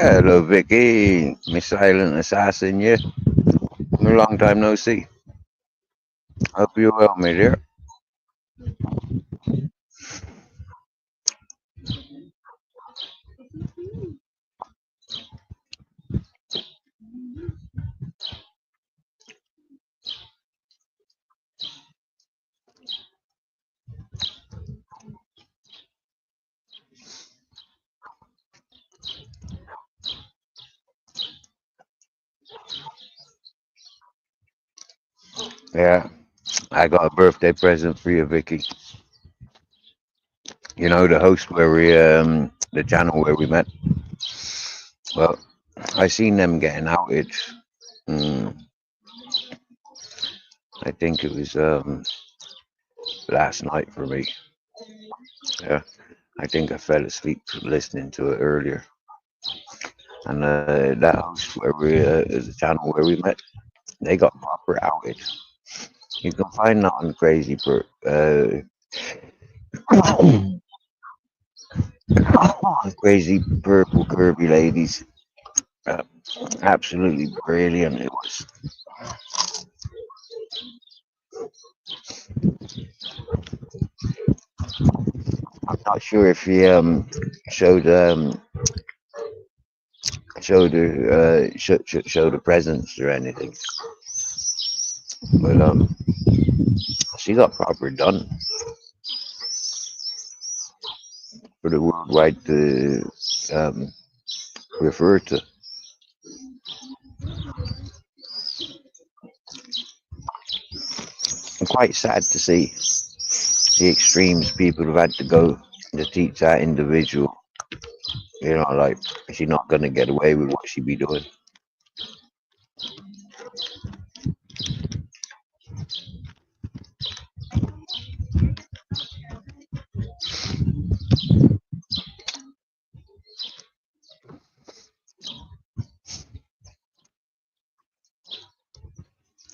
Hello, Vicky, my silent assassin. Yeah, long time no see. Hope you're well, my dear. Yeah, I got a birthday present for you, Vicky. You know the host where the channel where we met. Well, I seen them getting outed. Mm, I think it was last night for me. Yeah, I think I fell asleep listening to it earlier. And that host where is the channel where we met. They got proper outed. You can find that on crazy purple curvy ladies. Uh, Absolutely brilliant it was. I'm not sure if he showed showed a presence or anything, but she got proper done for the worldwide to um, refer to. I'm quite sad to see the extremes people have had to go to teach that individual. You know, like she's not gonna get away with what she be doing.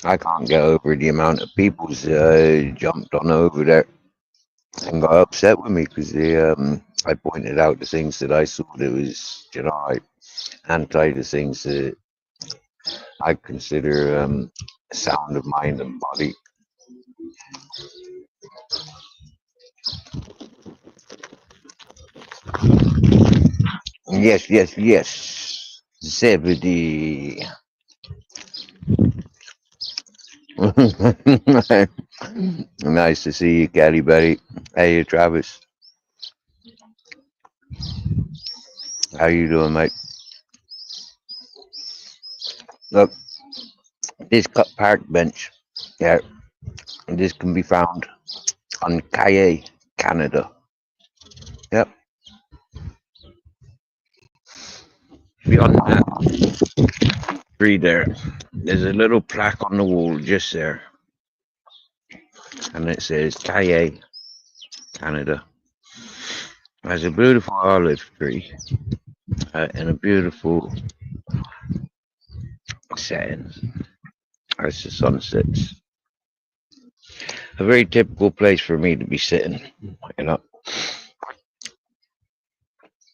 I can't get over the amount of people's jumped on over there and got upset with me because I pointed out the things that I saw that was, you know, like anti the things that I consider sound of mind and body. Yes, yes, yes. Zebedee. Nice to see you, Caddy Buddy. Hey, Travis. How you doing, mate? Look, this cut park bench. Yeah, this can be found on Kaye, Canada. Yep. Beyond that tree there, there's a little plaque on the wall just there, and it says Kaye, Canada. There's a beautiful olive tree and a beautiful setting as the sun sets. A very typical place for me to be sitting, you know,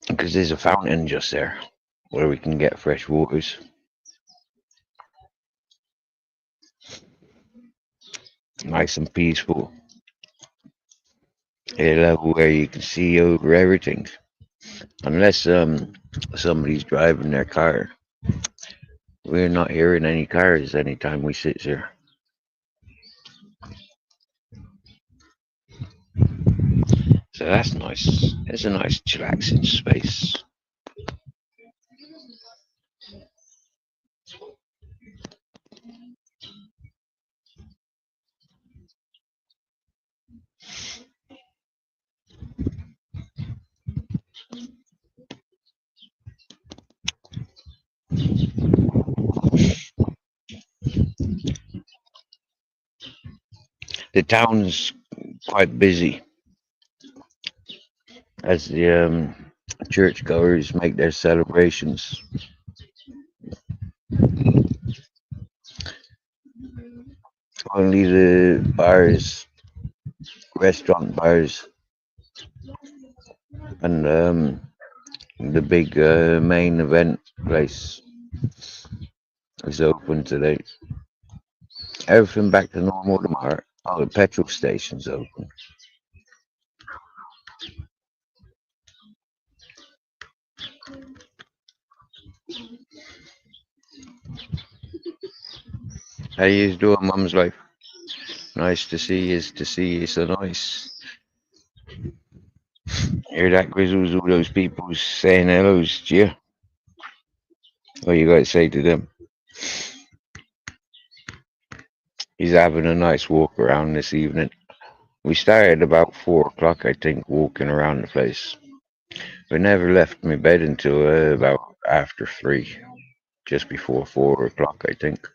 because there's a fountain just there where we can get fresh waters. Nice and peaceful. A level where you can see over everything. Unless somebody's driving their car. We're not hearing any cars anytime we sit here. So that's nice. It's a nice chillaxing space. The town's quite busy as the churchgoers make their celebrations. Only the bars, restaurant bars, and The big main event place is open today. Everything back to normal tomorrow. Oh, the petrol station's open. How you doing, Mum's life? Nice to see you. To see you so nice. Hear that, Grizzles? All those people saying hellos to you. What you got to say to them? He's having a nice walk around this evening. We started about 4 o'clock, I think, walking around the place. We never left my bed until about after 3, just before 4 o'clock, I think.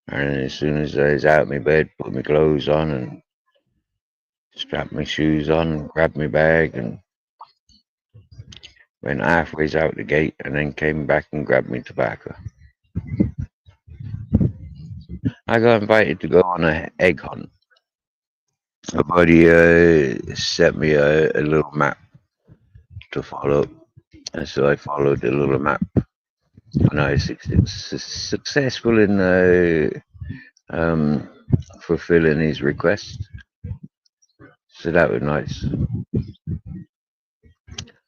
And as soon as I was out of my bed, put my clothes on and strapped my shoes on, grabbed my bag, and went halfways out the gate, and then came back and grabbed my tobacco. I got invited to go on an egg hunt. A buddy sent me a little map to follow, and so I followed the little map. And I was successful in fulfilling his request, so that was nice.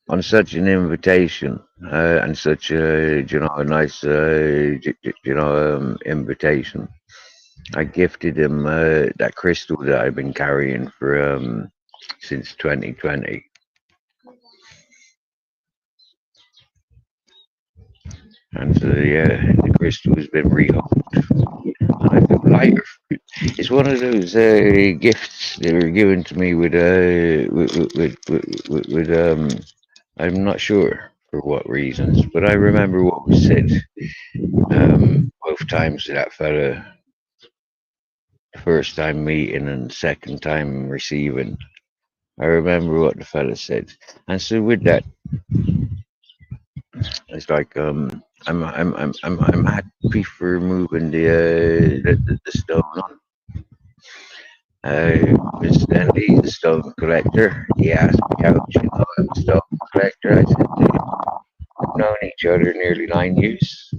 On such an invitation and such a a nice invitation, I gifted him that crystal that I've been carrying for since 2020. And so yeah, the crystal has been rehomed. I feel lighter. It's one of those gifts that were given to me with I'm not sure for what reasons, but I remember what was said both times to that fella. First time meeting and second time receiving. I remember what the fella said, and so with that, it's like I'm happy for moving the stone on. Mr. Andy, the stone collector, he asked me how you know I'm a stone collector. I said, we've known each other nearly 9 years.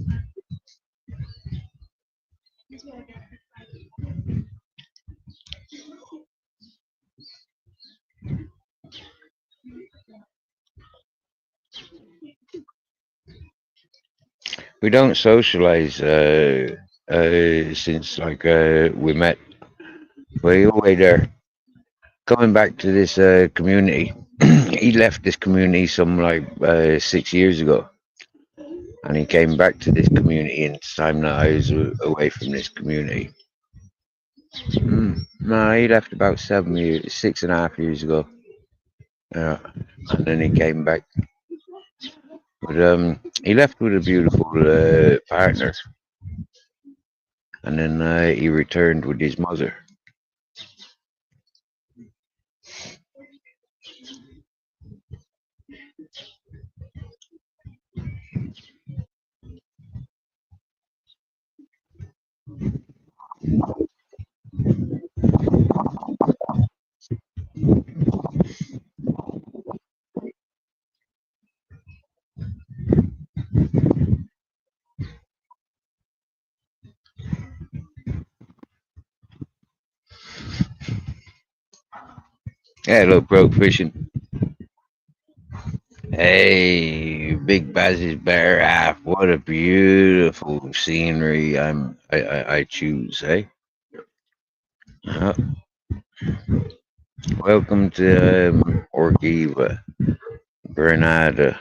We don't socialize since like we met way away there. Coming back to this community, he left this community some like 6 years ago, and he came back to this community in time that I was away from this community. No, he left about 7 years, 6.5 years ago. Yeah, and then he came back. But he left with a beautiful partner, and then he returned with his mother. Yeah, look, broke fishing. Hey, Big Baz's better half. What a beautiful scenery I choose, eh? Uh, Welcome to Orgiva, Granada,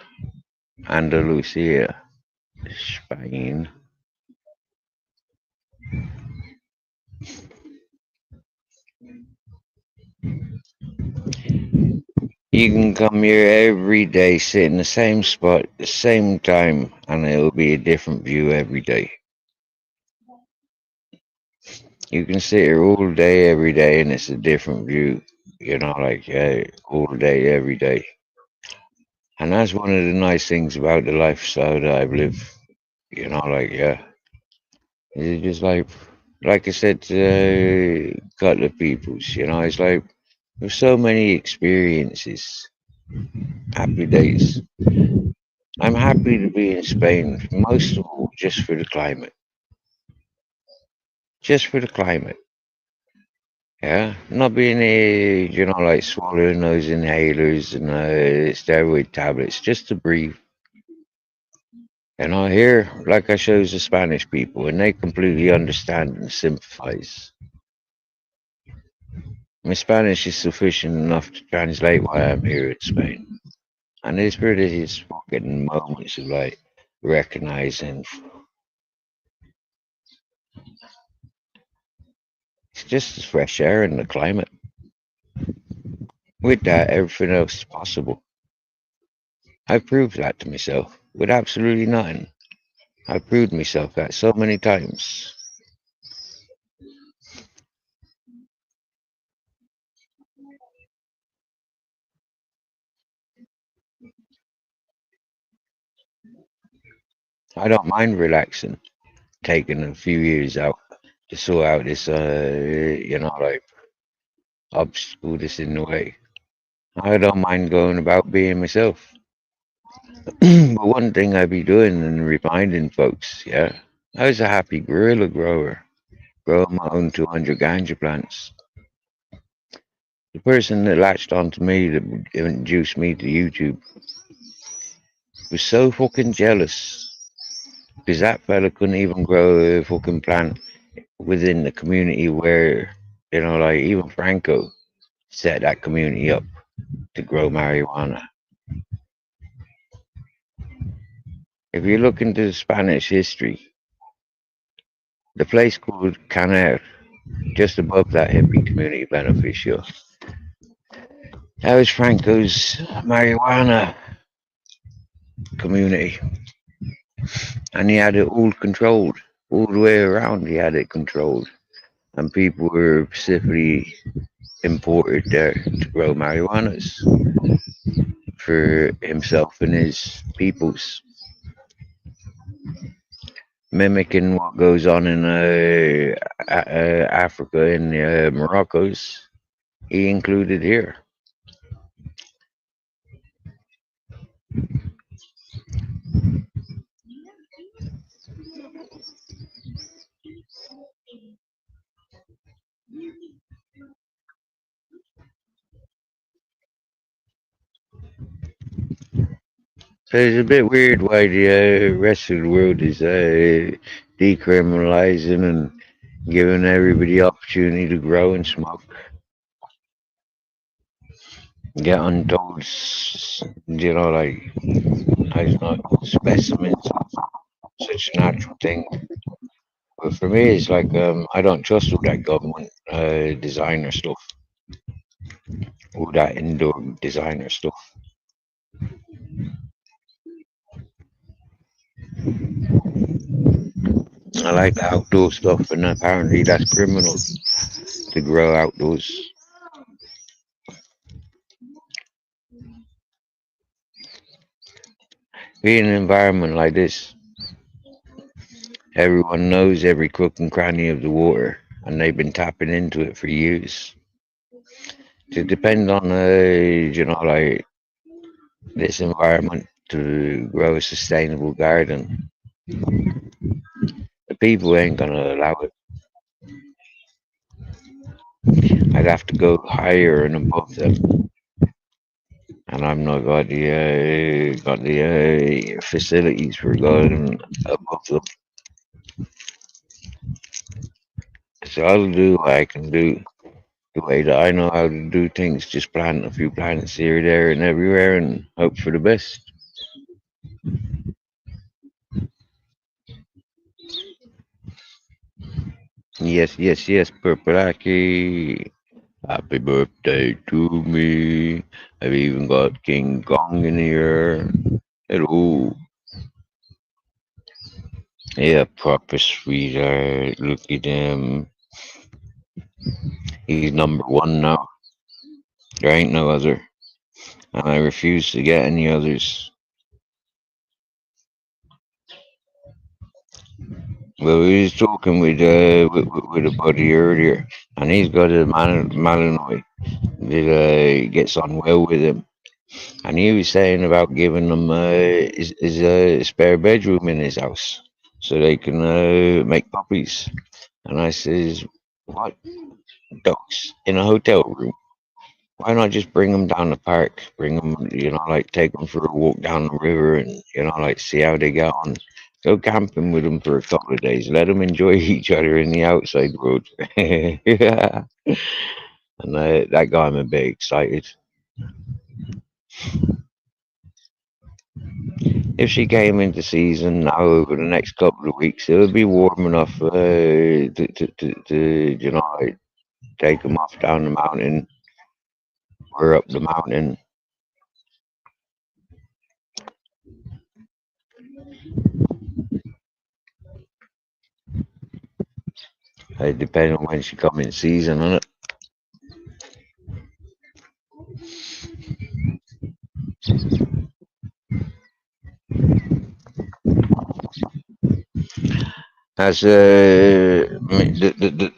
Andalusia, Spain. You can come here every day, sit in the same spot, the same time, and it'll be a different view every day. You can sit here all day, every day, and it's a different view. Like all day, every day. And that's one of the nice things about the lifestyle that I've lived. It's just like I said to a couple of peoples. It's like there's so many experiences, happy days. I'm happy to be in Spain, most of all just for the climate. Just for the climate. Yeah, not being a, like swallowing those inhalers and steroid tablets just to breathe. And I hear, like I shows the Spanish people, and they completely understand and sympathize. My Spanish is sufficient enough to translate why I'm here in Spain. And there's really these fucking moments of like recognizing it's just the fresh air and the climate. With that, everything else is possible. I've proved that to myself with absolutely nothing. I've proved myself that so many times. I don't mind relaxing, taking a few years out to sort out this, like obstacle that's in the way. I don't mind going about being myself. But one thing I be doing and reminding folks, yeah, I was a happy guerrilla grower, growing my own 200 ganja plants. The person that latched onto me that introduced me to YouTube was so fucking jealous because that fella couldn't even grow a fucking plant within the community where, like even Franco set that community up to grow marijuana. If you look into Spanish history, the place called Caner, just above that hippie community beneficial, that was Franco's marijuana community. And he had it all controlled. All the way around, he had it controlled. And people were specifically imported there to grow marijuanas for himself and his peoples, mimicking what goes on in Africa and Morocco's. He included here. So it's a bit weird why the rest of the world is decriminalizing and giving everybody the opportunity to grow and smoke. Get untold, like I don't know, specimens of such a natural thing. But for me, it's like I don't trust all that government designer stuff, all that indoor designer stuff. I like the outdoor stuff, and apparently that's criminal to grow outdoors. Being in an environment like this, everyone knows every crook and cranny of the water, and they've been tapping into it for years. To depend on, like this environment to grow a sustainable garden, the people ain't gonna allow it. I'd have to go higher and above them, and I'm not got the facilities for going above them. So I'll do what I can do the way that I know how to do things. Just plant a few plants here, there, and everywhere, and hope for the best. Yes, yes, yes, Purple. Happy birthday to me. I've even got King Kong in here. Hello. Yeah, proper sweetheart. Look at him. He's number one now. There ain't no other. And I refuse to get any others. Well, we was talking with a buddy earlier, and he's got a Malinois that gets on well with him. And he was saying about giving them his spare bedroom in his house so they can make puppies. And I says, what? Ducks in a hotel room? Why not just bring them down the park? Bring them, like take them for a walk down the river and, like see how they get on. Go camping with them for a couple of days. Let them enjoy each other in the outside world. Yeah. And that got me a bit excited. If she came into season now over the next couple of weeks, it would be warm enough to like take them off down the mountain or up the mountain. Depending on when she come in season, on it. That's the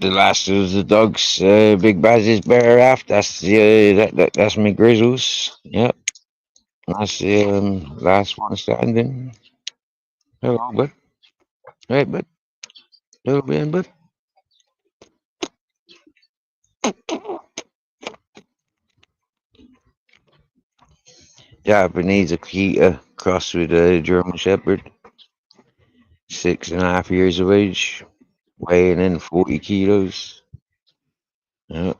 last of the dogs. Big Baz's bear aft. That's my Grizzles. Yep, that's the last one standing. Hello, bud. Hey, bud. Hello, man, bud. Japanese Akita crossed with a German Shepherd, 6.5 years of age, weighing in 40 kilos. Yep,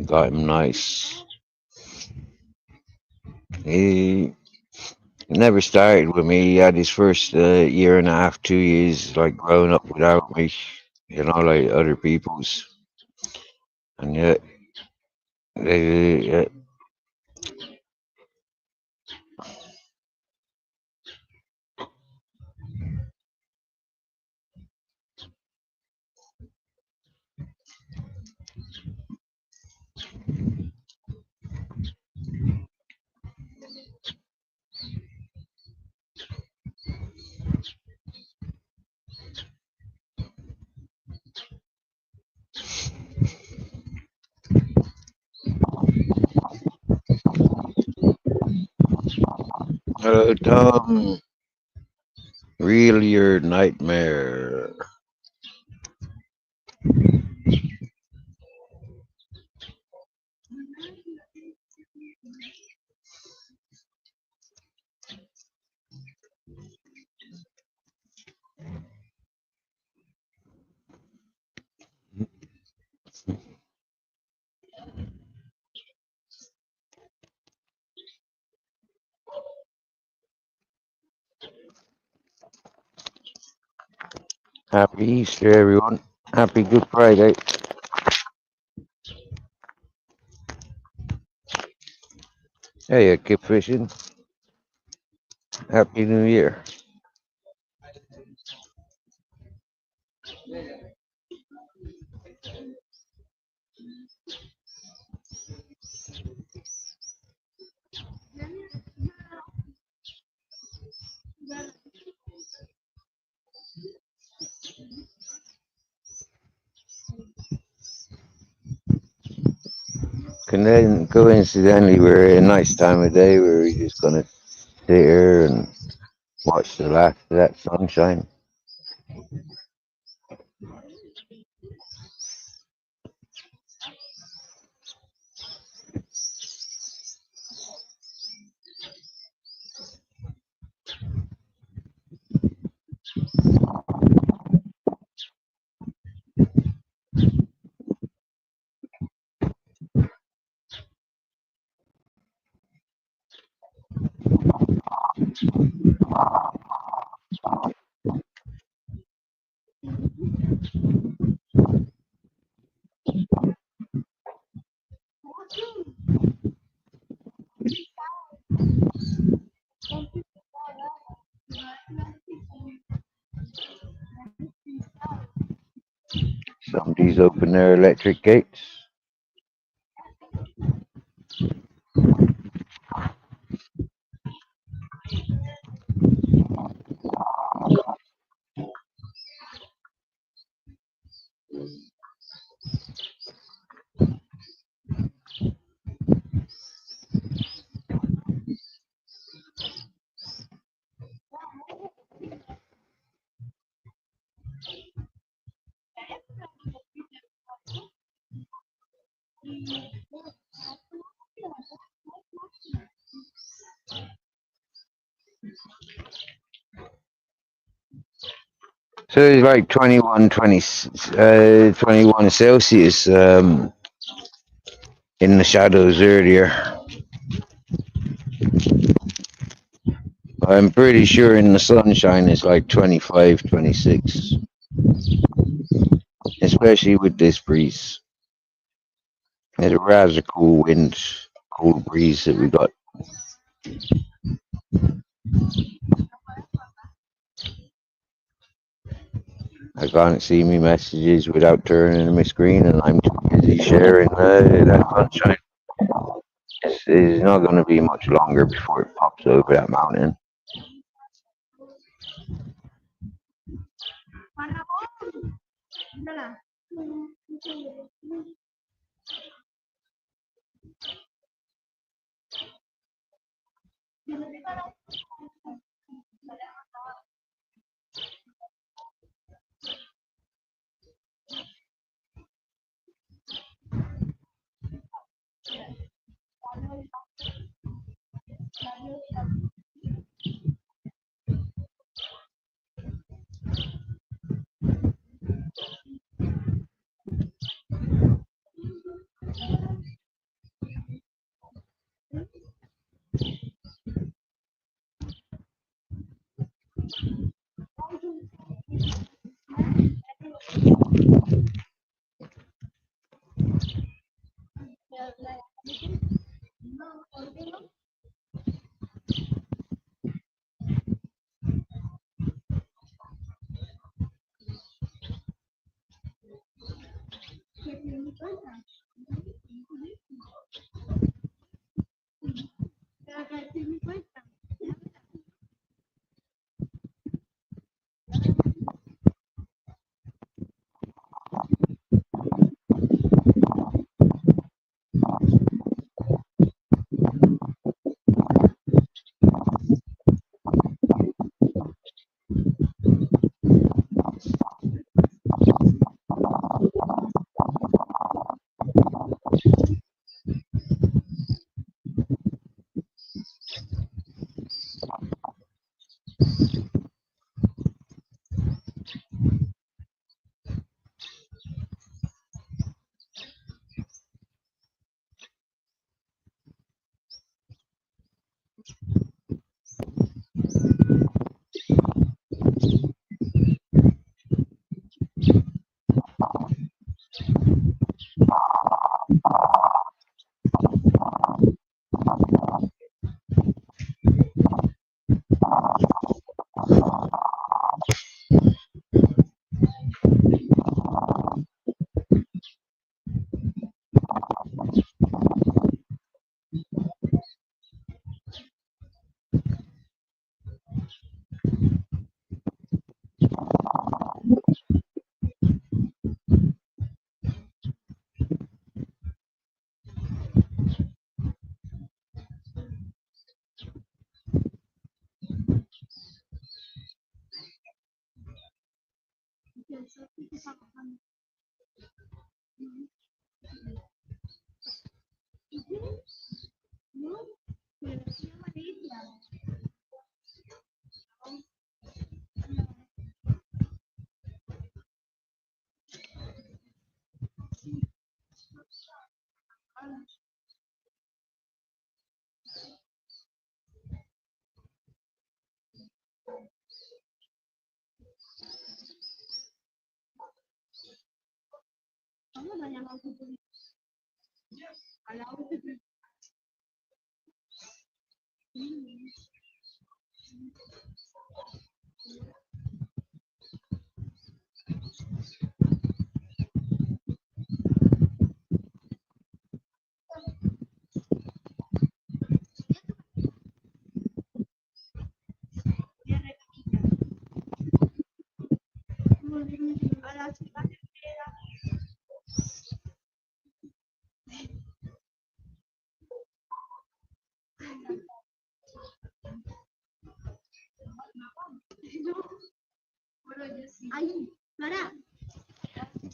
got him nice. He never started with me. He had his first year and a half, 2 years, like growing up without me, like other people's. And yet, they, Tom, really your nightmare. Happy Easter, everyone. Happy Good Friday. Hey, keep fishing. Happy New Year. Coincidentally, we're at a nice time of day where we're just gonna sit here and watch the last of that sunshine. Somebody's opened their electric gates. So it's like 21 Celsius in the shadows earlier. I'm pretty sure in the sunshine it's like 25, 26, especially with this breeze. It's a rather cool wind, cool breeze that we got. I can't see me messages without turning my screen, and I'm too busy sharing that sunshine. It's not going to be much longer before it pops over that mountain.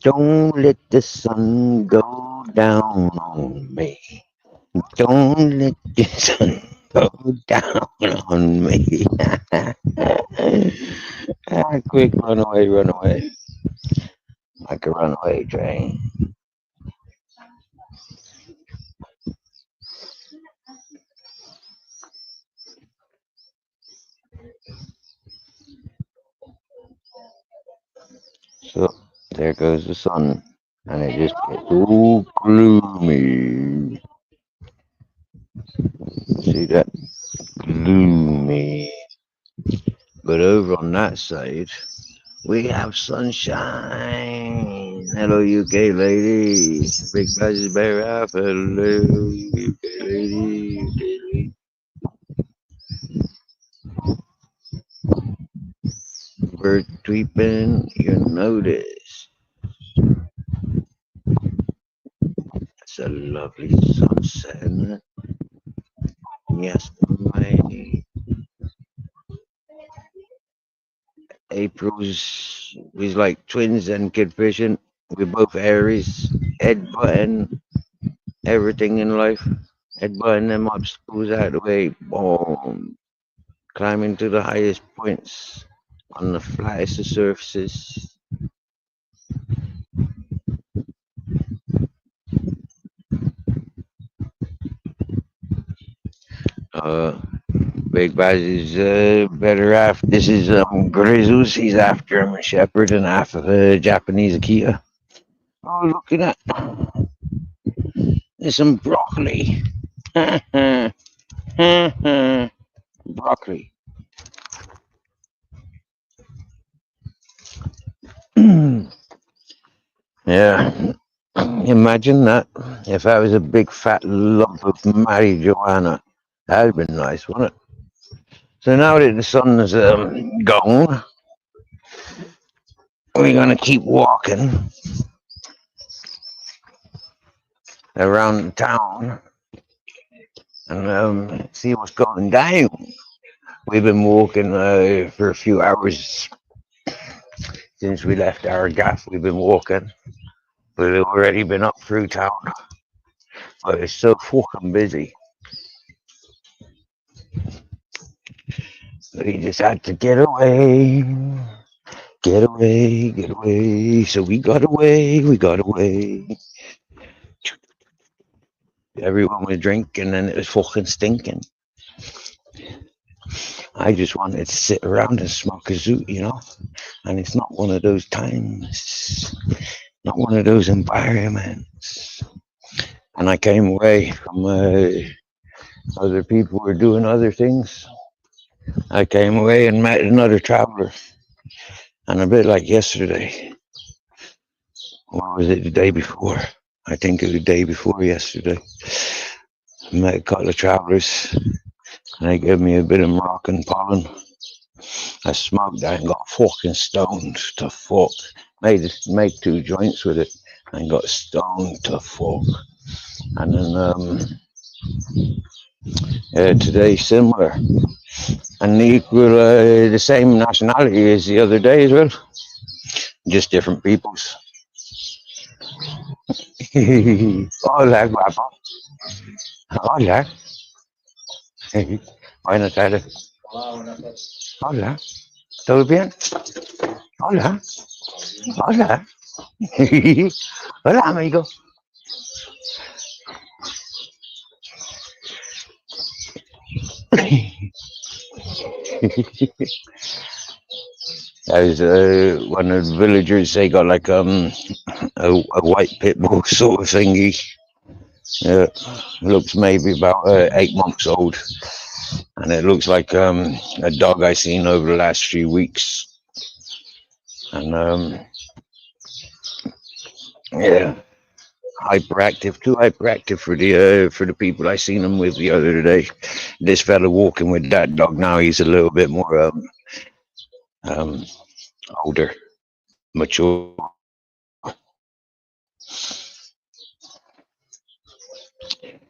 Don't let the sun go down on me. Don't let the sun go down on me. Ah, quick, run away. Like a runaway train. So there goes the sun, and it just gets all gloomy. See that? Gloomy. But over on that side, we have sunshine. Hello, UK lady. Big Buzzy Bear Ralph. Hello, UK lady. UK lady. Bird tweeping, you notice. It's a lovely sunset, isn't it? Yes, my April's was like twins and kid fishing. We're both Aries, headbutting everything in life, headbutting them obstacles out of the way, boom, climbing to the highest points on the flattest of surfaces. Uh, Big Baz is better after. This is Grizzles. He's after him, a shepherd, and half of a Japanese Akita. Oh, look at that. There's some broccoli. Broccoli. Yeah. Imagine that. If I was a big fat lump of marijuana, that'd been nice, wouldn't it? So now that the sun's gone, we're gonna keep walking around the town and see what's going down. We've been walking for a few hours since we left our gaff. We've been walking. We've already been up through town, but it's so fucking busy. We just had to get away, get away, get away. So we got away, we got away. Everyone was drinking and it was fucking stinking. I just wanted to sit around and smoke a zoot, you know? And it's not one of those times, not one of those environments. And I came away from other people were doing other things. I came away and met another traveler. And a bit like yesterday, or was it the day before? I think it was the day before yesterday. I met a couple of travelers and they gave me a bit of Moroccan pollen. I smoked that and got fucking stoned to fuck. Made 2 joints with it and got stoned to fuck. And then today similar. And equal, the same nationality as the other day as well. Just different peoples. Hola, guapo. Hola. Buenas tardes. Hola. ¿Todo bien? Hola. Hola. Hola, amigo. As one of the villagers, they got like a white pit bull sort of thingy. Looks maybe about 8 months old, and it looks like a dog I seen over the last few weeks. And yeah, hyperactive, too hyperactive for the people I seen him with the other day. This fella walking with that dog now, he's a little bit more older, mature.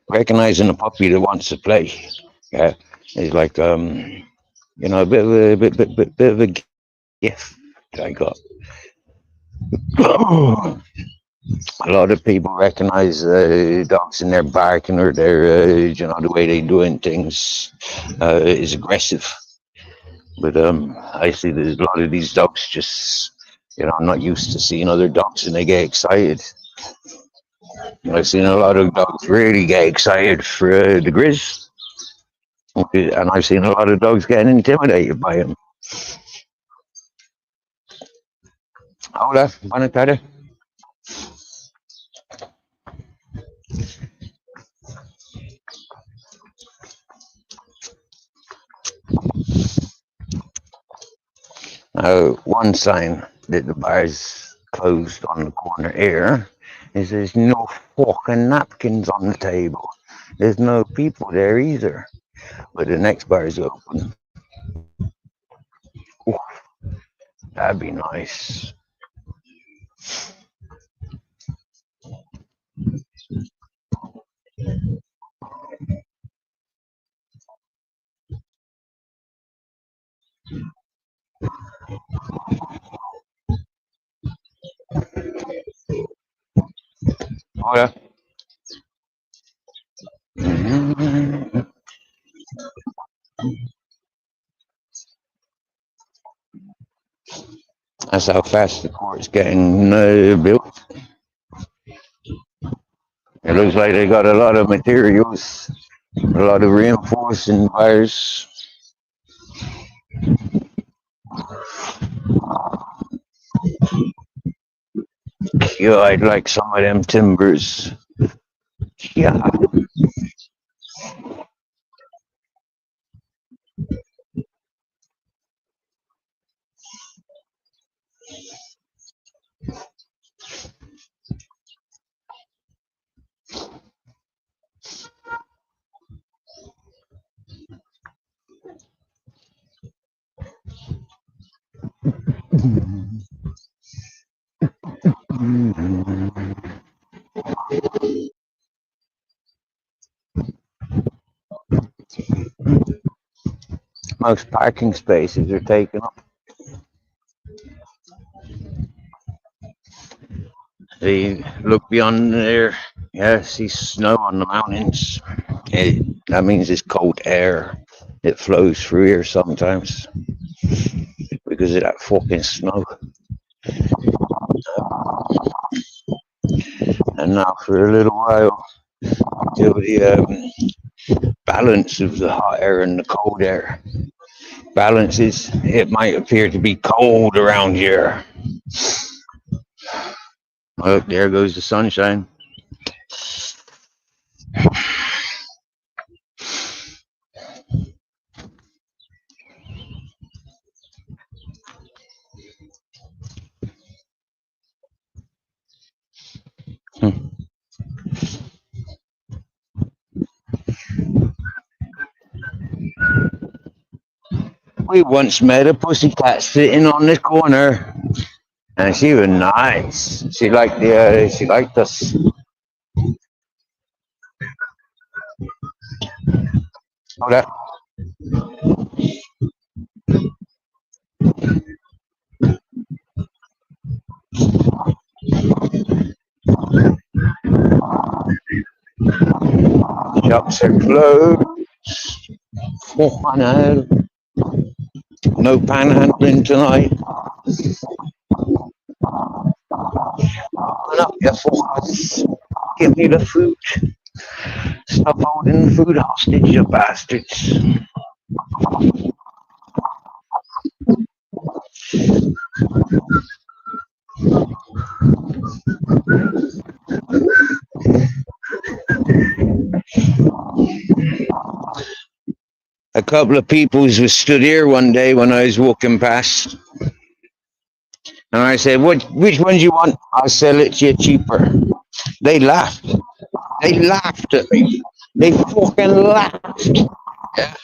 Recognizing a puppy that wants to play, yeah, it's like you know, a bit of a gift I got. A lot of people recognize dogs in their barking or their, you know, the way they doing things is aggressive. But I see there's a lot of these dogs just, I'm not used to seeing other dogs and they get excited. I've seen a lot of dogs really get excited for the Grizz, and I've seen a lot of dogs getting intimidated by him. Hola, buenas tardes. One sign that the bar's closed on the corner here is there's no fucking napkins on the table. There's no people there either. But the next bar is open. Ooh, that'd be nice. Hola. That's how fast the court's getting built. It looks like they got a lot of materials, a lot of reinforcing wires. Yeah, I'd like some of them timbers. Yeah. Most parking spaces are taken up. They look beyond there. Yeah, see snow on the mountains. That means it's cold air. It flows through here sometimes because of that fucking snow. And now for a little while, till the balance of the hot air and the cold air balances, it might appear to be cold around here. Look, there goes the sunshine. We once met a pussycat sitting on this corner, and she was nice. She liked us. Hold up. Shops are closed. Oh, I know. No panhandling tonight. Open up your fuckers. Give me the food. Stop holding the food hostage, you bastards. A couple of peoples was stood here one day when I was walking past. And I said, which ones you want? I'll sell it to you cheaper. They laughed. They laughed at me. They fucking laughed. Yeah.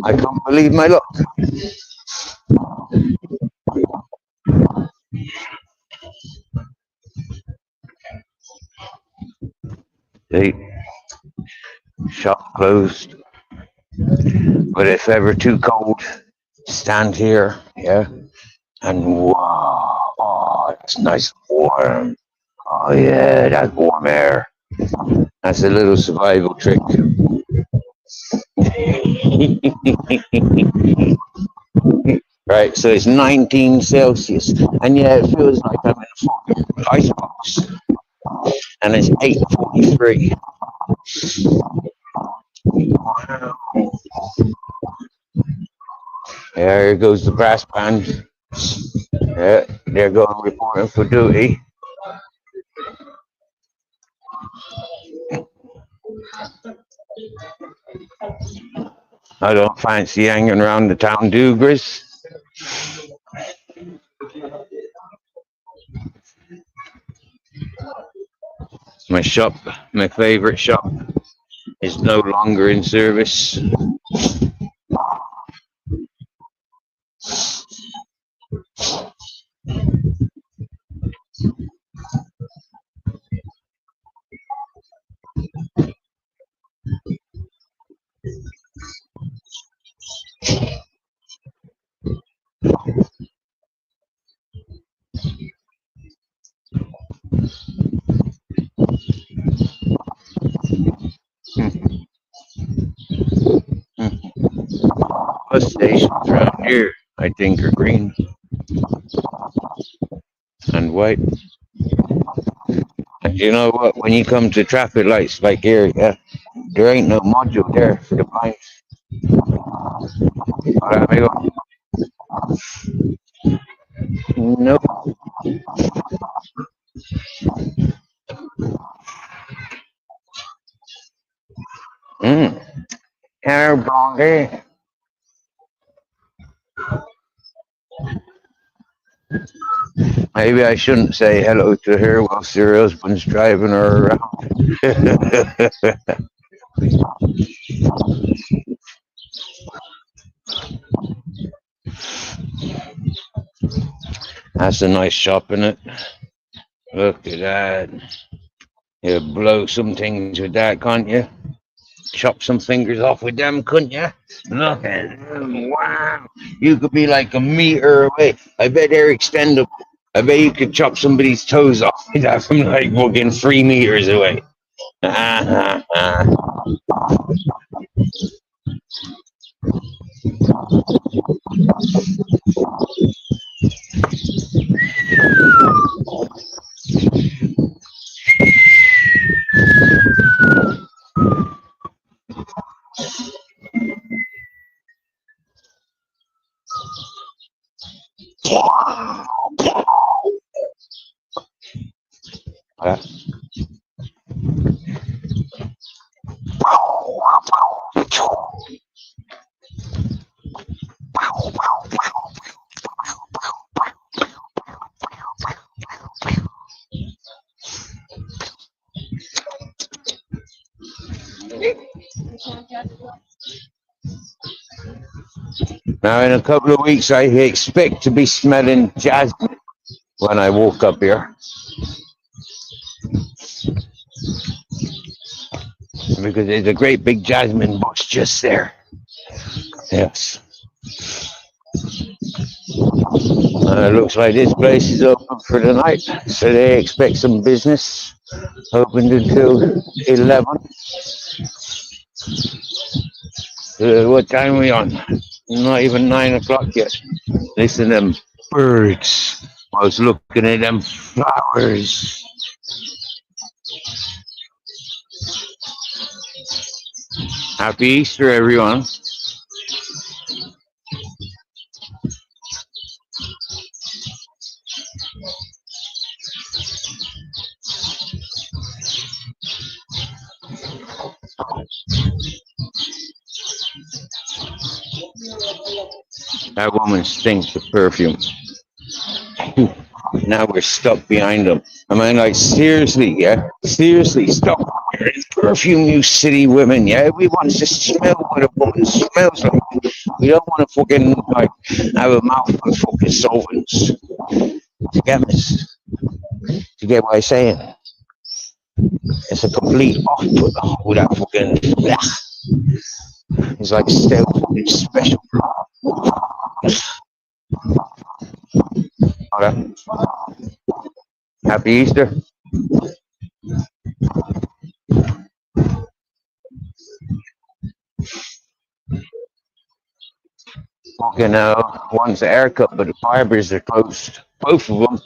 I can't believe my luck. The shop closed. But if ever too cold, stand here, yeah, and wow, oh, that's nice and warm. Oh yeah, that's warm air. That's a little survival trick. Right, so it's 19 Celsius, and yeah, it feels like I'm in a fucking icebox, and it's 8:43. Wow. There goes the brass band. Yeah, they're going reporting for duty. I don't fancy hanging around the town, do Gris? My shop, my favourite shop, is no longer in service. Bus stations around here, I think, are green and white. And you know what? When you come to traffic lights like here, yeah, there ain't no module there for the blind. Hola, amigo. Nope. Mm. Hello, Blondie. Maybe I shouldn't say hello to her whilst her husband's driving her around. That's a nice shop, isn't it? Look at that. You blow some things with that, can't you? Chop some fingers off with them, couldn't you? Look at them. Wow. You could be like a meter away. I bet they're extendable. I bet you could chop somebody's toes off with that from like fucking 3 meters away. Now, in a couple of weeks, I expect to be smelling jasmine when I walk up here, because there's a great big jasmine bush just there. Yes. Looks like this place is open for the night, so they expect some business. Opened until 11. What time are we on? Not even 9 o'clock yet. Listen to them birds. I was looking at them flowers. Happy Easter, everyone. That woman stinks of perfume. Now we're stuck behind them. I mean, like, seriously, yeah? Seriously, stop wearing perfume, you city women, yeah? We want to smell what a woman smells like. We don't want to fucking, like, have a mouth full of fucking solvents. Do you get this? Do you get what I'm saying? It's a complete off-put with that fucking... It's like still fucking special. Okay. Happy Easter. Fucking wants a haircut, but the barbers are closed. Both of them.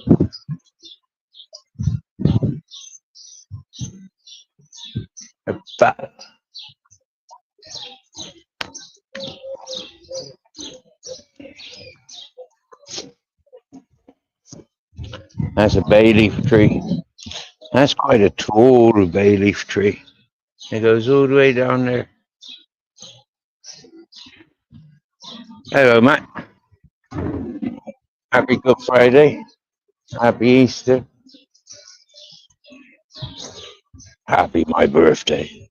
That's a bay leaf tree. That's quite a tall bay leaf tree. It goes all the way down there. Hello, Matt. Happy Good Friday. Happy Easter. Happy my birthday.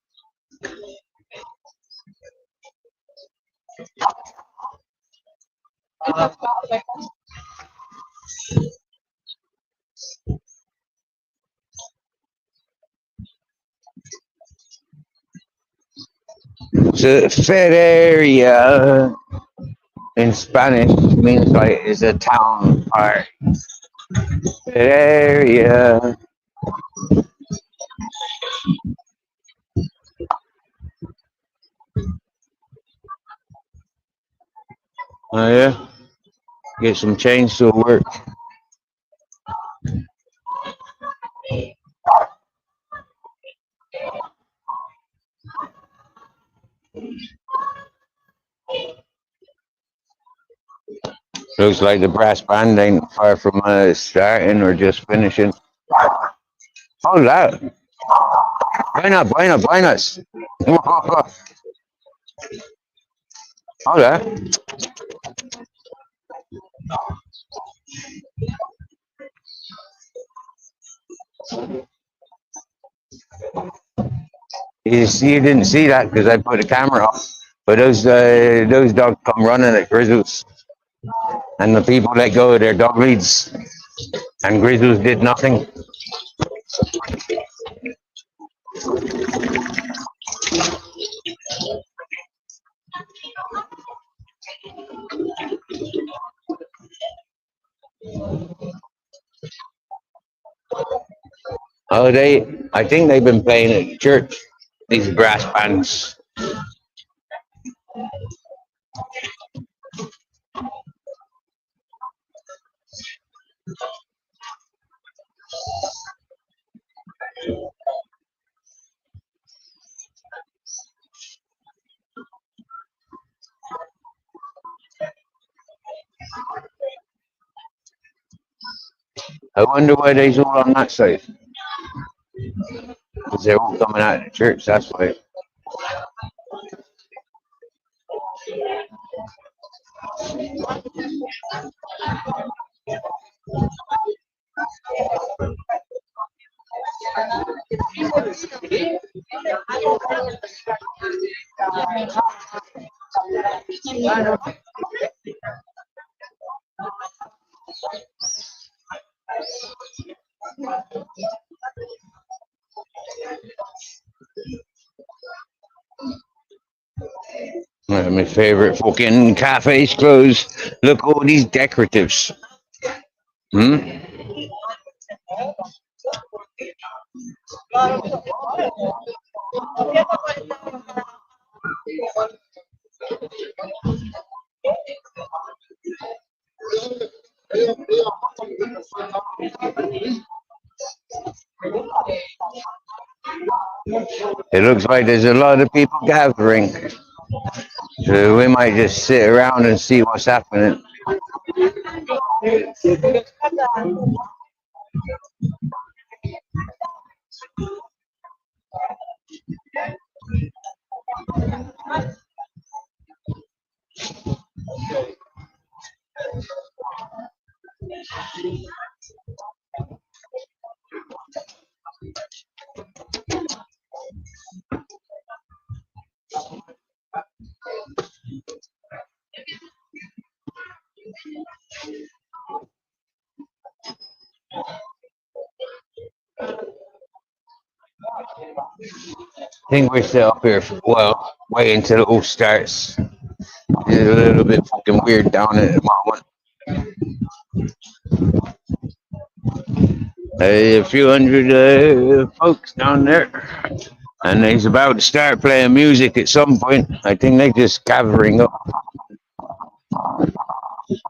So Feria in Spanish means like is a town part. Feria. Oh yeah. Get some chainsaw work. Looks like the brass band ain't far from starting or just finishing. Hold that. Buenas. Hold that. You didn't see that because I put the camera off. But those dogs come running at Grizzles. And the people let go of their dog leads. And Grizzles did nothing. Oh, I think they've been playing at church, these brass bands. I wonder why they's all on that side. Because they're all coming out of the church, that's why. My favorite fucking cafes closed. Look, all these decoratives. It looks like there's a lot of people gathering. So we might just sit around and see what's happening. I think we're set up here for, well, wait until it all starts. It's a little bit fucking weird down at the moment. A few hundred folks down there. And he's about to start playing music at some point. I think they're just gathering up.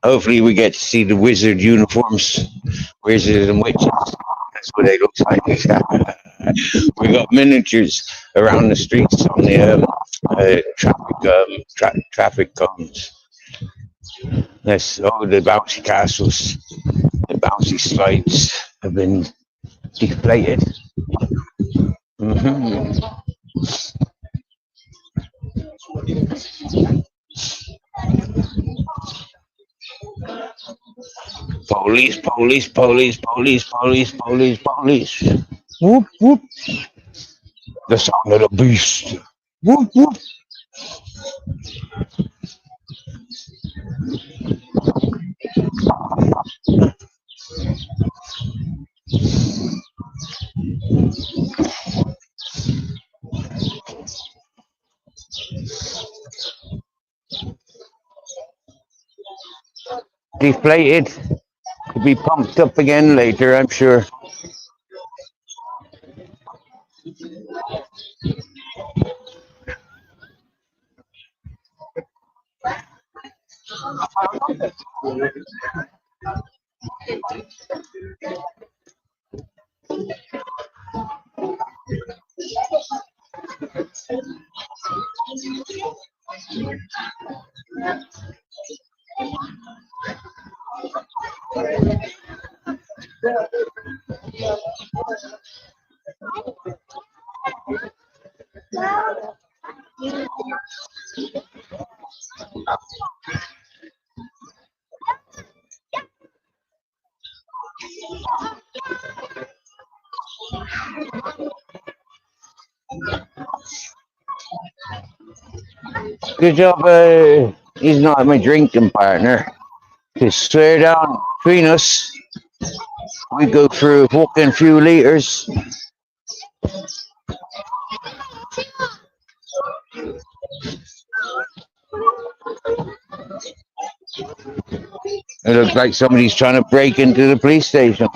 Hopefully we get to see the wizard uniforms, wizards and witches. That's what they look like. We got miniatures around the streets on the traffic cones. That's the bouncy castles, the bouncy slides have been deflated. Mm-hmm. Police, police, police, police, police, police, police. Whoop, whoop. The sound of the beast. Whoop, whoop. Deflated. Could be pumped up again later, I'm sure. Good job, he's not my drinking partner. To swear down between us, we go through a fucking few liters. It looks like somebody's trying to break into the police station.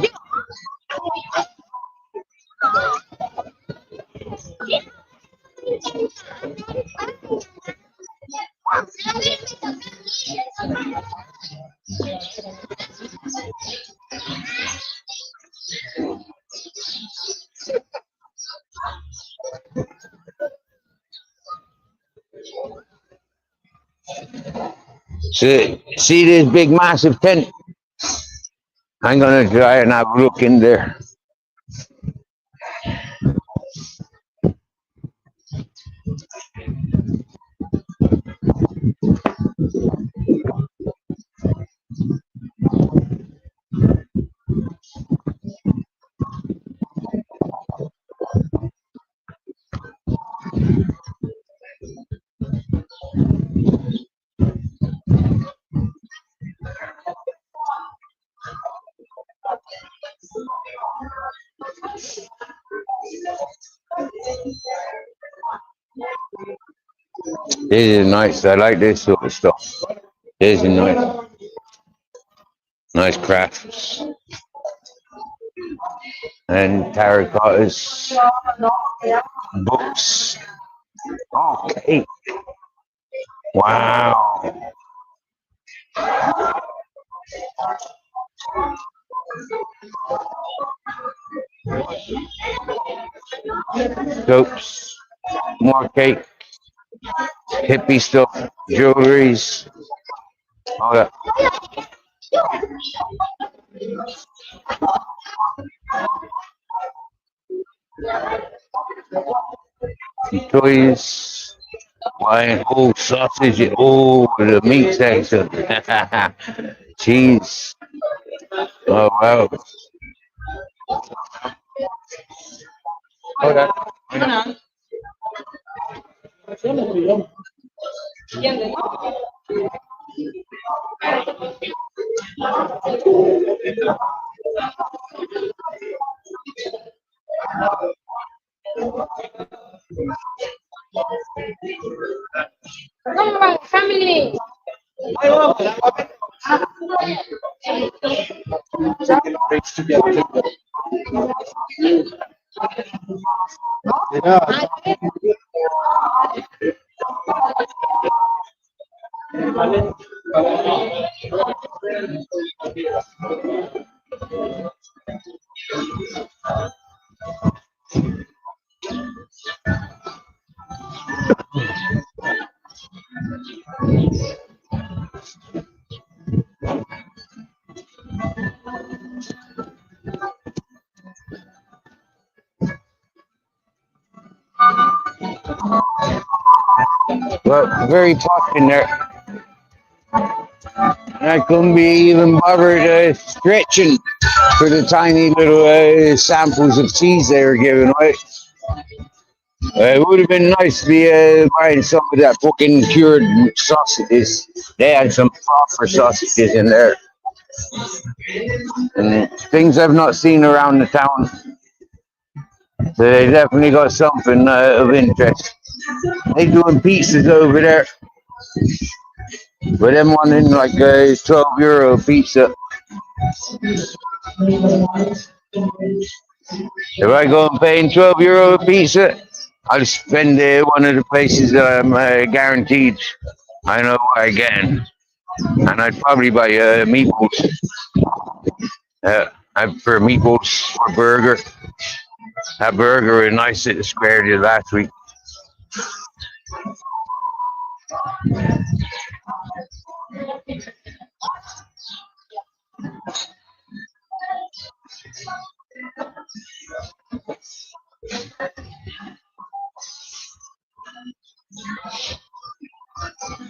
So, see this big massive tent? I'm gonna try and have a look in there. This is nice. I like this sort of stuff. This is nice. Nice crafts. And terracottas. Books. Okay. Wow. Soaps. More cake. Hippie stuff. Jewelries. All that. Toys. Wine. Oh, sausage. Oh, the meat section. Cheese. Oh, wow. Hold on. Family. Well, very posh in there. I couldn't be even bothered stretching for the tiny little samples of cheese they were giving away. It would have been nice to be buying some of that fucking cured sausages. They had some proper sausages in there. And things I've not seen around the town. So they definitely got something of interest. They doing pizzas over there. But them wanting like a €12 pizza. If I go and pay €12 a pizza, I'll spend one of the places that I'm guaranteed I know what I get. And I'd probably buy meatballs. I prefer meatballs for burger. That burger was nice at the square last week.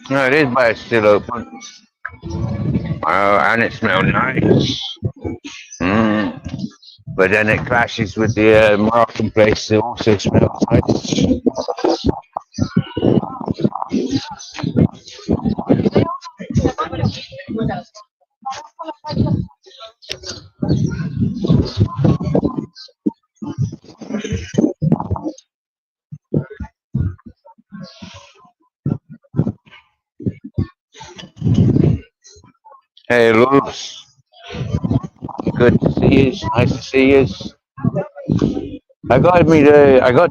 No, it is, but it's still open. And it smells nice. Mm. But then it clashes with the Moroccan place that also smells nice. Hey, Luz. Good to see you. Nice to see you. I got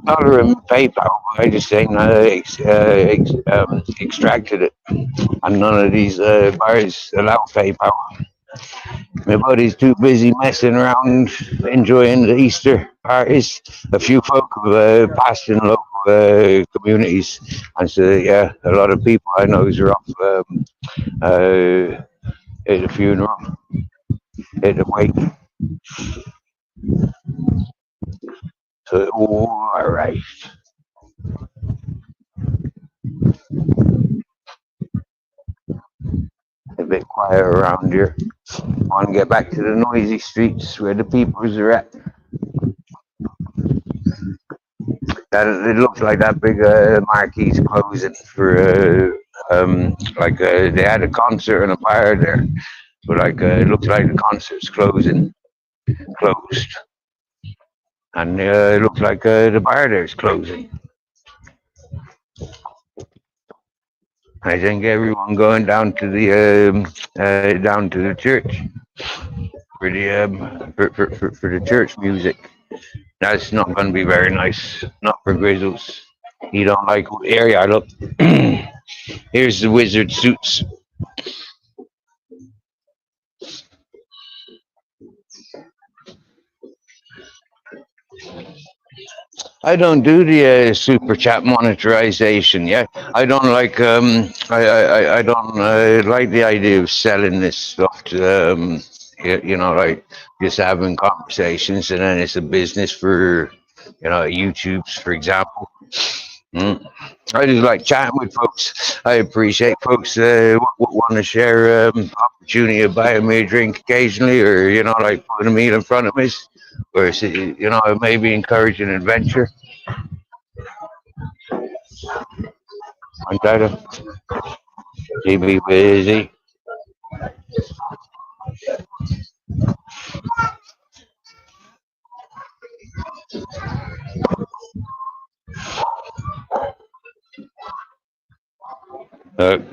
dollar in PayPal. I just ain't extracted it, and none of these bars allow PayPal. My buddy's too busy messing around, enjoying the Easter parties. A few folk have passed in local communities, and so yeah, a lot of people I know are off uh, at the funeral, at the wake. So all right. A bit quiet around here. Want to get back to the noisy streets where the peoples are at. That it looks like that big marquee's closing for they had a concert and a bar there, but it looks like the concert's closed, and it looks like the bar there's closing. I think everyone going down to the church for for the church music. That's not going to be very nice. Not for Grizzles. He don't like area. Look, here's the wizard suits. I don't do the super chat monetization. Yeah, I don't like. I don't like the idea of selling this stuff to. Like just having conversations, and then it's a business for, YouTube's, for example. Mm. I just like chatting with folks. I appreciate folks want to share opportunity of buying me a drink occasionally, or like putting a meal in front of me, or maybe encouraging adventure. I'm trying to keep me busy.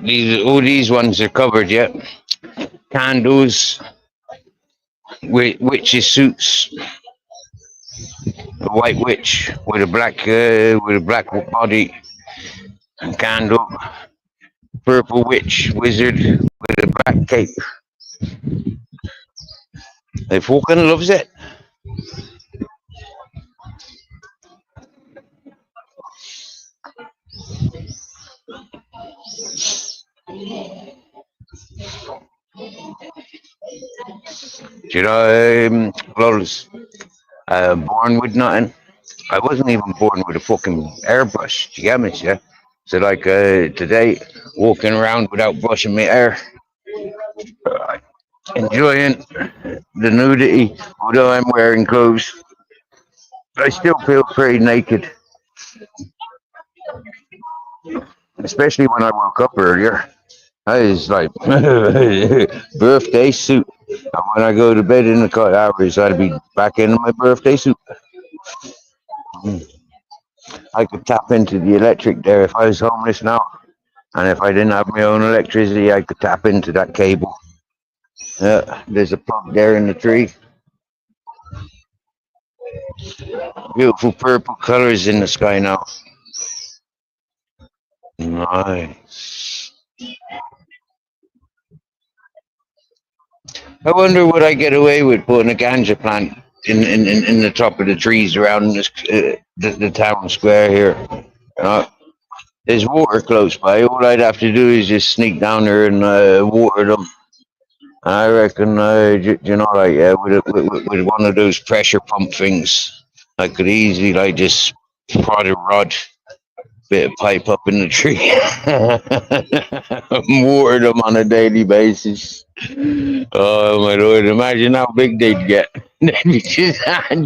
These ones are covered yet. Candles, witches suits, a white witch with a black body and candle, purple witch wizard with a black cape. They fucking loves it. Lols, born with nothing. I wasn't even born with a fucking airbrush. Do you get me? Yeah. So like today, walking around without brushing my hair, uh, enjoying the nudity. Although I'm wearing clothes, I still feel pretty naked, especially when I woke up earlier. I was like birthday suit, and when I go to bed in the cut hours, I'll be back in my birthday suit. Mm. I could tap into the electric there if I was homeless now, and if I didn't have my own electricity, I could tap into that cable. There's a plug there in the tree. Beautiful purple colors in the sky now. Nice. I wonder would I get away with putting a ganja plant in the top of the trees around this, the town square here. Uh, there's water close by. All I'd have to do is just sneak down there and water them. I reckon, you know, like with one of those pressure pump things, I could easily like just prod a rod, bit of pipe up in the tree, water them on a daily basis. Oh my lord! Imagine how big they'd get. They'd be just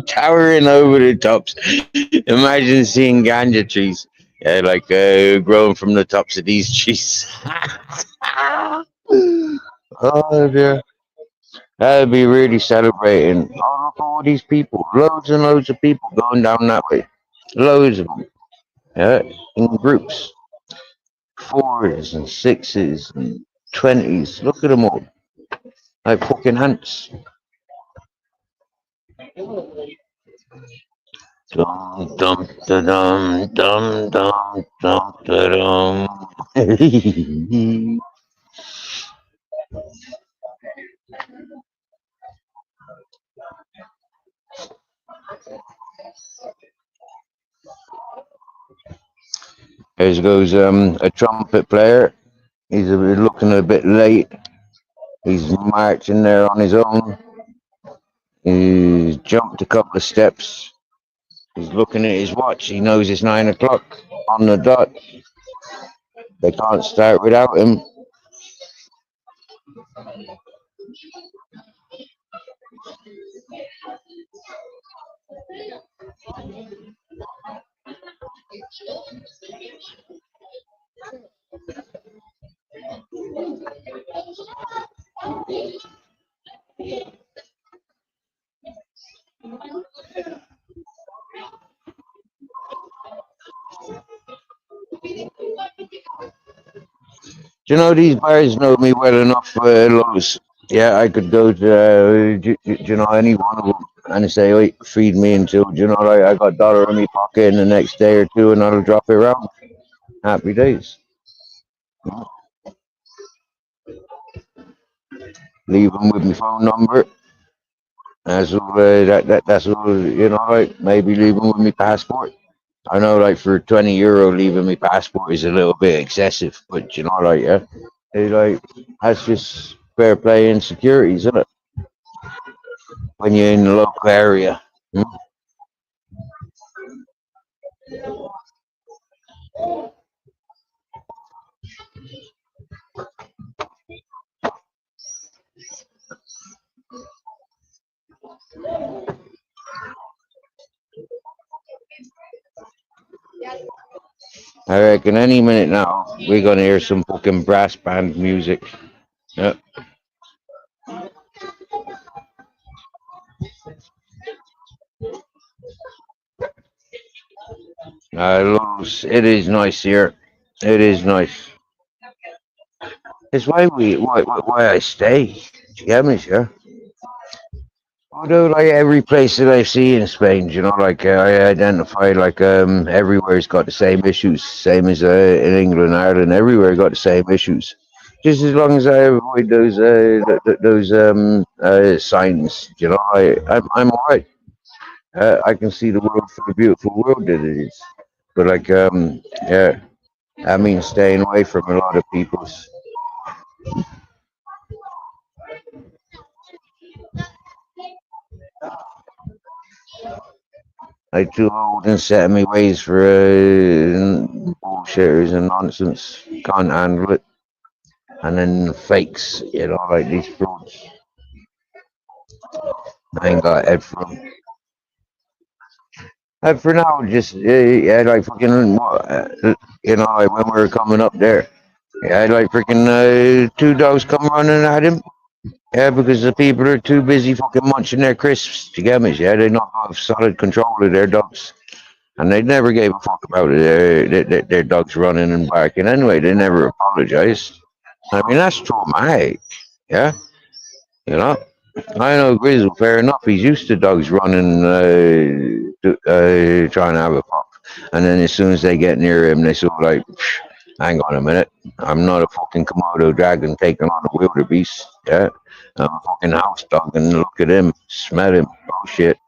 towering over the tops. Imagine seeing ganja trees, yeah, like growing from the tops of these trees. Oh dear. That'd be really celebrating. Oh, look at all these people. Loads and loads of people going down that way. Loads of them. Yeah, in groups. Fours and sixes and 20s. Look at them all. Like fucking ants. Dum dum da dum dum dum dum da dum. There goes a trumpet player. He's looking a bit late. He's marching there on his own. He's jumped a couple of steps. He's looking at his watch. He knows it's 9 o'clock on the dot. They can't start without him. Do you know these bars know me well enough, Lowe's? Yeah, I could go to, you know, any one of them and say, "Oi, feed me until, you know, I got a dollar in my pocket in the next day or two and I'll drop it around. Happy days. Leave them with my phone number. That's all, that's all, you know, like maybe leave them with my passport. I know, like, for €20, leaving my passport is a little bit excessive, but you know, like, yeah, they like, that's just fair play and security, isn't it? When you're in the local area. Hmm? I reckon any minute now we're gonna hear some fucking brass band music. Yeah. It is nice here. It is nice. It's why I stay. Do you get me, sure? Although, like every place that I see in Spain, you know, like I identify like everywhere's got the same issues, same as in England, Ireland, everywhere got the same issues. Just as long as I avoid those those signs, you know, I'm alright. I can see the world for the beautiful world that it is. But like yeah, I mean staying away from a lot of people's. I'm too old and set in my ways for bullshitters and nonsense. Can't handle it. And then fakes, like these frauds. I ain't got a head for 'em. For now, just yeah, like fucking, like when we were coming up there, yeah, like freaking two dogs come running at him. Yeah, because the people are too busy fucking munching their crisps to get me. Yeah, they not have solid control of their dogs, and they never gave a fuck about it. Their dogs running and barking anyway. They never apologized. I mean, that's traumatic. Yeah, you know. I know Grizzle, fair enough. He's used to dogs running, trying to have a pop. And then as soon as they get near him, they sort of like, hang on a minute. I'm not a fucking Komodo dragon taking on a wildebeest. Yeah. I'm a fucking house dog and look at him, smell him. Oh shit.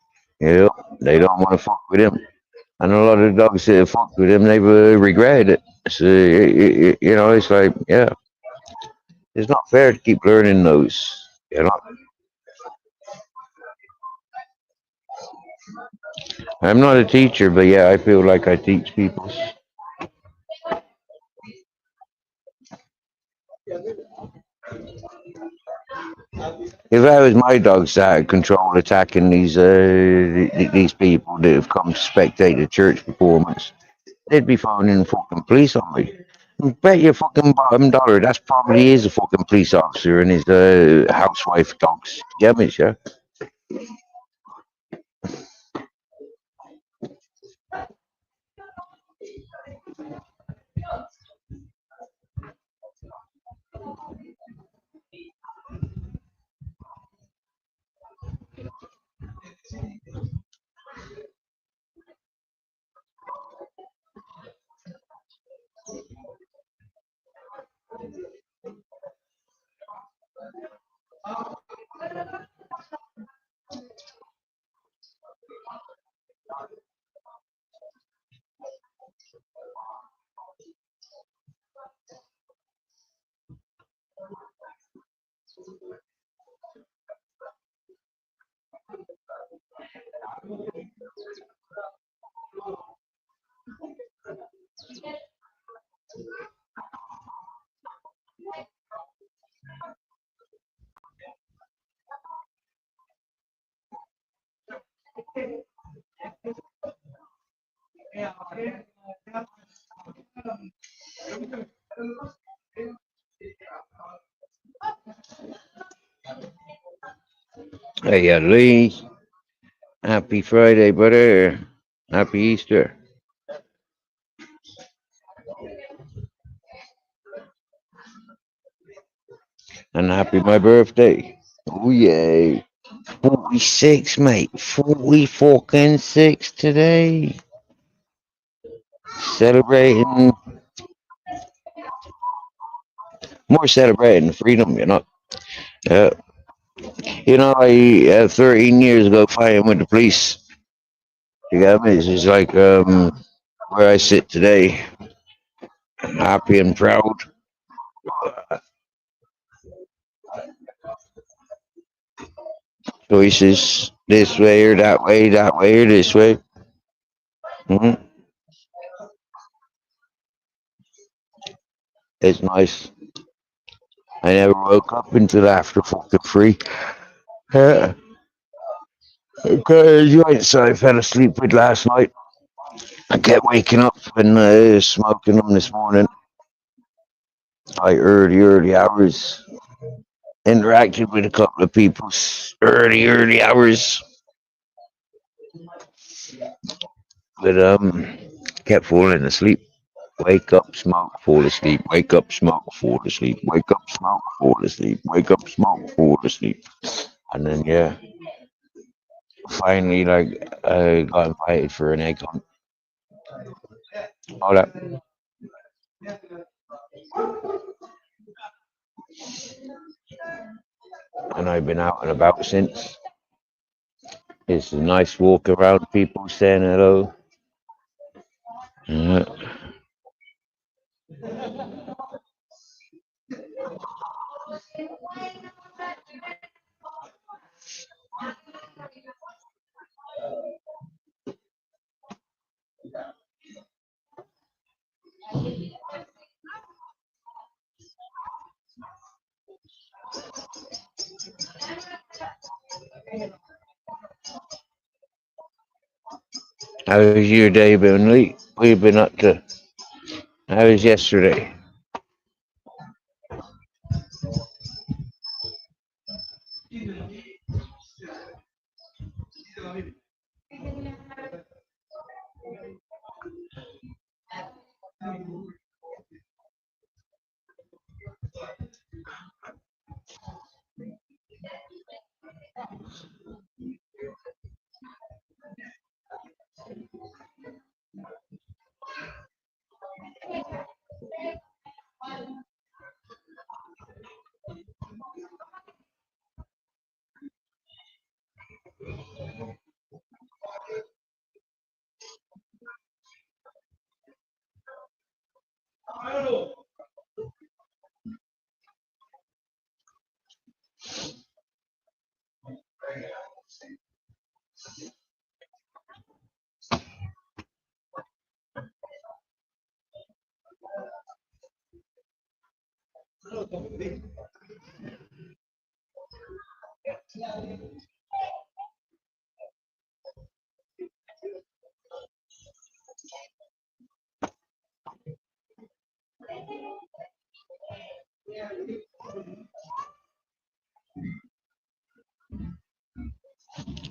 Yeah. They don't want to fuck with him. And a lot of dogs that have fucked with him, they've regretted it. So, it's like, yeah, it's not fair to keep learning those. I'm not a teacher, but yeah, I feel like I teach people. If I was my dogs out of control attacking these people that have come to spectate a church performance, they'd be phoning fucking police on me. Bet your fucking bottom dollar that's probably is a fucking police officer and his housewife dogs. Get me, yeah? Hey, Lee. Happy Friday, brother. Happy Easter. And happy my birthday. Oh, yeah. 46, mate. 40 fucking 6 today. Celebrating, more celebrating freedom. Uh, I 13 years ago fighting with the police. You got me? It's just like where I sit today, happy and proud. Choices this way or that way or this way. hmm It's nice. I never woke up until after fucking 3. Yeah. Joints I fell asleep with last night. I kept waking up and smoking them this morning. Like early hours. Interacted with a couple of people early hours. But kept falling asleep. Wake up, smoke, fall asleep. Wake up, smoke, fall asleep. Wake up, smoke, fall asleep. Wake up, smoke, fall asleep. And then yeah, finally like I got invited for an egg hunt. All that, and I've been out and about since. It's a nice walk around, people saying hello. Yeah. How's your day been, Lee? What you been up to? How was yesterday?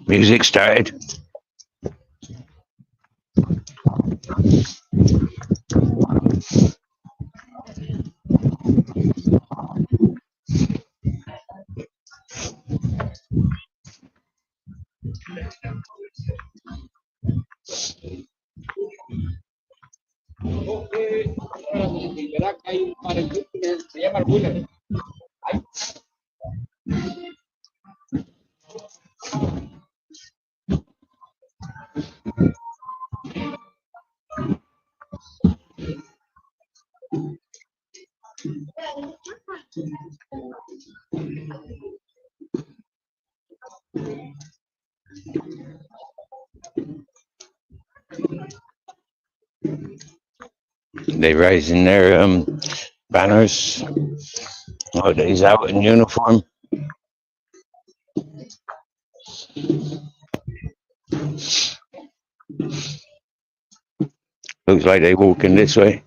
Music started. They raising their banners. Oh, he's out in uniform. Looks like they walking this way.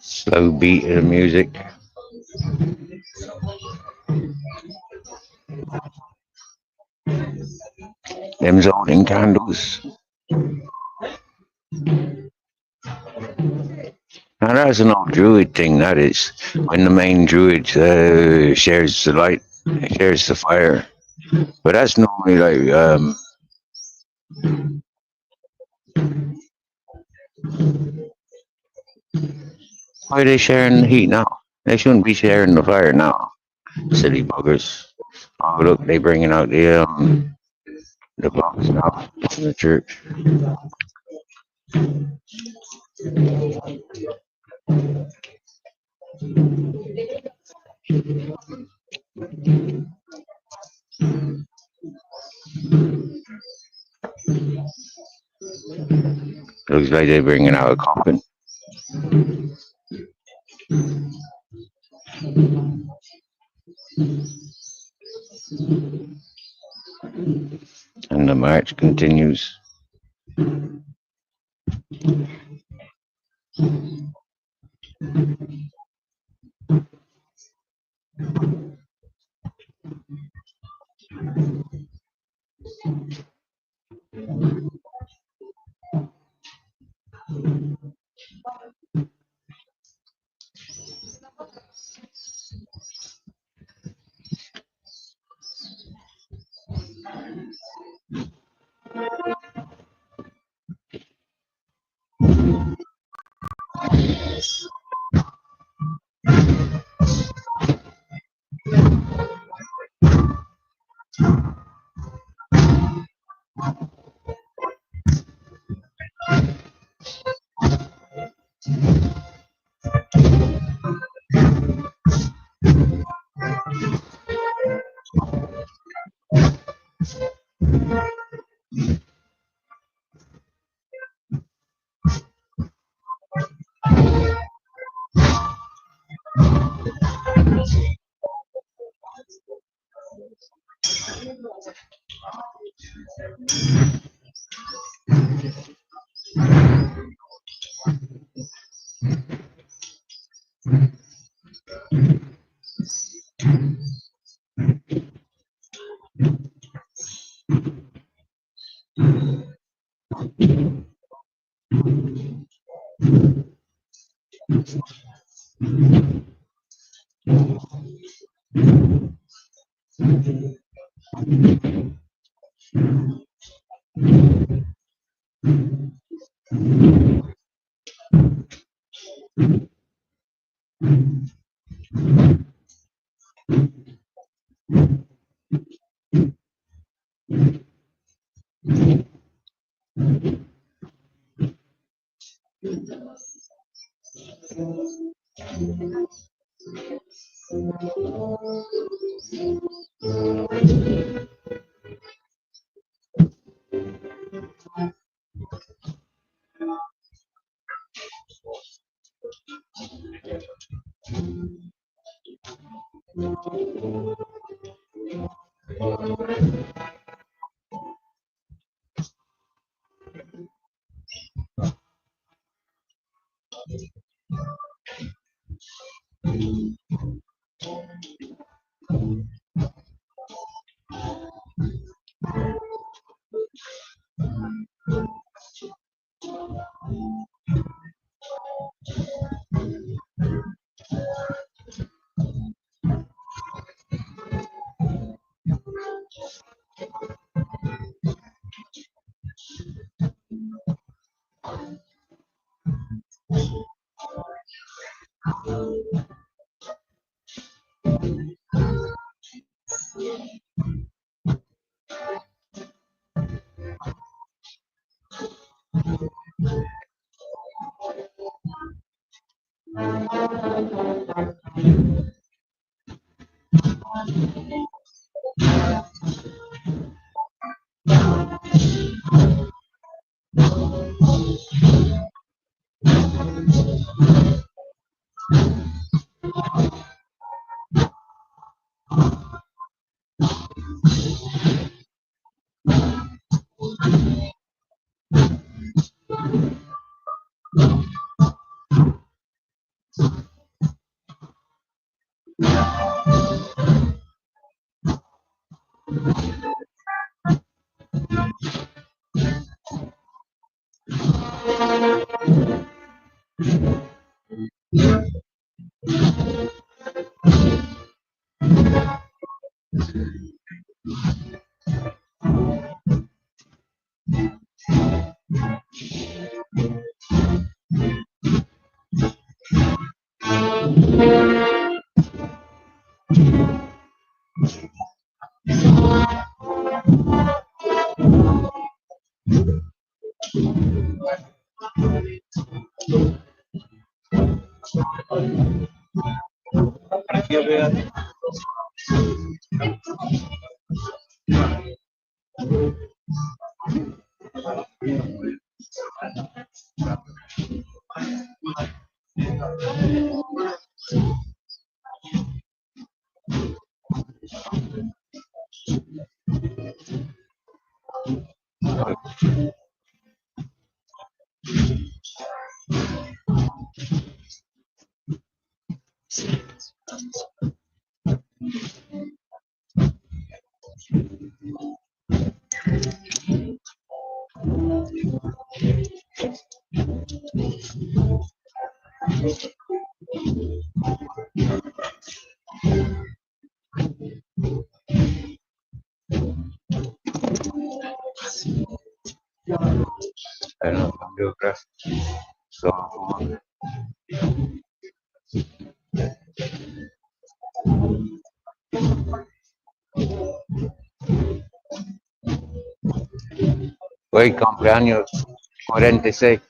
Slow beat of the music. Them's holding candles. Now that's an old druid thing. That is when the main druid shares the light, shares the fire. But that's normally like why are they sharing the heat now? They shouldn't be sharing the fire now. Silly buggers. Oh look, they bringing out the box now in the church. Looks like they're bringing out a coffin. And the march continues. Ano, biograph. So, hoy cumpleaños 46.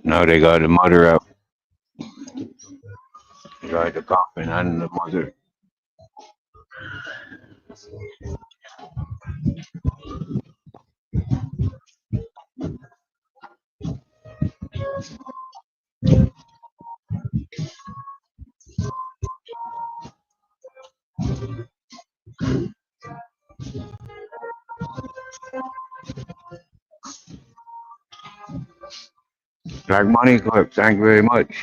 Now they got the mother out. They got the coffin and the mother. Black Money Clip, thank you very much.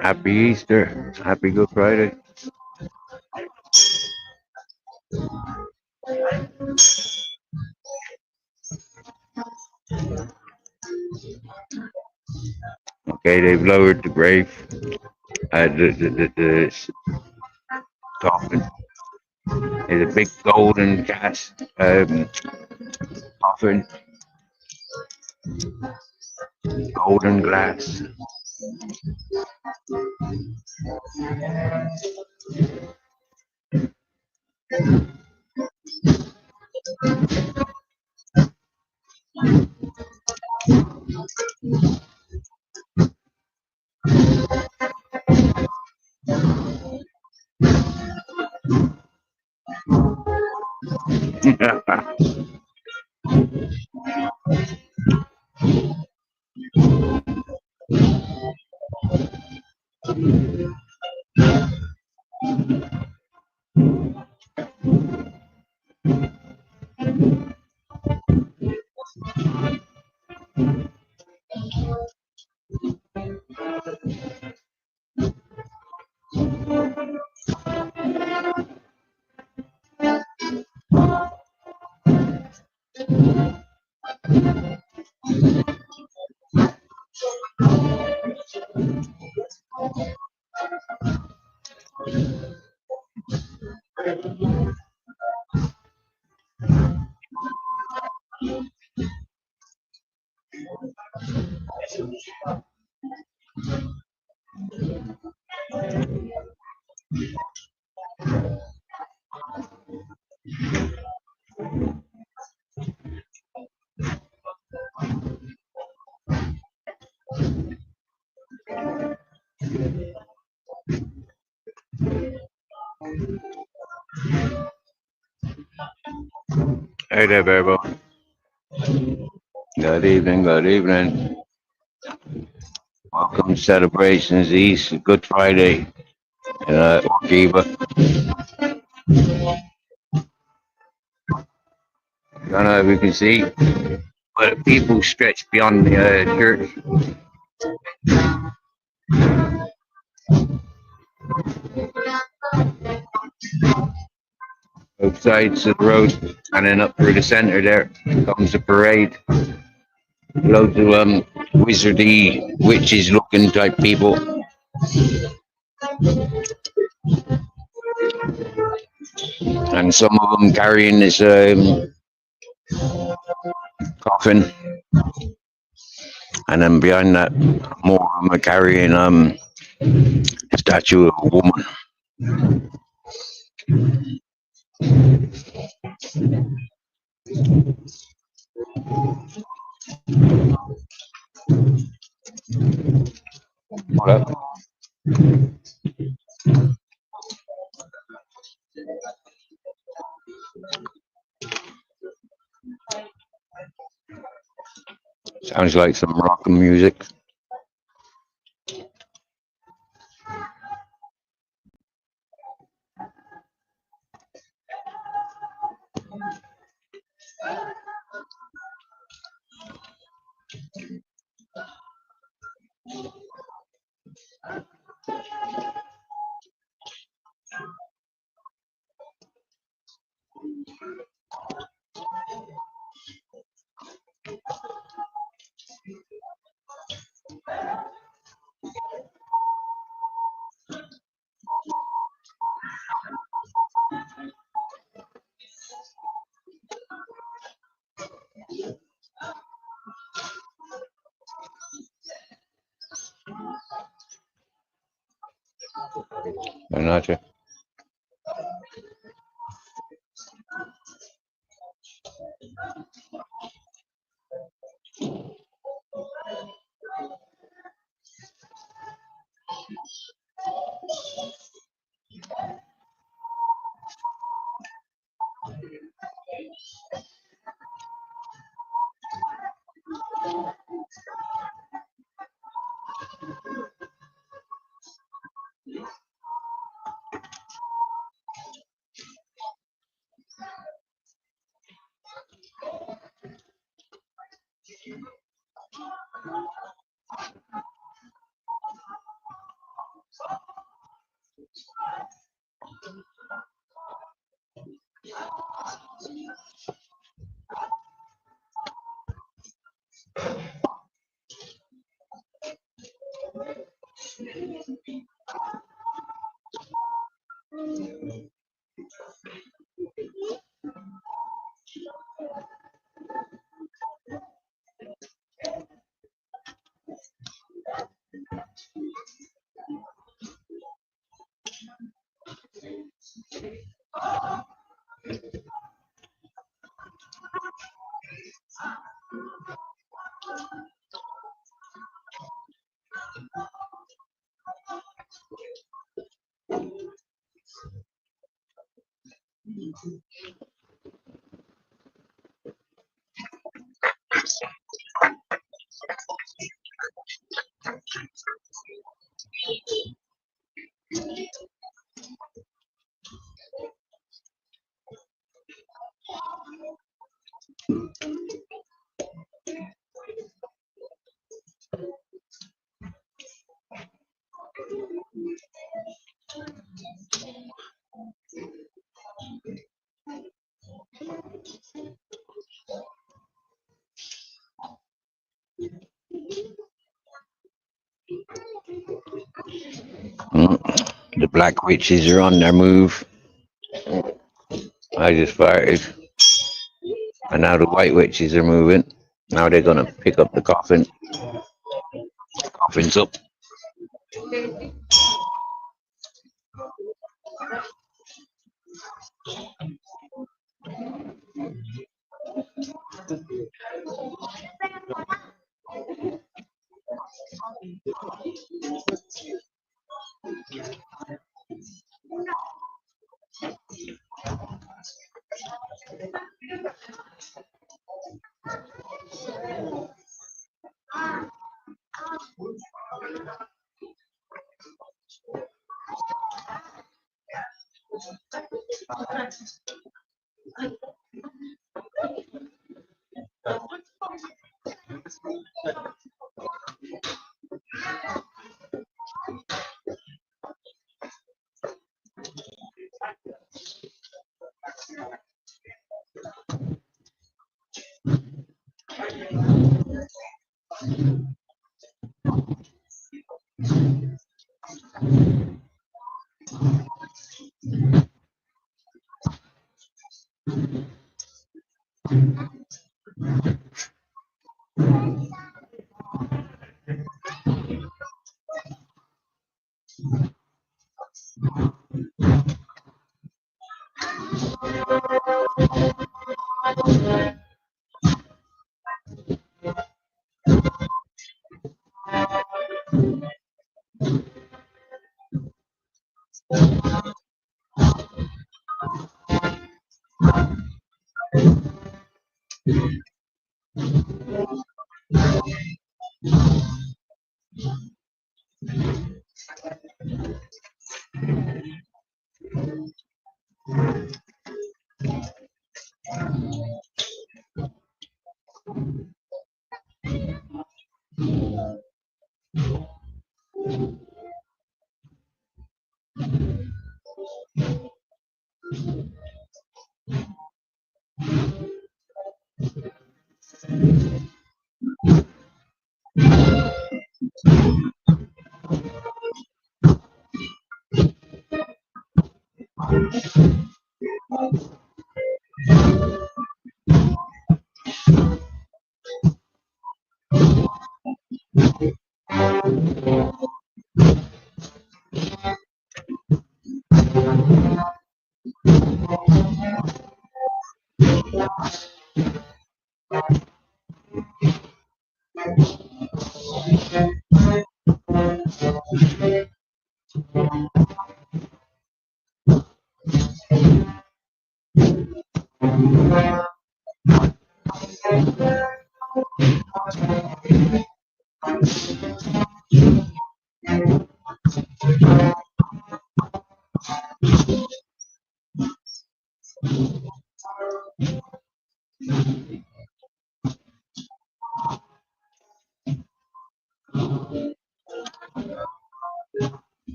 Happy Easter. Happy Good Friday. Okay, they've lowered the grave. The coffin is a big golden gas coffin, golden glass. Hey there, Barbo. Good evening, good evening. Welcome to Celebrations East, Good Friday in Orkiba. I don't know if you can see, but people stretch beyond the church, both sides of the road, and then up through the centre there comes the parade. Loads of wizardy, witches looking type people, and some of them carrying this coffin, and then behind that, more of them are carrying a statue of a woman. What up? Sounds like some rock music. I'm not sure. The black witches are on their move. I just fired. And now the white witches are moving. Now they're gonna pick up the coffin. Coffin's up.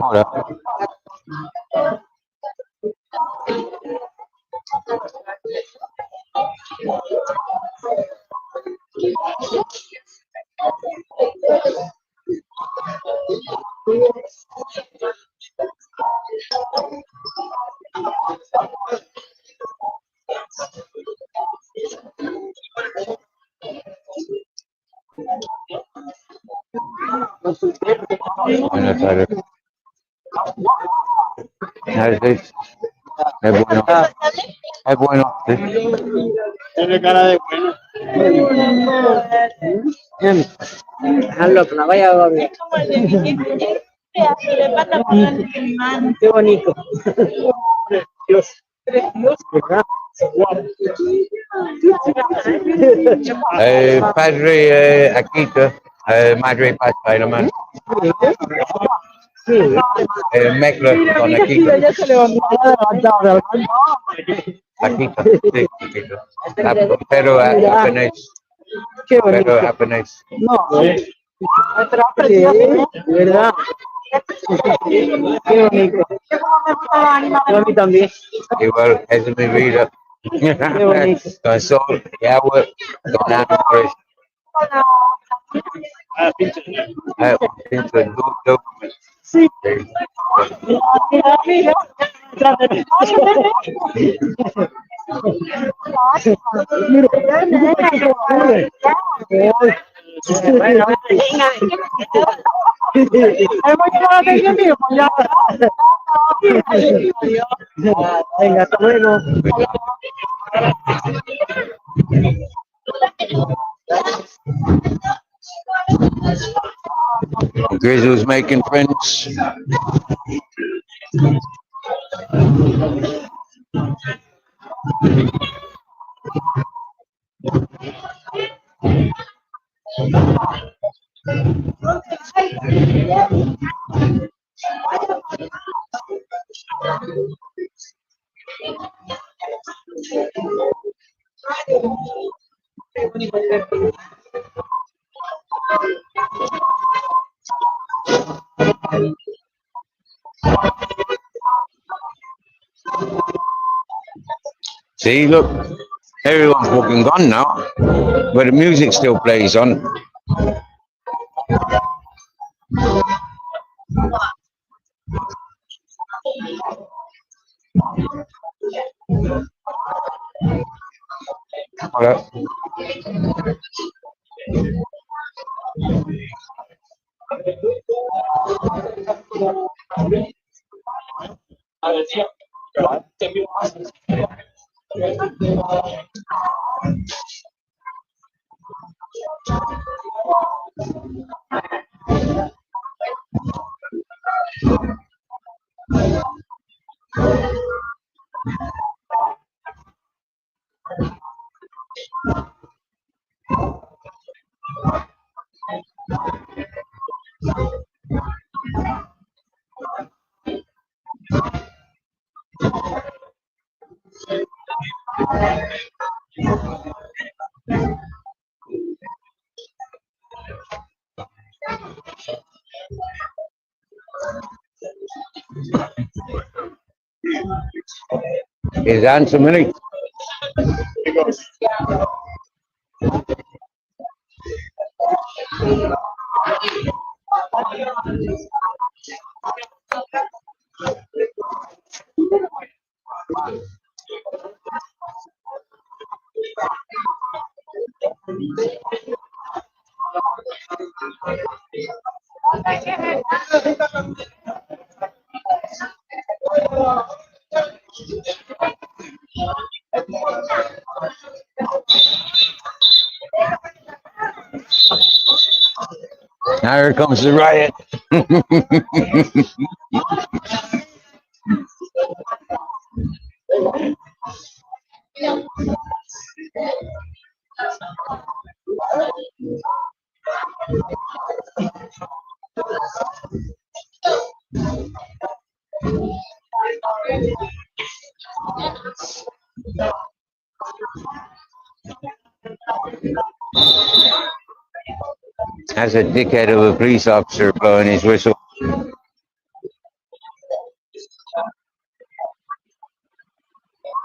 Hola. Buenas tardes. Es, es bueno. Es bueno. Sí. Tiene cara de bueno. Hazlo, que la vaya a ver. Qué bonito. Dios. ¿Verdad? Padre Akita, Madre Paz naman. Mekla con Akita. Ya se levantó. Akita, sí, Akita. Pero apenas, Qué pero bonito. apenas. No, sí, ¿verdad? Qué bonito. A mí también. Igual, es mi vida. Qué bonito. Con sol y agua, con árboles. Un pincho de dudo. Sí. Mira, mira. Venga, hasta luego. Grizzly's making friends. See, look, everyone's walking gone now, but the music still plays on. Hola. Is answer minute. Now here comes the riot. That's a dickhead of a police officer blowing his whistle.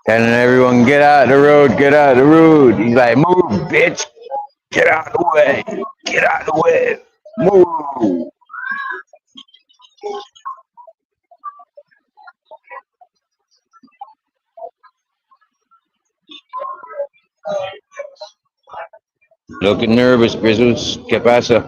Telling everyone, get out of the road, get out of the road. He's like, move, bitch. Get out of the way. Get out of the way. Move. Looking nervous, Grizzles. ¿Qué pasa?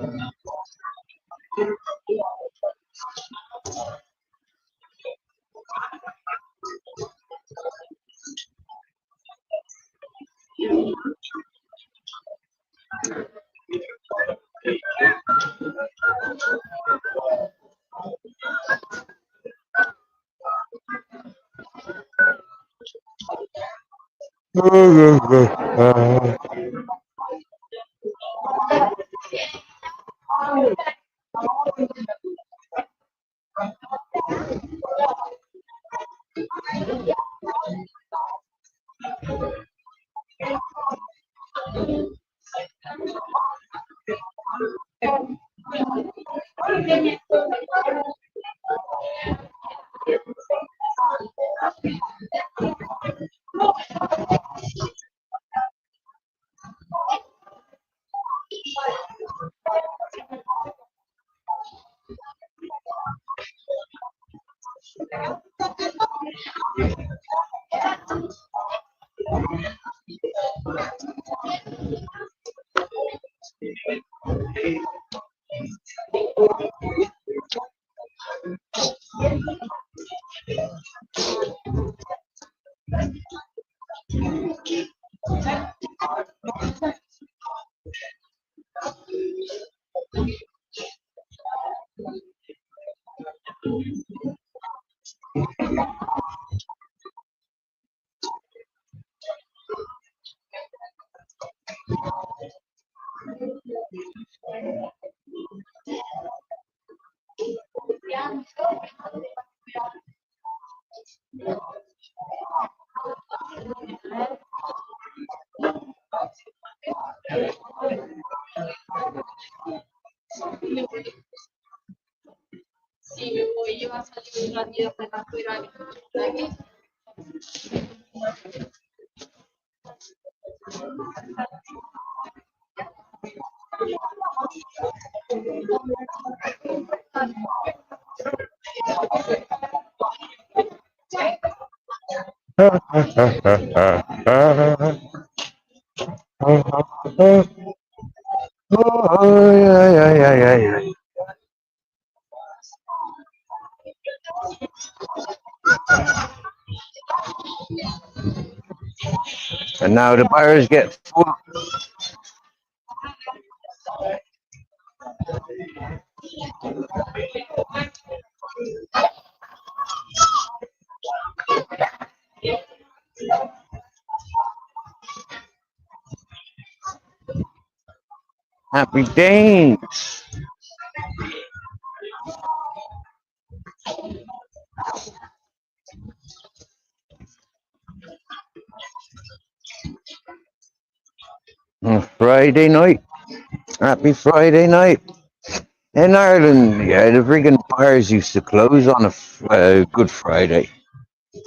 And now the buyers get full. Happy days. Friday night. Happy Friday night. In Ireland, yeah, the friggin' bars used to close on a Good Friday,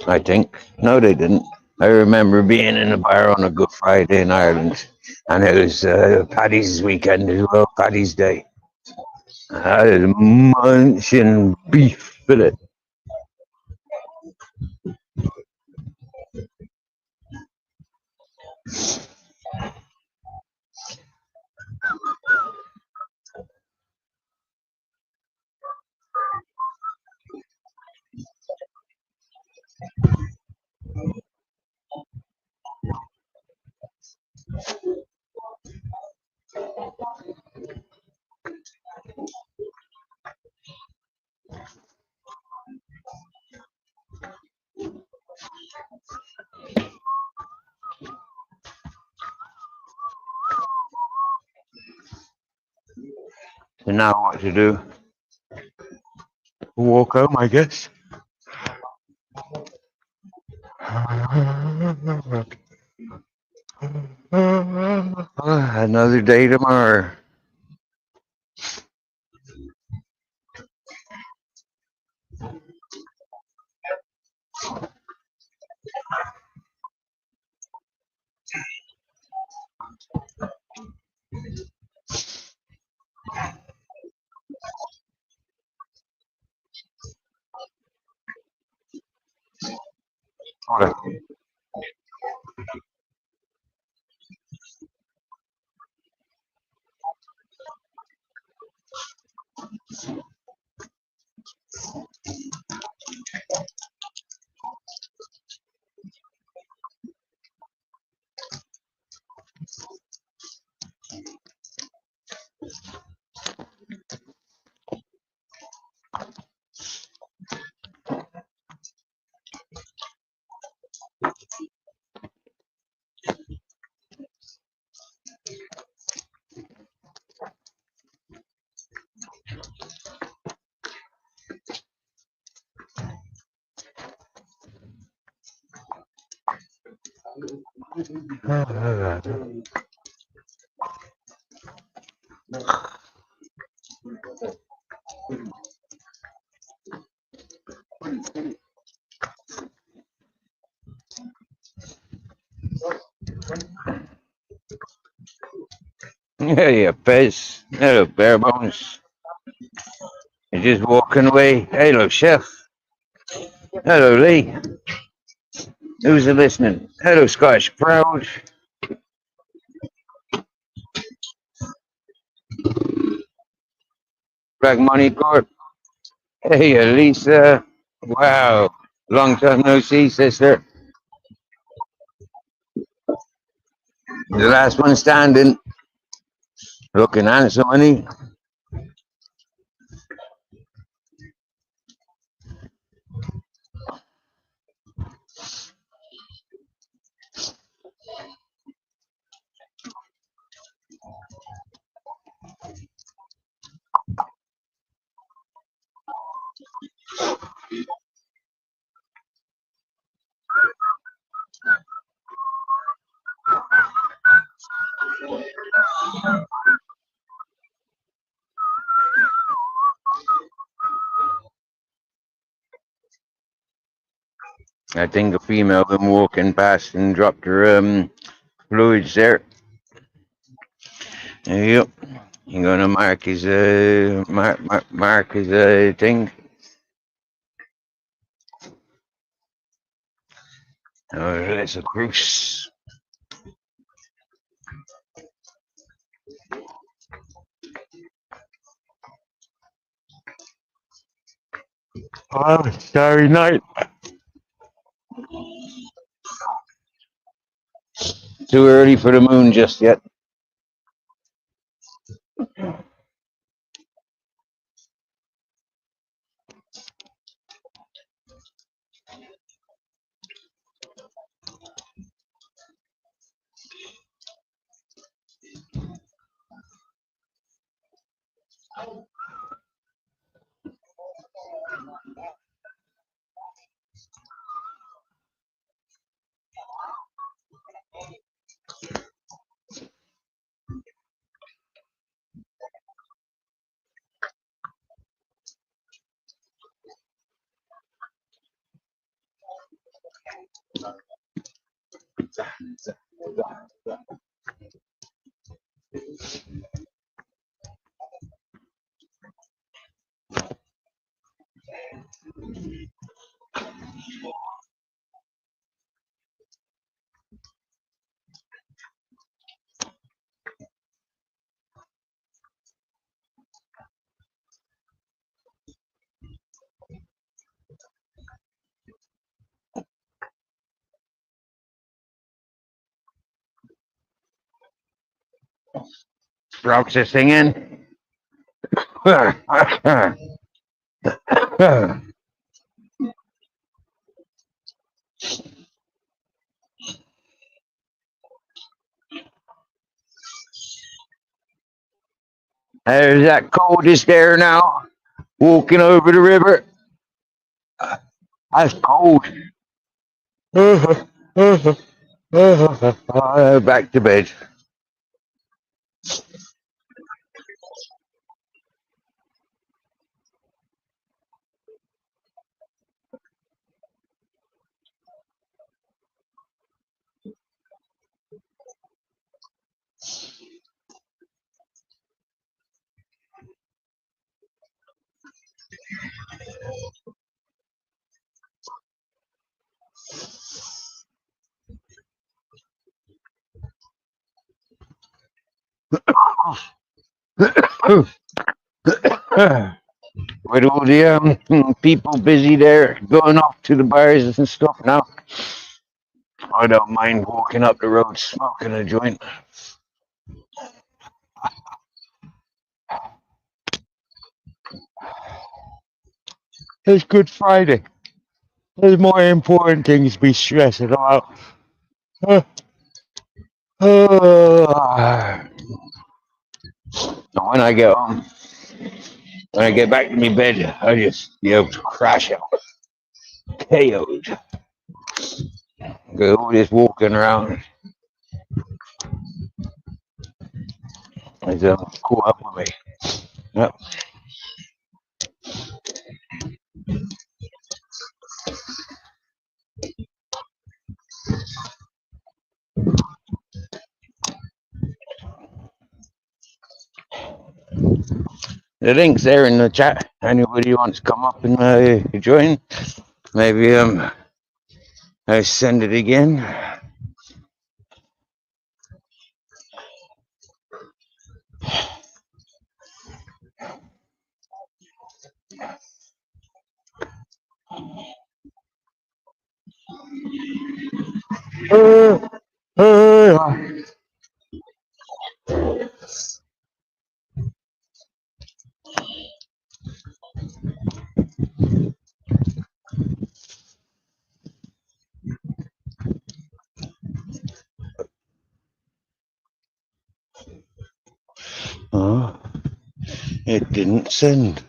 I think. No, they didn't. I remember being in a bar on a Good Friday in Ireland, and it was Paddy's weekend as well, Paddy's Day. I had a munching beef fillet. So now what to do? Walk home, I guess. Another day tomorrow. Hey, Pez. Hello, bare bones. You're just walking away. Hello, Chef. Hello, Lee. Who's listening? Hello, Scottish Proud. Black Money Corp. Hey, Elisa. Wow. Long time no see, sister. The last one standing. Looking handsome, honey. I think a female been walking past and dropped her fluids there. Yep. You're gonna mark his mark his thing. Oh, that's a Bruce. Oh, starry night. Too early for the moon just yet. Sprouts are singing. There's that coldest there now. Walking over the river. That's cold. Back to bed. With all the people busy there going off to the bars and stuff now, I don't mind walking up the road smoking a joint. It's Good Friday. There's more important things to be stressing about. Uh, and when I get home, when I get back to my bed, I just be able to crash out, KO'd. Go all this walking around. It's caught up with me. Yep. The link's there in the chat. Anybody wants to come up and join? Maybe I send it again. Oh, it didn't send.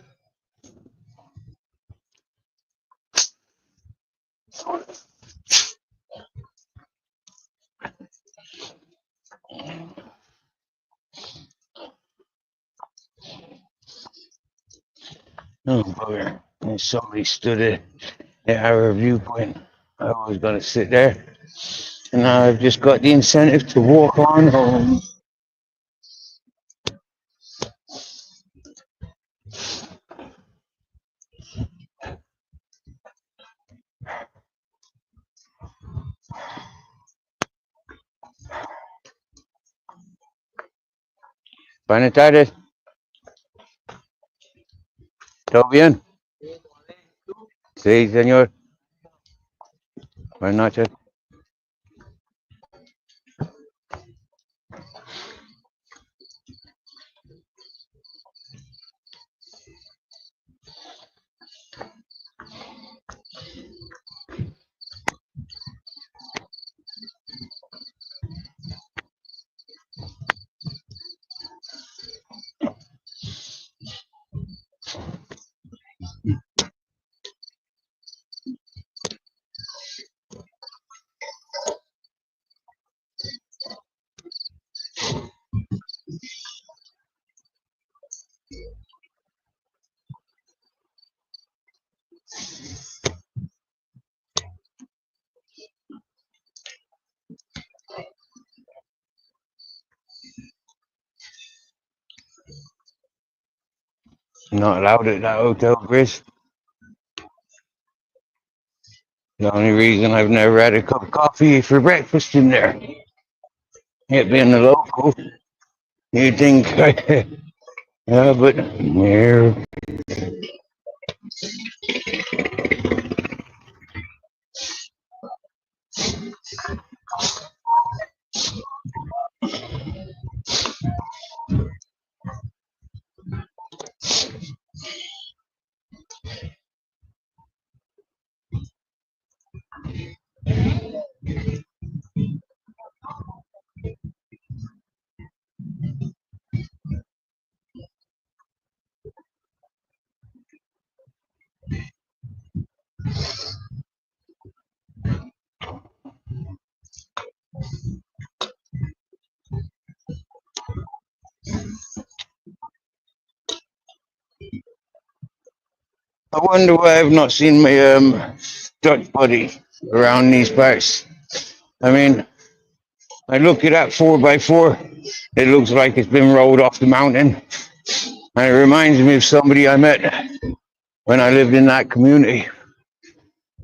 Oh, bugger. There's somebody stood at our viewpoint. I was going to sit there. And now I've just got the incentive to walk on home. Buenas tardes. ¿Todo bien? Sí, señor. Buenas noches. Not allowed at that hotel, Chris. The only reason I've never had a cup of coffee for breakfast in there. It being a local, you'd think, yeah, but yeah. I wonder why I've not seen my Dutch buddy around these parts. I mean, I look at that 4x4. It looks like it's been rolled off the mountain. And it reminds me of somebody I met when I lived in that community.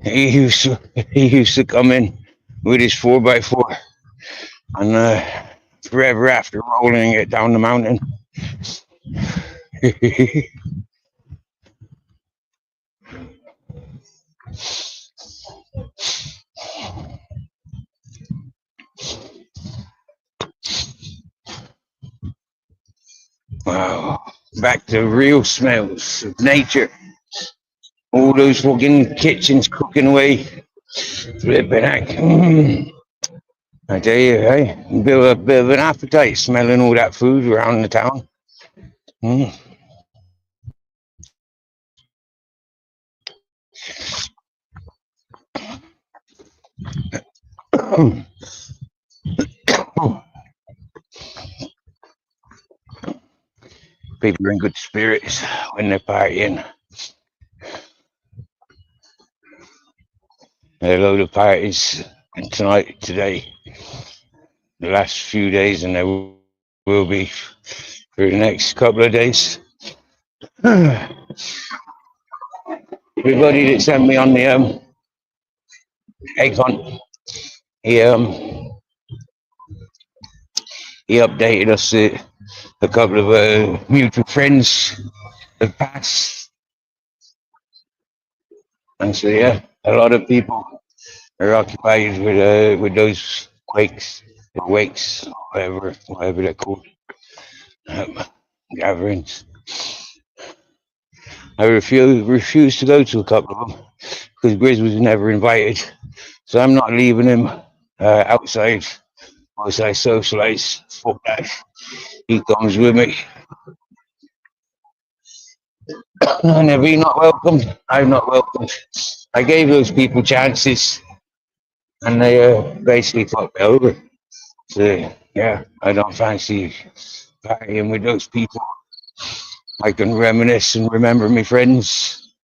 He used to come in with his 4x4 and forever after rolling it down the mountain. Wow. Back to real smells of nature. All those fucking kitchens cooking away. Flipping heck. I tell you, hey, bit of an appetite smelling all that food around the town. Mm. People are in good spirits when they're partying. There are a load of parties tonight, today, the last few days, and there will be for the next couple of days. Everybody that sent me on the egg hunt, he he updated us a couple of mutual friends have passed, and so yeah, a lot of people are occupied with those wakes, whatever they're called, um, gatherings. I refused to go to a couple of them because Grizz was never invited, so I'm not leaving him outside whilst I socialise. Fuck that. He comes with me. And if he's not welcomed, I'm not welcomed. I gave those people chances, and they basically fucked me over. So yeah, I don't fancy partying with those people. I can reminisce and remember my friends.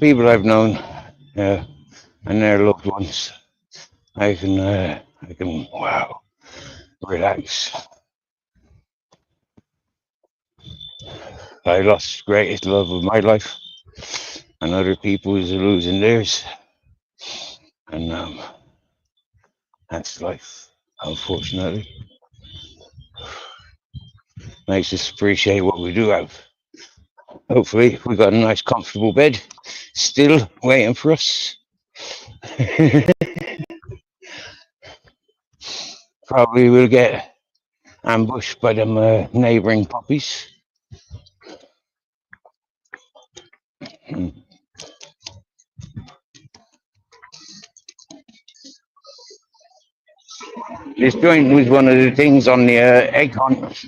People I've known, and their loved ones. I can wow, relax. I lost the greatest love of my life, and other people is losing theirs, and that's life. Unfortunately, makes us appreciate what we do have. Hopefully, we got a nice, comfortable bed still waiting for us. Probably will get ambushed by them neighbouring puppies. This joint was one of the things on the egg hunt.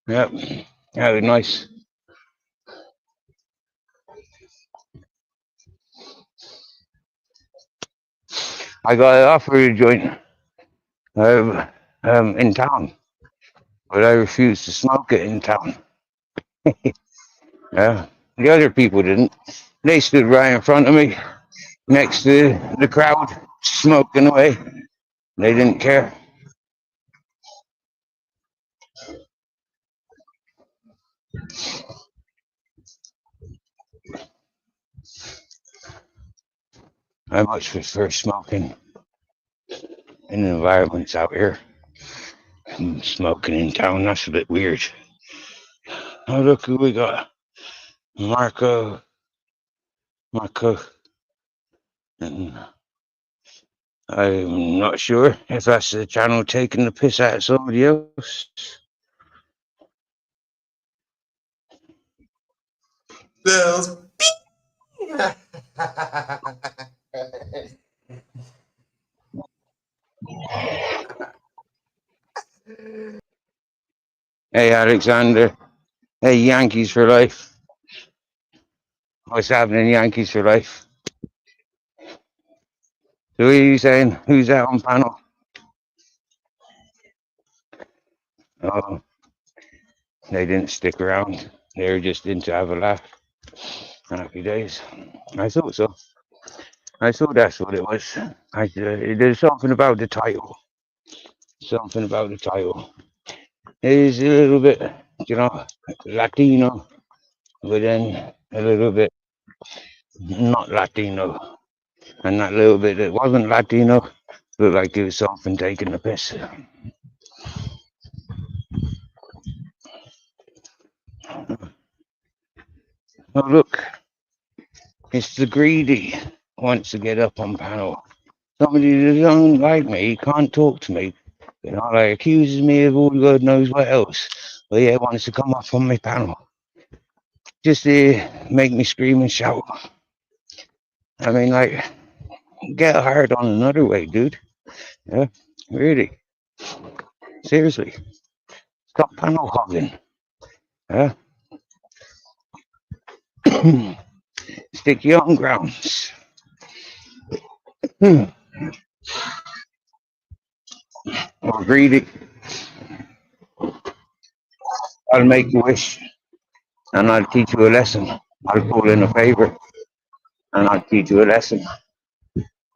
Yep, that was nice. I got offered a joint in town, but I refused to smoke it in town. Yeah, the other people didn't. They stood right in front of me, next to the crowd, smoking away. They didn't care. I much prefer smoking in environments out here. Smoking in town, that's a bit weird. Oh, look who we got. Marco. And I'm not sure if that's the channel taking the piss out of somebody else. Bells. Hey, Alexander. Hey, Yankees for life. What's happening, Yankees for life? So, what are you saying? Who's that on panel? Oh, they didn't stick around. They were just in to have a laugh. Happy days. I thought so. I thought that's what it was. There's something about the title. Something about the title. It is a little bit, Latino, but then a little bit not Latino. And that little bit that wasn't Latino looked like it was something taking the piss. Oh, look, it's the greedy wants to get up on panel. Somebody that don't like me, can't talk to me, like accuses me of all God knows what else. But yeah, wants to come up on my panel. Just to make me scream and shout. I mean, like, get hard on another way, dude. Yeah, really. Seriously. Stop panel hogging. Yeah. Stick your own grounds. Or greedy. I'll make you wish. And I'll teach you a lesson. I'll call in a favor. And I'll teach you a lesson.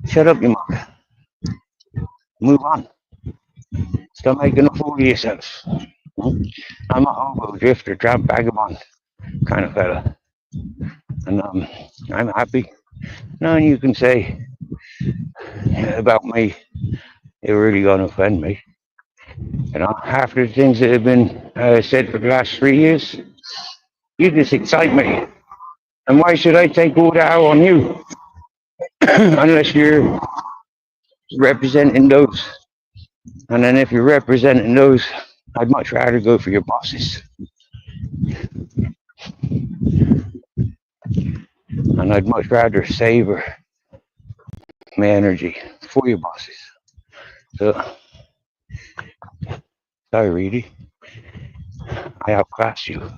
Shut up, you mug. Move on. Stop making a fool of yourself. I'm a hobo, drifter, tramp, vagabond kind of fella. And I'm happy. Nothing you can say about me, it really gonna offend me. After the things that have been said for the last 3 years, you just excite me. And why should I take all that out on you? Unless you're representing those. And then if you're representing those, I'd much rather go for your bosses. And I'd much rather savor my energy for your bosses. So, sorry, Reedy. I outclassed you.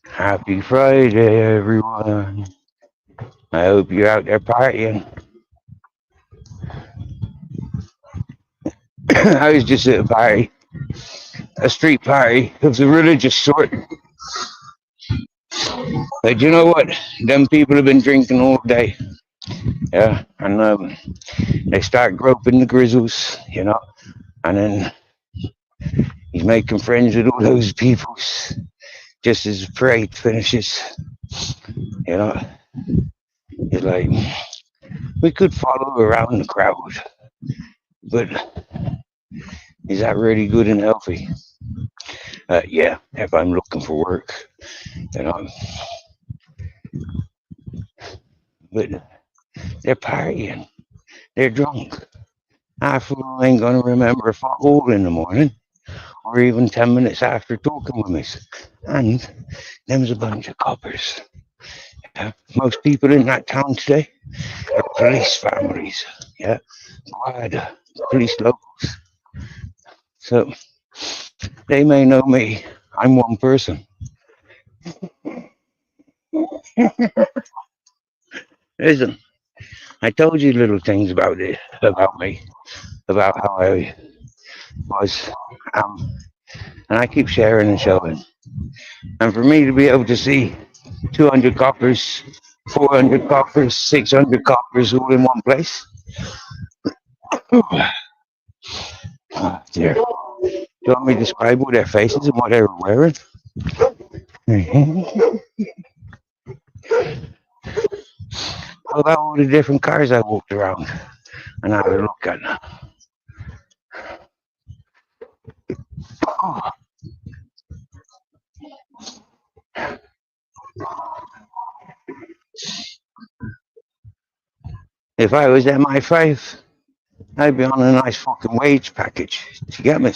Happy Friday, everyone. I hope you're out there partying. I was just at a party, a street party. It was a religious sort. But you know what? Them people have been drinking all day. Yeah. And they start groping the grizzles, and then he's making friends with all those peoples just as the parade finishes. You know, it's like we could follow around the crowd, but is that really good and healthy? Yeah, if I'm looking for work, you know. But they're partying, they're drunk. Half of them ain't gonna remember fuck all in the morning, or even 10 minutes after talking with me. And them's a bunch of coppers. Yeah. Most people in that town today are police families. Yeah, glad police locals. So they may know me. I'm one person. Listen, I told you little things about it, about me, about how I was, and I keep sharing and showing. And for me to be able to see 200 coppers, 400 coppers, 600 coppers all in one place. Oh, dear. Do you want me to describe all their faces and what they were wearing? How about all the different cars I walked around and had a look at? Oh. If I was MI5, I'd be on a nice fucking wage package. Do you get me?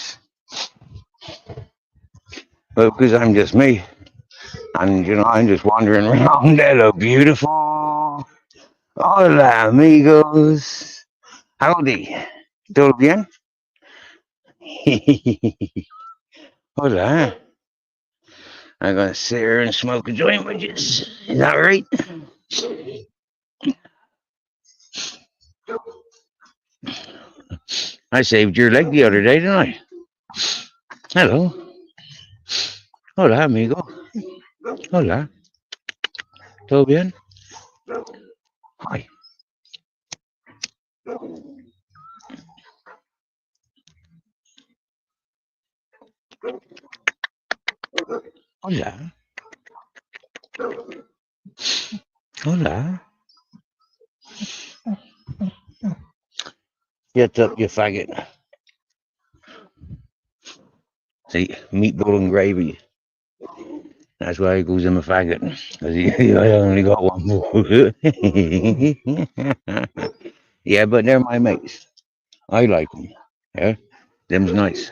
But because I'm just me, and I'm just wandering around. Hello, beautiful. Hola, amigos. Howdy. ¿Todo bien? Hola. I'm gonna sit here and smoke a joint with you. Is that right? I saved your leg the other day, didn't I? Hello. Hola, amigo. Hola. ¿Todo bien? Hi. Hola. Hola. Get up, you faggot. See, meatball and gravy. That's why he calls him a faggot. Because I only got one more. Yeah, but they're my mates. I like them. Yeah, them's nice.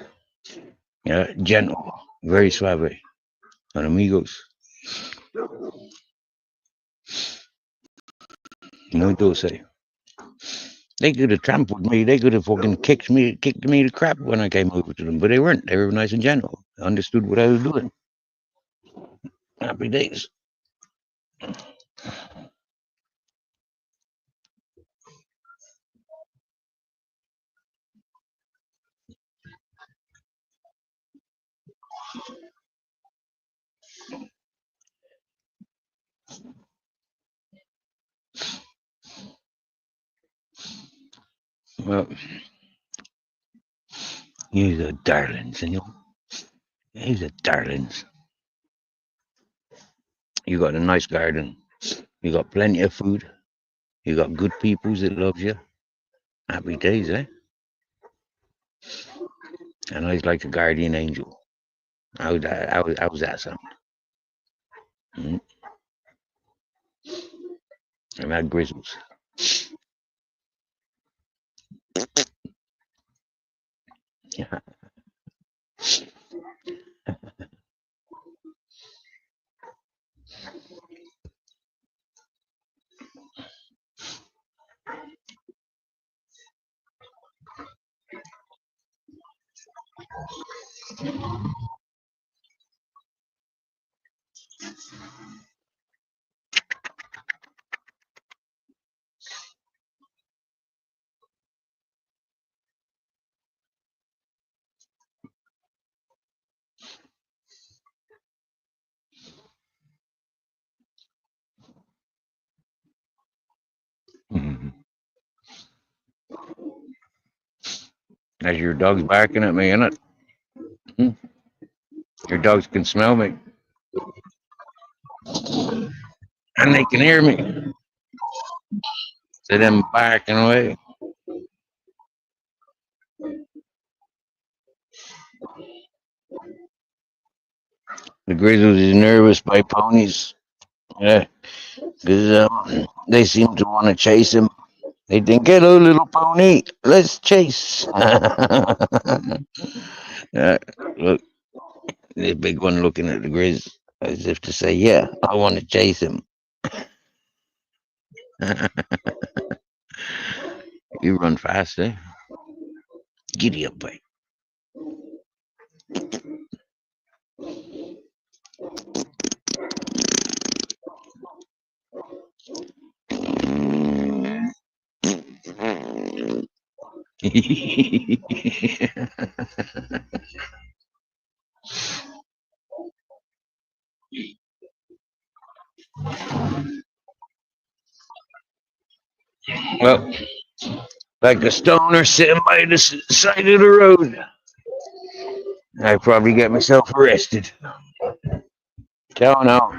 Yeah, gentle, very suave. And amigos. Muy dulce. They could have trampled me. They could have fucking kicked me to crap when I came over to them. But they weren't. They were nice and gentle. Understood what I was doing. Happy days. Well, you're a darling, senor. You're a darlings. You got a nice garden. You got plenty of food. You got good peoples that loves you. Happy days, eh? And I was like a guardian angel. How's that sound? Mm. I've had grizzles. Mhm. As your dog's barking at me, innit? Hmm? Your dogs can smell me. And they can hear me. So them barking away. The grizzles is nervous by ponies. Yeah, because they seem to want to chase him. They think, hello, little pony, let's chase. Look, the big one looking at the grizz as if to say, yeah, I want to chase him. You run fast, eh? Giddy up, boy. Well, like a stoner sitting by the side of the road, I probably get myself arrested. Don't know.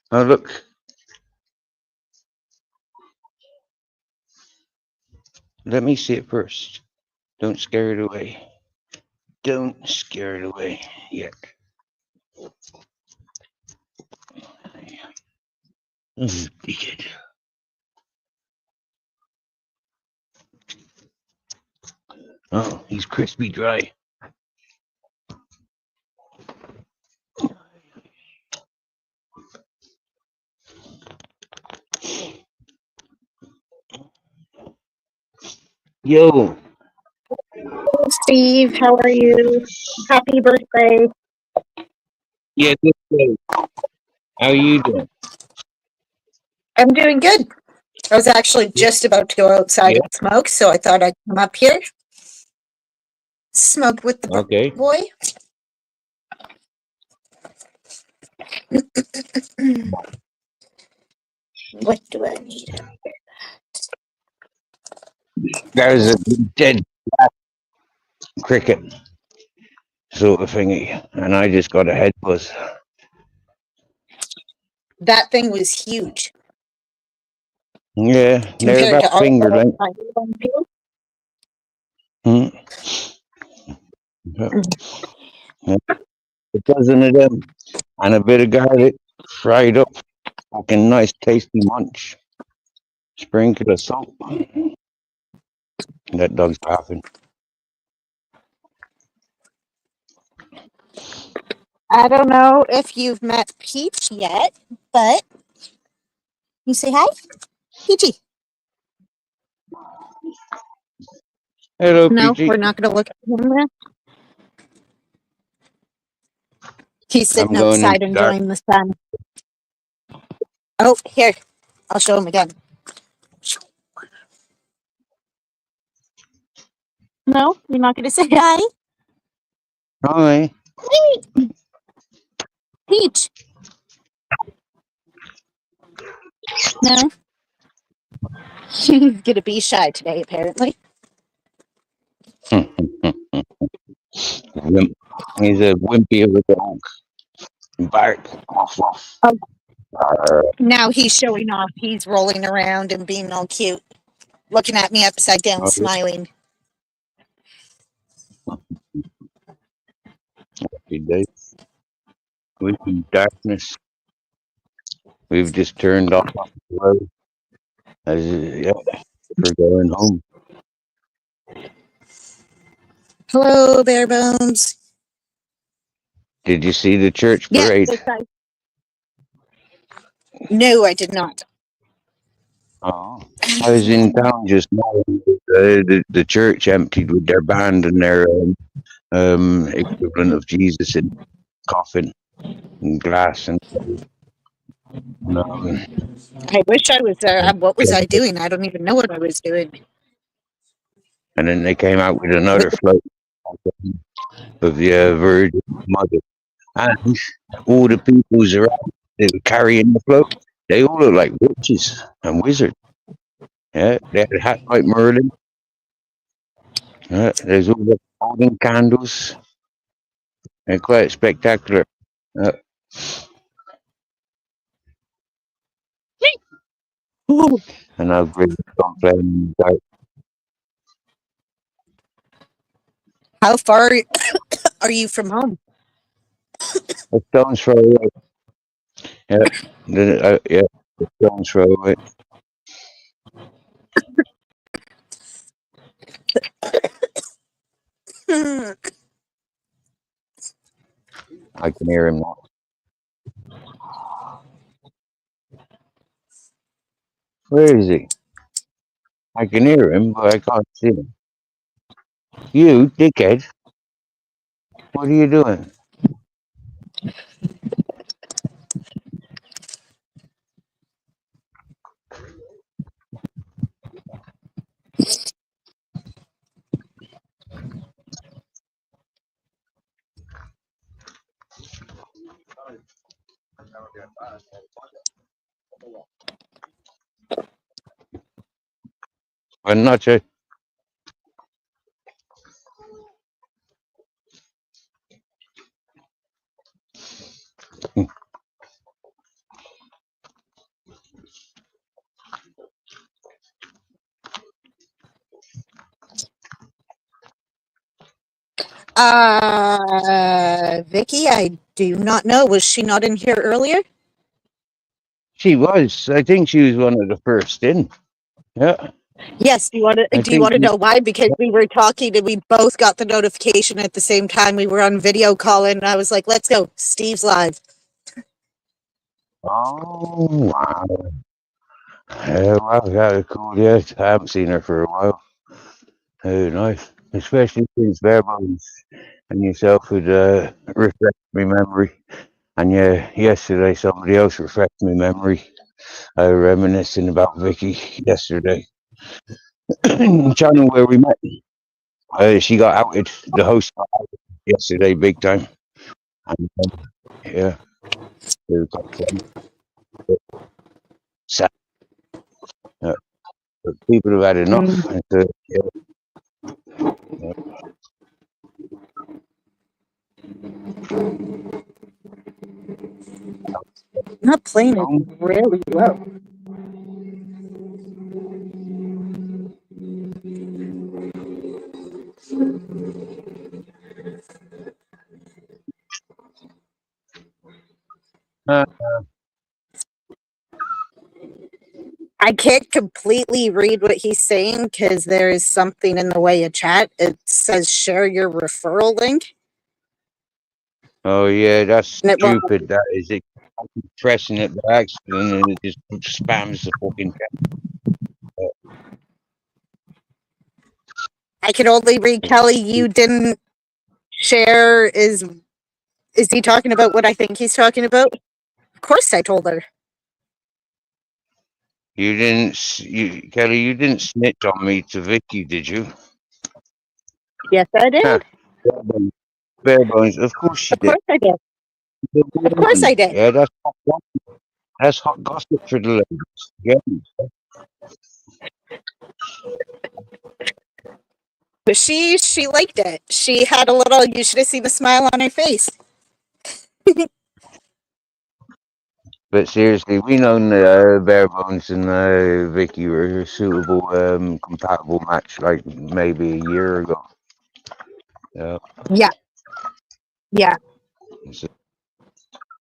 Oh, look. Let me see it first. Don't scare it away. Don't scare it away yet. Dickhead. Oh, he's crispy dry. Yo, Steve, how are you? Happy birthday. yeah, good day. How you doing? I'm doing good. I was actually just about to go outside Yeah, and smoke, so I thought I'd come up here, smoke with the okay. boy. What do I need? There's a dead cricket sort of thingy, and I just got a head buzz. That thing was huge Yeah, they're compared about to all finger the length. tiny ones here. Hmm. Yeah, a dozen of them, and a bit of garlic fried up, fucking nice, tasty munch. Sprinkle of salt. That dog's laughing. I don't know if you've met Peach yet, but you say hi, Peachy. Hello, No, Peachy. we're not going to look at him there. He's I'm sitting going outside into dark. enjoying the sun. Oh, here, I'll show him again. No, you're not going to say hi, Hi. Peach. No, he's gonna be shy today, apparently. Wimp. He's a wimpy of a dog. Bark. Off, off. Oh, Arr. now he's showing off. He's rolling around and being all cute, looking at me upside down, Oh, smiling. happy day. We're in darkness. We've just turned off the road. Yeah, we're going home. Hello, bare bones. Did you see the church Yeah, parade? this guy. No, I did not. Oh. I was in town just now. The church emptied with their band and their equivalent of Jesus in coffin and glass and I wish I was there. What was I doing? I don't even know what I was doing. and then they came out with another float of the Virgin Mother. And all the peoples around they were carrying the float, they all look like witches and wizards. Yeah, they had a hat like Merlin. Yeah, there's all the golden candles. They're quite spectacular. Uh, and I've really gone playing in the dark. How far are you from home? A stone's throw away. Yeah, yeah, a stone's throw away. I can hear him now. Where is he? I can hear him, but I can't see him. You, dickhead, what are you doing? I'm not sure. Vicky, I do not know. Was she not in here earlier? She was. I think she was one of the first in. Yeah, Yes. I Do you think. want to know why? Because we were talking and we both got the notification at the same time. We were on video calling, and I was like, "Let's go, Steve's live." Oh wow! Yeah, wow, yeah, cool. Yeah, I haven't seen her for a while. Oh, nice. Especially since Barebones and yourself would refresh my memory. And yeah, yesterday somebody else refreshed my memory. Reminiscing about Vicky yesterday. Channel where we met. She got outed. The host got outed yesterday, big time. And yeah, it was quite funny. Sad. Uh, but people have had enough. And yeah, yeah. Not playing it Home. really low. Uh, I can't completely read what he's saying because there is something in the way of chat. It says share your referral link, oh yeah, that's and it won't. stupid. That is it. Pressing it by accident and it just spams the fucking chat. I can only read Kelly. You didn't share. Is he talking about what I think he's talking about? Of course, I told her. You didn't, Kelly. You didn't snitch on me to Vicky, did you? Yes, I Huh. did. Bare bones. Of course you Of did. course, I did. The Of course, I woman. did. Yeah, that's hot gossip for the ladies. Yeah. But she liked it. She had a little. You should have seen the smile on her face. But seriously, we known Bare Bones and Vicky were a suitable, compatible match like maybe a year ago. Yeah. Yeah, yeah, So,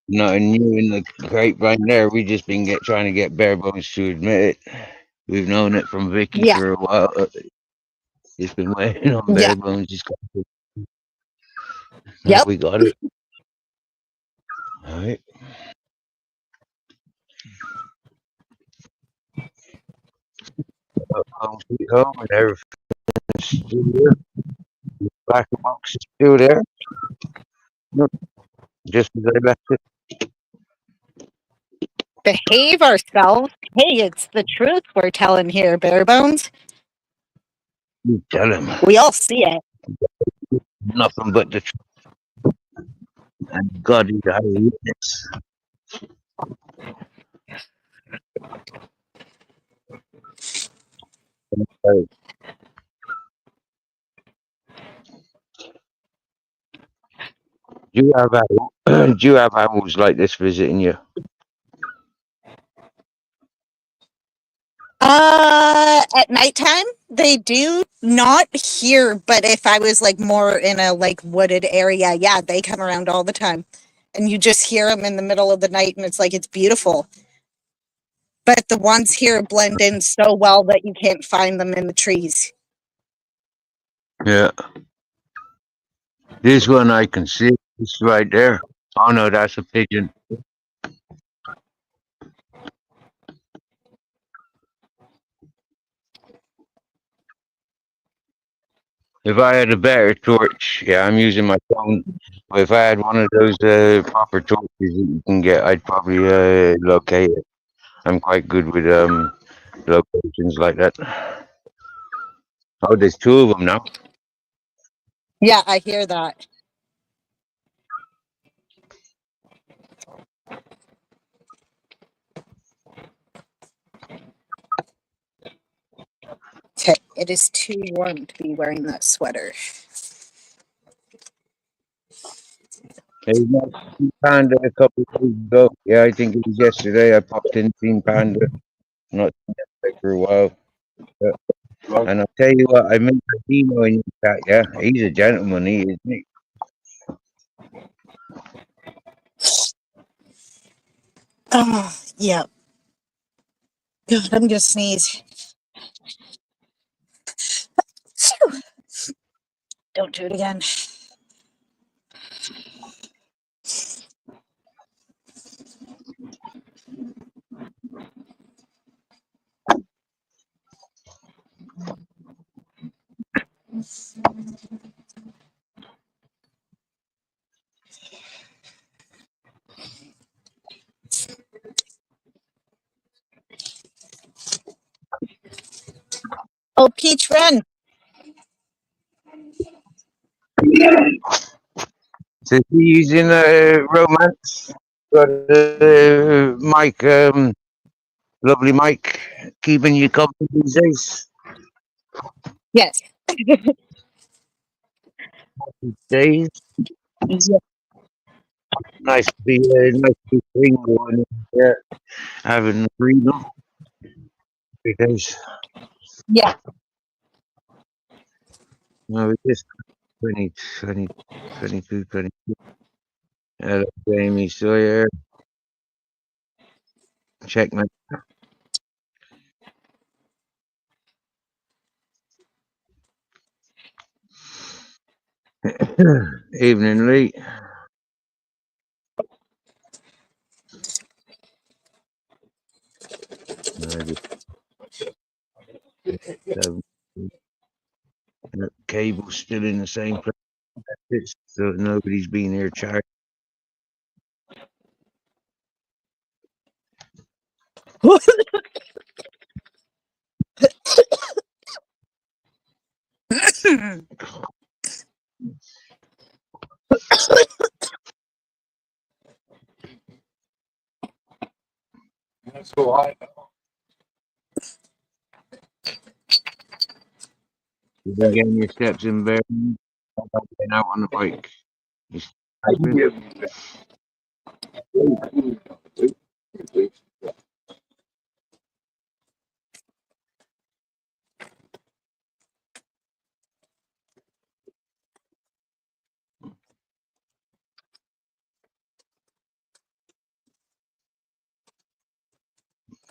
nothing new in the grapevine there. We just been trying to get Bare Bones to admit it. We've known it from Vicky yeah, for a while. Just been waiting on yeah. Bare Bones. Now Yep. we got it. All right. Home sweet home and everything's still there. Black box is still there. Yep. Just as I left it. Behave ourselves. Hey, it's the truth we're telling here, bare bones. You tell him. We all see it. Nothing but the truth. And God is our witness. Uh, Do you have do you have animals like this visiting you? At nighttime they do not here, but if I was like more in a like wooded area, yeah, they come around all the time, and you just hear them in the middle of the night, and it's like it's beautiful. But the ones here blend in so well that you can't find them in the trees. Yeah. This one I can see. It's right there. Oh no, that's a pigeon. If I had a better torch, yeah, I'm using my phone. But if I had one of those proper torches that you can get, I'd probably locate it. I'm quite good with locations like that. Oh, there's two of them now. Yeah, I hear that. Okay, it is too warm to be wearing that sweater. Hey, not seen Panda a couple of days ago. Yeah, I think it was yesterday. I popped in, seen Panda. Not seen that guy for a while. Yeah. And I'll tell you what, I met Dino in your chat. Yeah, he's a gentleman. He isn't he? Oh, yeah. God, I'm gonna sneeze. Phew. Don't do it again. Oh, Peach, run! So he's in romance. Got Mike, lovely Mike, keeping you company these days. Yes. Days. Yeah. Nice to be single and having the freedom because Yeah. no, it's just 20, 20, 22, 22. Jamie Sawyer, checkmate. Evening, Lee. Um, cable's still in the same place, so nobody's been here charged. Getting your steps in there, getting out on the bike. He's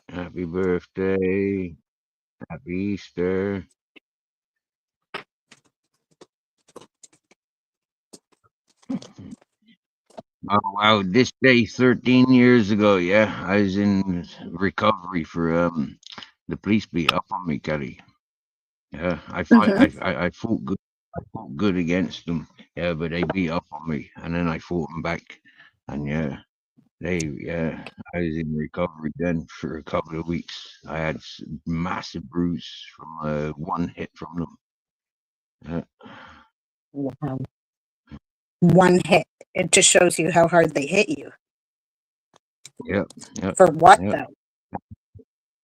happy birthday, happy Easter. Oh wow, this day 13 years ago, yeah, I was in recovery for the police beat up on me, Kelly. Yeah, I fought good. I fought good against them. Yeah, but they beat up on me, and then I fought them back. And I was in recovery then for a couple of weeks. I had massive bruise from one hit from them. Wow. One hit. It just shows you how hard they hit you. Yeah, yeah, For what, yeah. though?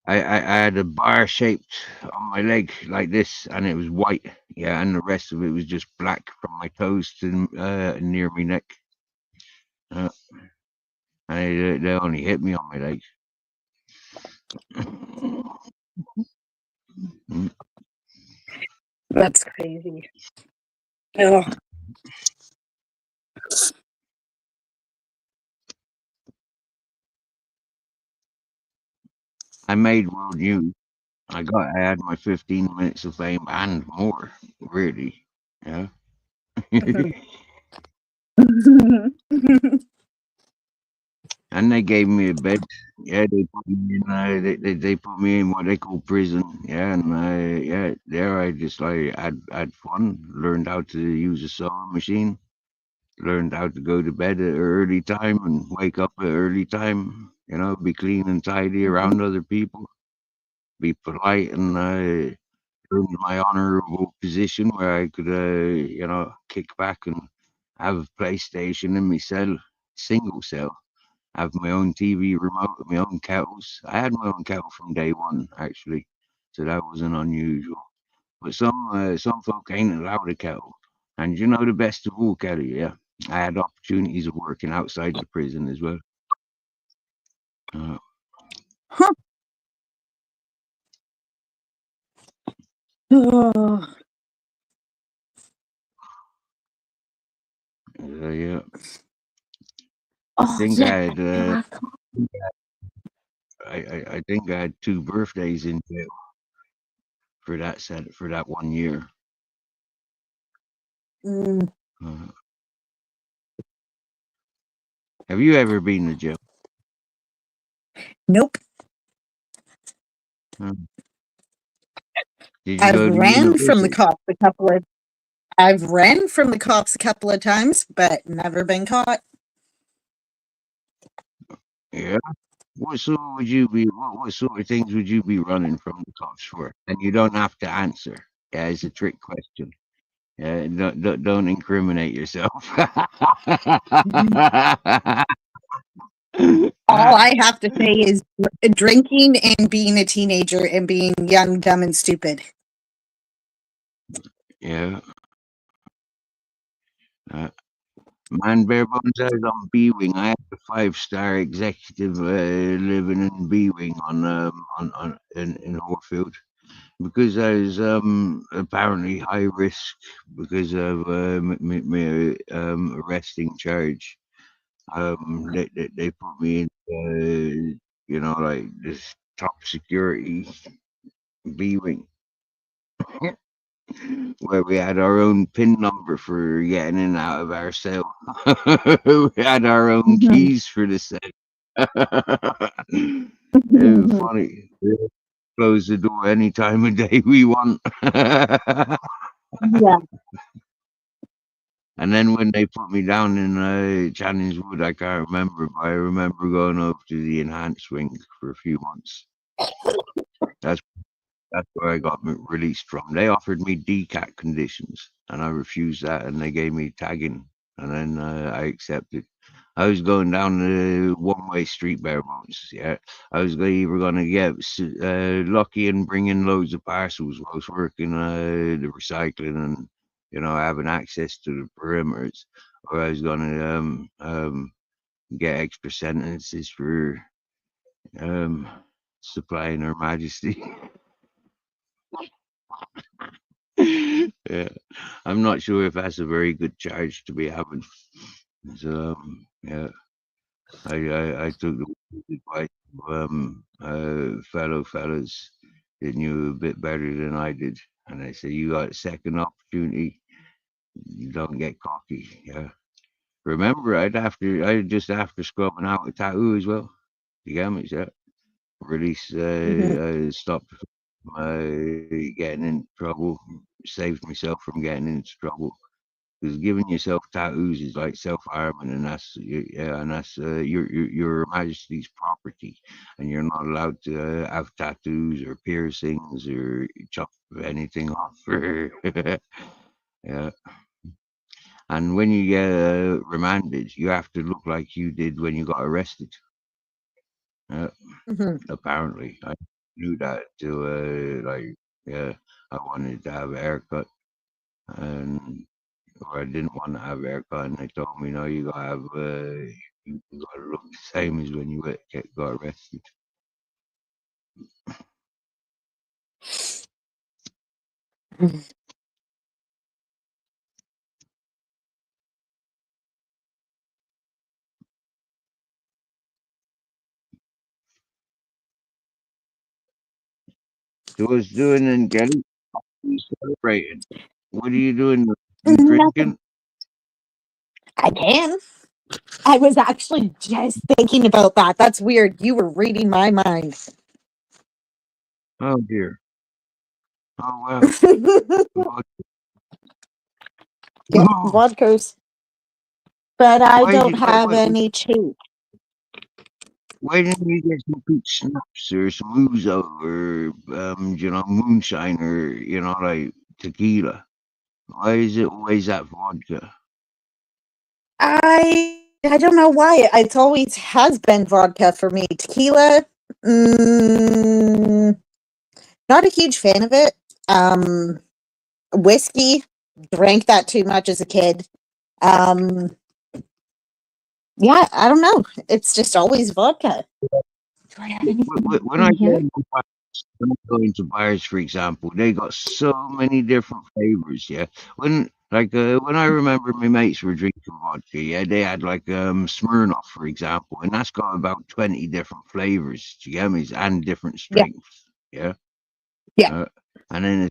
I had a bar shaped on my leg like this, and it was white. Yeah, and the rest of it was just black from my toes to near my neck. And they only hit me on my leg. That's crazy. Oh, I made world news. I had my 15 minutes of fame and more, really. Yeah. And they gave me a bed. Yeah, they put me in. They put me in what they call prison. Yeah, and there I just like had fun. Learned how to use a sewing machine. Learned how to go to bed at an early time and wake up at early time. You know, be clean and tidy around other people. Be polite and earned my honorable position where I could, kick back and have a PlayStation in my cell, single cell. Have my own TV remote, my own kettles. I had my own kettle from day one, actually, so that wasn't unusual. But some folk ain't allowed a kettle. And you know the best of all, Kelly, yeah, I had opportunities of working outside the prison as well. huh. Oh, Yeah, I oh think I yeah. had, I think I had 2 birthdays in jail for that 1 year. Mm, Uh, have you ever been to jail? nope. Uh, did you I've go to ran from the university? cops a couple of I've ran from the cops a couple of times, but never been caught. Yeah. What sort would you be? What sort of things would you be running from the cops for? And you don't have to answer. Yeah, it's a trick question. Yeah, don't incriminate yourself. All I have to say is drinking and being a teenager and being young, dumb, and stupid. Yeah. Uh, Man, bare bones out on B Wing. I had a 5-star executive living in B Wing on in Horfield because I was apparently high risk because of my arresting charge. They put me in like this top security B Wing where we had our own PIN number for getting in and out of our cell. We had our own keys for the cell. It was funny. We close the door any time of day we want. Yeah. And then when they put me down in Channings Wood, I can't remember, but I remember going over to the enhanced wing for a few months. That's That's where I got released from. They offered me DCAT conditions, and I refused that, and they gave me tagging, and then I accepted. I was going down the one-way street bare bones. Yeah, I was either going to get lucky and bring in loads of parcels while I was working the recycling and having access to the perimeters, or I was going to get extra sentences for supplying Her Majesty. Yeah, I'm not sure if that's a very good charge to be having. So yeah, I took the advice of fellow fellas that knew a bit better than I did, and they said you got a second opportunity. You don't get cocky. Yeah. Remember, I just after scrubbing out a tattoo as well. You get me? Yeah. Release. Stopped getting in trouble. Saved myself from getting into trouble. Because giving yourself tattoos is like self-harming, and that's your Majesty's property, and you're not allowed to have tattoos or piercings or chop anything off. Yeah, and when you get remanded, you have to look like you did when you got arrested. Apparently, I knew that to yeah, I wanted to have a haircut and or I didn't want to have a haircut, and they told me, no, you gotta have, you gotta look the same as when you got arrested. So what's doing in Kelly? You celebrating? What are you doing? You Nothing. drinking? I can. I was actually just thinking about that. That's weird. You were reading my mind. Oh dear. Oh well. Yep, vodkas. But I Why did don't you have any cheap. why didn't you get some good snaps or some ouzo or moonshine or like tequila? Why is it always that vodka? I don't know why. It's always has been vodka for me. Tequila, mm, not a huge fan of it. Whiskey, drank that too much as a kid. Um, yeah, I don't know. It's just always vodka. Do I have anything When in I here? go into bars, for example, they got so many different flavors. Yeah, when I remember my mates were drinking vodka, yeah, they had like Smirnoff, for example, and that's got about 20 different flavors. Do you get me? And different Yeah, strengths. Yeah. yeah. Uh, and then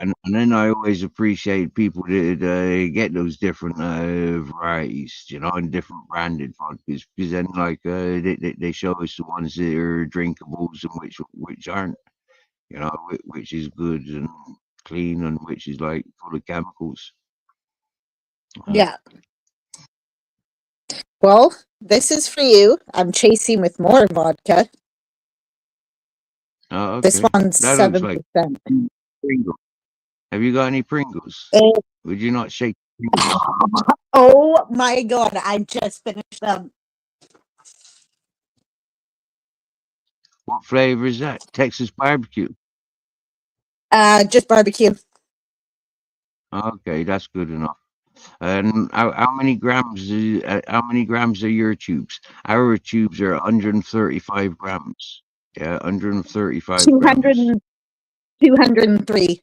and then I always appreciate people that get those different varieties, and different branded vodkas, because then they show us the ones that are drinkables and which aren't, which is good and clean and which is like full of chemicals. Uh, Yeah. Well, this is for you. I'm chasing with more vodka. oh, This okay. one's That looks like 7%. Pringles. Have you got any Pringles? Eh, Would you not shake Pringles? oh my god, I just finished them. What flavor is that? Texas barbecue. Just barbecue. Okay, that's good enough. And how many grams are your tubes? Our tubes are 135 grams. Yeah, 135 200 grams. 203.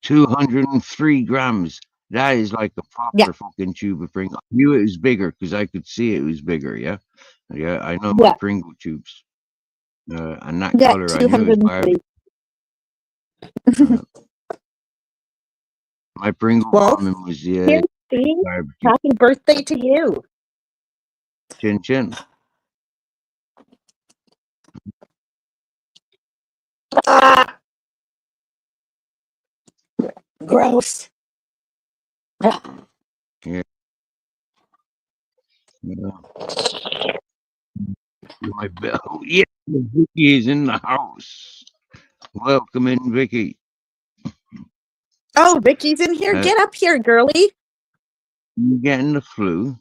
203 grams. That is like a Yeah, proper fucking tube of Pringles. I knew it was bigger because I could see it was bigger. Yeah, yeah. I know my yeah, Pringle tubes. And that yeah, color, I knew it was 203. barbecue. Uh, my Pringle Well, ramen was here, see? barbecue. Happy birthday to you. Chin chin. Ah, gross. Ah, Yeah, yeah. My bell. Yeah, Vicky is in the house. Welcome in, Vicky. oh, Vicky's in here. Uh, Get up here, girly. you getting the flu?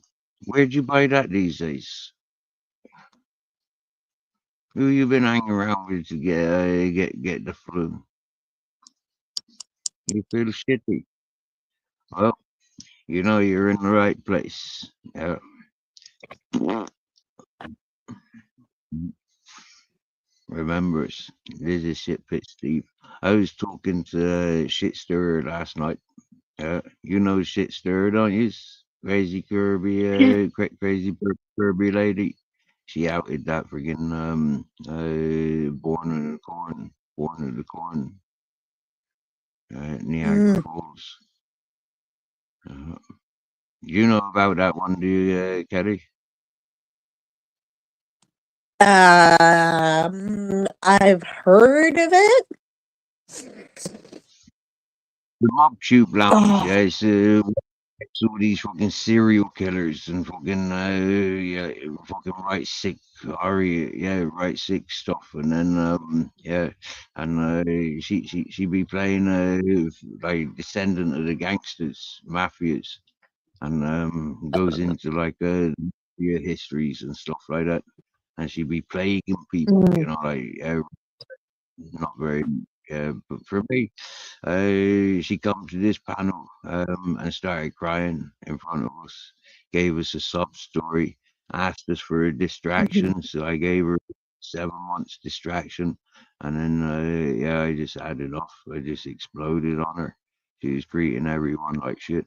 Where'd you buy that these days? Who you been hanging around with to get the flu? You feel shitty. Well, you know you're in the right place. Remembers. This is shit pit Steve. I was talking to Shit Stirrer last night. You know Shit Stirrer, don't you? Crazy Kirby, Kirby lady. She outed that friggin' born in the corn, born in the corn, Niagara Mm, Falls. Uh, you know about that one, do you, Kelly? I've heard of it. The Mob Tube Lounge, Oh, yeah, it's all these fucking serial killers and fucking yeah, fucking right sick yeah, right sick stuff, and then yeah, and she be playing like descendant of the gangsters, mafias, and goes into like yeah, histories and stuff like that, and she be plaguing people, mm, you know, like not very. But for me, she come to this panel and started crying in front of us, gave us a sob story, asked us for a mhm, distraction. So I gave her 7 months distraction. And then, yeah, I just had enough. I just exploded on her. She was treating everyone like shit.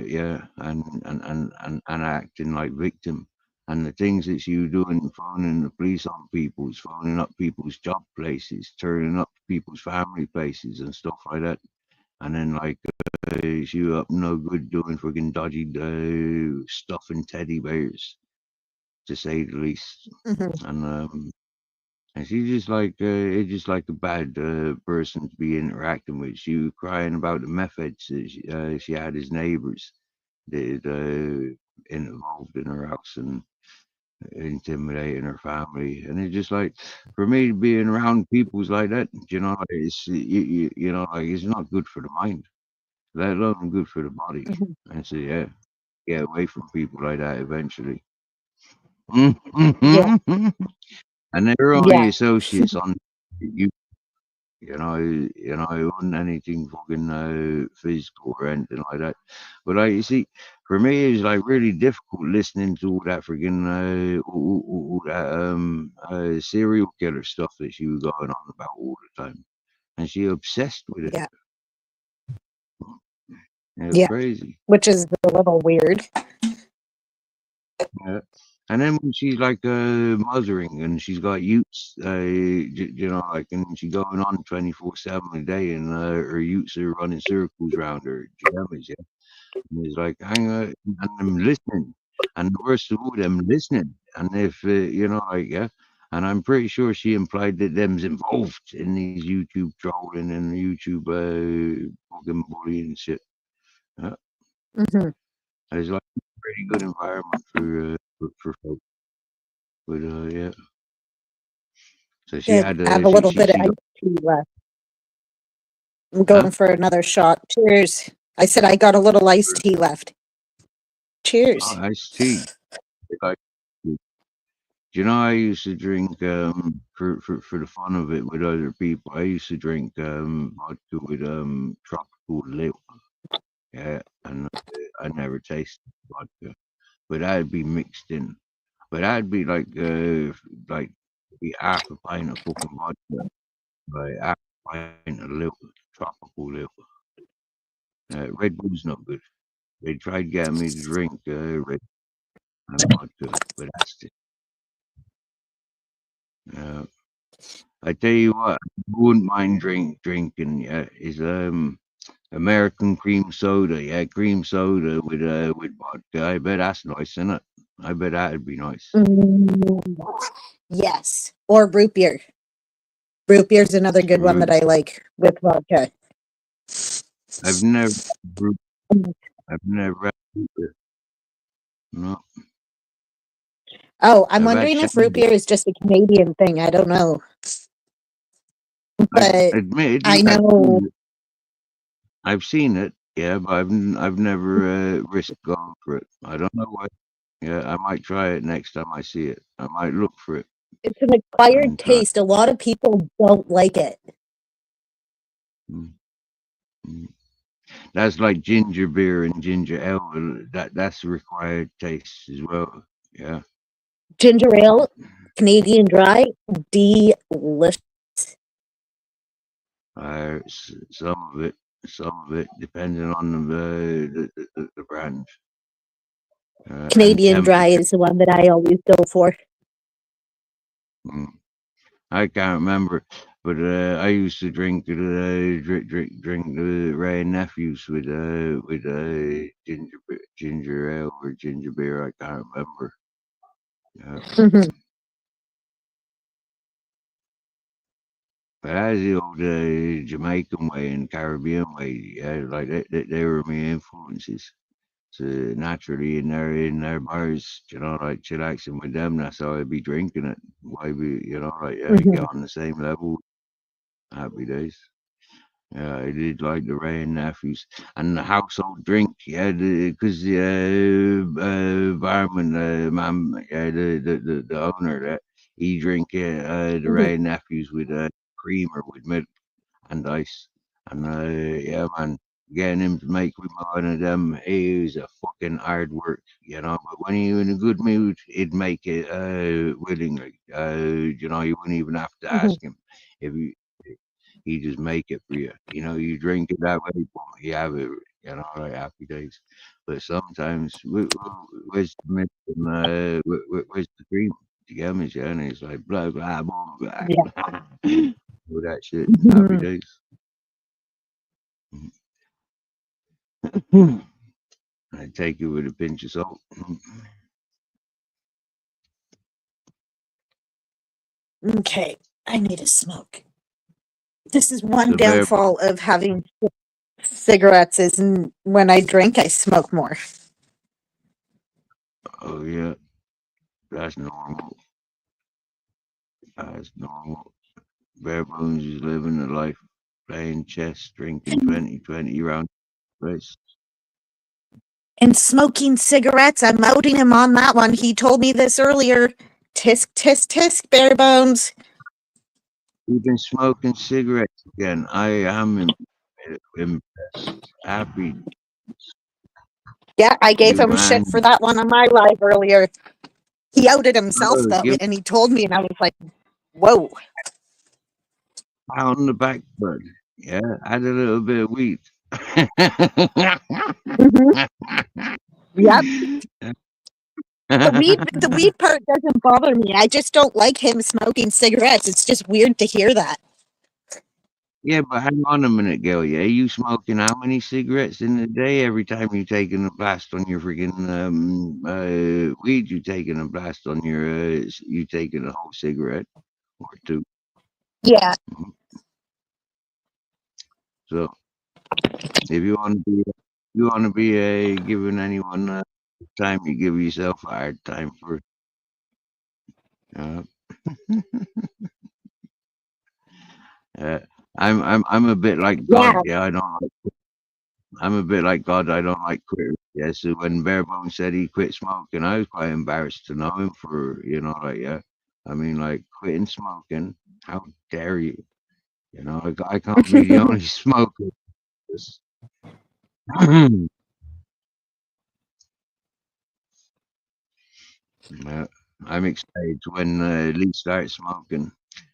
Yeah, and acting like victim. And the things that she was doing, phoning the police on people's, phoning up people's job places, turning up to people's family places and stuff like that. And then like she was up no good doing freaking dodgy stuff and teddy bears, to say the least. mhm, And she's just like it's just like a bad person to be interacting with. She was crying about the methods that she had as neighbors that involved in her house and intimidating her family. And it's just like for me being around people's like that, you know, like, it's you know, like it's not good for the mind, let alone good for the body. mhm. And so yeah, get away from people like that eventually. Yeah, And they're only yeah. associates on you. It wasn't anything fucking physical or anything like that. But like you see, for me, it's like really difficult listening to all that freaking all that serial killer stuff that she was going on about all the time, and she obsessed with it. Yeah, It was yeah, crazy. which is a little weird. Yeah. And then when she's like mothering and she's got utes, you know, like, and she going on 24/7 a day, and her utes are running circles around her. Jammies, yeah. And it's like, hang on, and I'm listening, and the worst of all, them listening, and if you know, like, yeah, And I'm pretty sure she implied that them's involved in these YouTube trolling and YouTube fucking bullying and shit. Uh, Mhm. it's like a pretty good environment for folk. But yeah. So she Good. had I have a little bit of she got iced tea left. I'm huh? going for another shot. Cheers. I said I got a little iced tea left. Oh, Cheers. iced tea. Like, do you know I used to drink for the fun of it with other people. I used to drink vodka with tropical lip. Yeah, and I never tasted vodka, but that'd be mixed in. But that'd be like be half a pint of fucking vodka, like half a pint of lip, tropical lip. Red Bull's not good. They tried getting me to drink Red and vodka, but that's just uh, I tell you what, I wouldn't mind drinking. Yeah, is American cream soda. Yeah, cream soda with vodka. I bet that's nice, isn't it? I bet that'd be nice. Mm, yes. Or root beer. Root beer's another good one that Root. I like with vodka. I've never root. I've never had root beer. No, Oh, I'm I've had wondering if root shandy. beer is just a Canadian thing. I don't know. I But admittedly, I know I've seen it. Yeah, but I've never risked going for it. I don't know why. Yeah, I might try it next time I see it. I might look for it it's an acquired and try. taste. A lot of people don't like it. Mm, mm. That's like ginger beer and ginger ale. That's a required taste as well. Yeah. Ginger ale, Canadian dry, delicious. Some of it, depending on the brand and Canadian dry temperature. is the one that I always go for. Mm. I can't remember, but I used to drink the Ray and Nephews with ginger ale or ginger beer. I can't remember. Yeah. Mhm. But as the old Jamaican way and Caribbean way, yeah, like they were my influences. So naturally in their bars, you know, like chillaxing with them, that's how I'd be drinking it. Why be, you know, like yeah, get Mhm. on the same level. Happy days. Yeah, I did like the Ray and Nephews and the household drink. Yeah, because the barman, man, yeah, the owner, that he drink the Mhm. Ray and Nephews with cream or with milk and ice. And yeah, man, getting him to make me one of them, it was a fucking hard work, you know. But when you're in a good mood, he'd make it willingly. You know, you wouldn't even have to Mhm. ask him if you. He just make it for you. You know, you drink it that way, boom, you have it. You know, like happy days. But sometimes, where's the milk and where's the cream? You get me, yeah? And it's like blah blah blah blah. Yeah. All that shit. Happy Mhm. days. I take it with a pinch of salt. Okay, I need a smoke. This is one So bear, downfall of having cigarettes is when I drink, I smoke more. oh yeah, that's normal. That's normal. Bare bones is living the life, playing chess, drinking 20 round place. And smoking cigarettes, I'm outing him on that one. He told me this earlier. Tisk, tisk, tisk, bare bones. You've been smoking cigarettes again. I am impressed. Happy Yeah, I gave you, him shit man. for that one on my live earlier. He outed himself Oh, though, give and he told me, and I was like, "Whoa!" a pat on the back, bud. Yeah, add a little bit of weed. Mhm. Yep. The weed part doesn't bother me. I just don't like him smoking cigarettes. It's just weird to hear that. Yeah, but hang on a minute, Gail. Yeah, you smoking how many cigarettes in a day? Every time you taking a blast on your freaking weed, you taking a blast on your you taking a whole cigarette or two. Yeah. Mhm. So if you want to be, you want to be giving anyone time, you give yourself a hard time for. Uh, uh, I'm a bit like God. Yeah. Yeah, I don't. I'm a bit like God. I don't like quitters. Yeah. So when Barebone said he quit smoking, I was quite embarrassed to know him for like yeah. I mean, like quitting smoking. How dare you? I can't be the only smoker. Yeah, I'm excited when Lee starts smoking.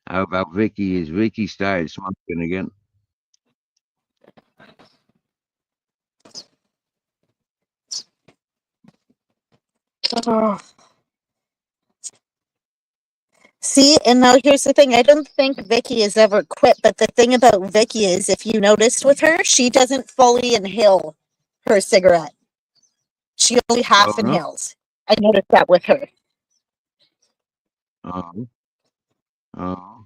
How about Vicky? Is Vicky started smoking again? Oh. See, and now here's the thing. I don't think Vicky has ever quit, but the thing about Vicky is, if you noticed with her, she doesn't fully inhale her cigarette. She only half Oh no. inhales. I noticed that with her. Oh. Oh.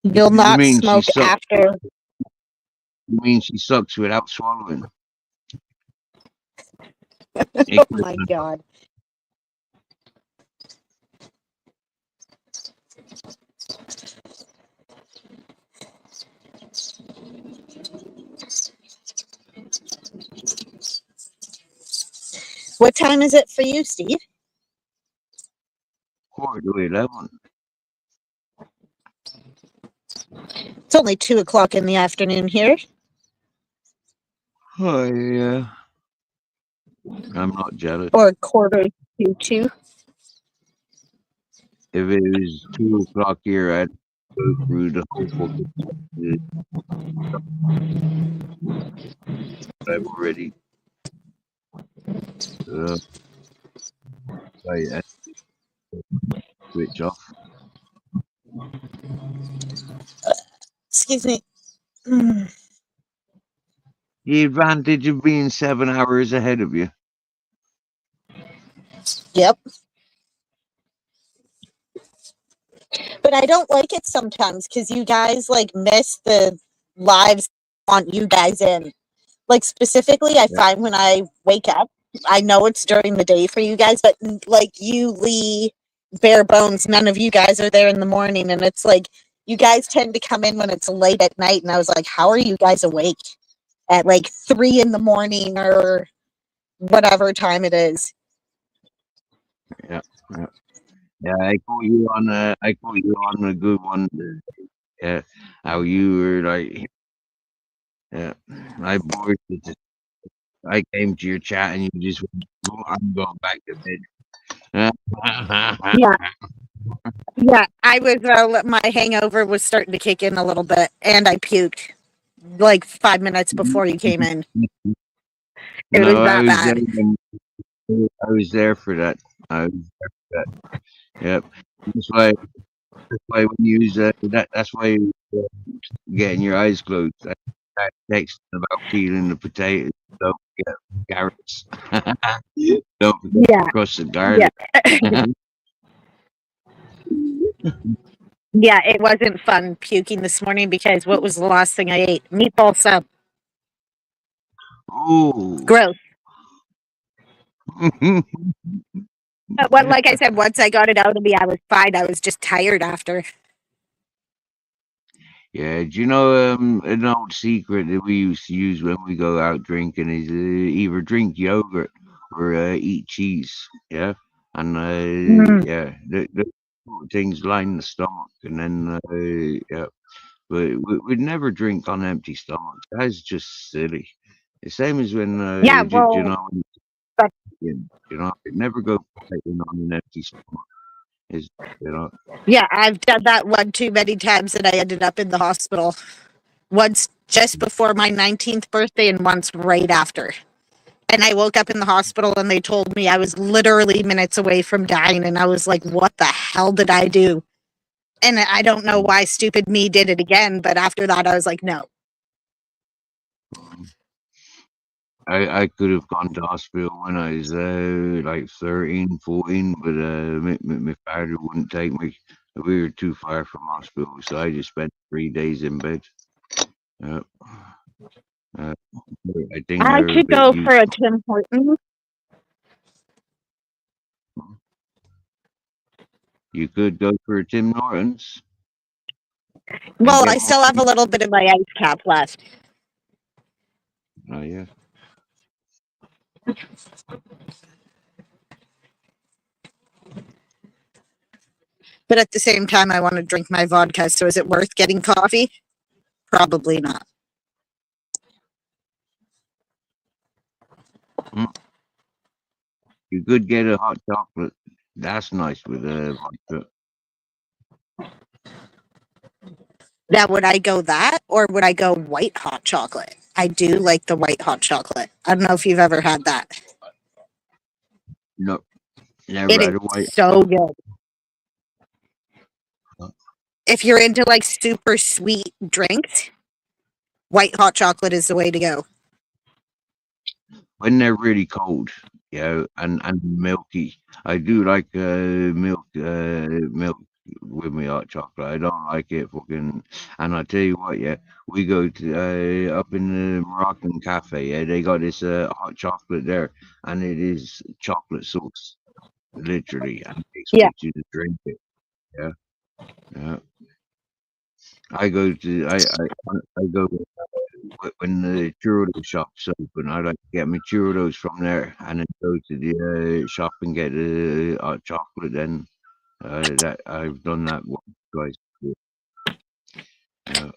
You'll You not mean she smoke sucks? after. You mean she sucks without swallowing? Oh my Equipment. God. What time is it for you, Steve? Quarter to 11. It's only 2 o'clock in the afternoon here. Oh yeah. I'm not jealous. Or quarter to two. If it was 2 o'clock here, I'd go through the whole fucking I've already uh, I switch off. Excuse me. Mm. The advantage of being 7 hours ahead of you. Yep. But I don't like it sometimes because you guys like miss the lives I want you guys in. Like specifically, I Yeah. find when I wake up, I know it's during the day for you guys, but like you, Lee, bare bones, none of you guys are there in the morning, and it's like you guys tend to come in when it's late at night, and I was like, how are you guys awake at like 3 in the morning or whatever time it is? Yeah. Yeah. Yeah, I caught you on a good one. Yeah, how you were like, yeah, I bored you. I came to your chat and you just went, "Oh, I'm going back to bed." Yeah, yeah. I was my hangover was starting to kick in a little bit, and I puked like 5 minutes before you came in. It was No, I that was there. bad. I was there for that. I was there for that. Yep. That's why. That's why when you use that's why getting your eyes closed. That text about peeling the potatoes. Don't get carrots. Don't forget to Yeah, crush the yeah. garlic. Yeah, it wasn't fun puking this morning because what was the last thing I ate? Meatball sub. Oh. Gross. What, like I said, once I got it out of me, I was fine. I was just tired after. Yeah, do you know an old secret that we used to use when we go out drinking is either drink yogurt or eat cheese. Yeah, and Mm. yeah, the sort of things line the stomach, and then yeah, but we'd never drink on empty stomachs. That's just silly. The same as when Yeah, you well, know, but it never go fighting on an empty stomach. Is you know. yeah, I've done that one too many times and I ended up in the hospital. Once just before my 19th birthday and once right after. And I woke up in the hospital and they told me I was literally minutes away from dying. And I was like, what the hell did I do? And I don't know why stupid me did it again. But after that, I was like, no. I could have gone to hospital when I was like 13, 14, but my father wouldn't take me. We were too far from hospital, so I just spent 3 days in bed. Uh, I think I they're a could bit go for a useful. Tim Hortons. You could go for a Tim Hortons and Well, get I more. still have a little bit of my ice cap left. Oh yeah. But at the same time, I want to drink my vodka. So is it worth getting coffee? Probably not. Mm. You could get a hot chocolate. That's nice with vodka. Now, would I go that or would I go white hot chocolate? I do like the white hot chocolate. I don't know if you've ever had that. No, never It had is a white. so good. Uh, If you're into like super sweet drinks, white hot chocolate is the way to go. When they're really cold, and milky. I do like milk with my hot chocolate. I don't like it fucking. And I tell you what, yeah, we go to up in the Moroccan cafe. Yeah, they got this hot chocolate there, and it is chocolate sauce, literally, and they Yeah. expect you to drink it. Yeah, yeah. I go to I go when the churro shop's open. I like to get my churros from there and then go to the shop and get a hot chocolate. Then that I've done that once, twice. Uh,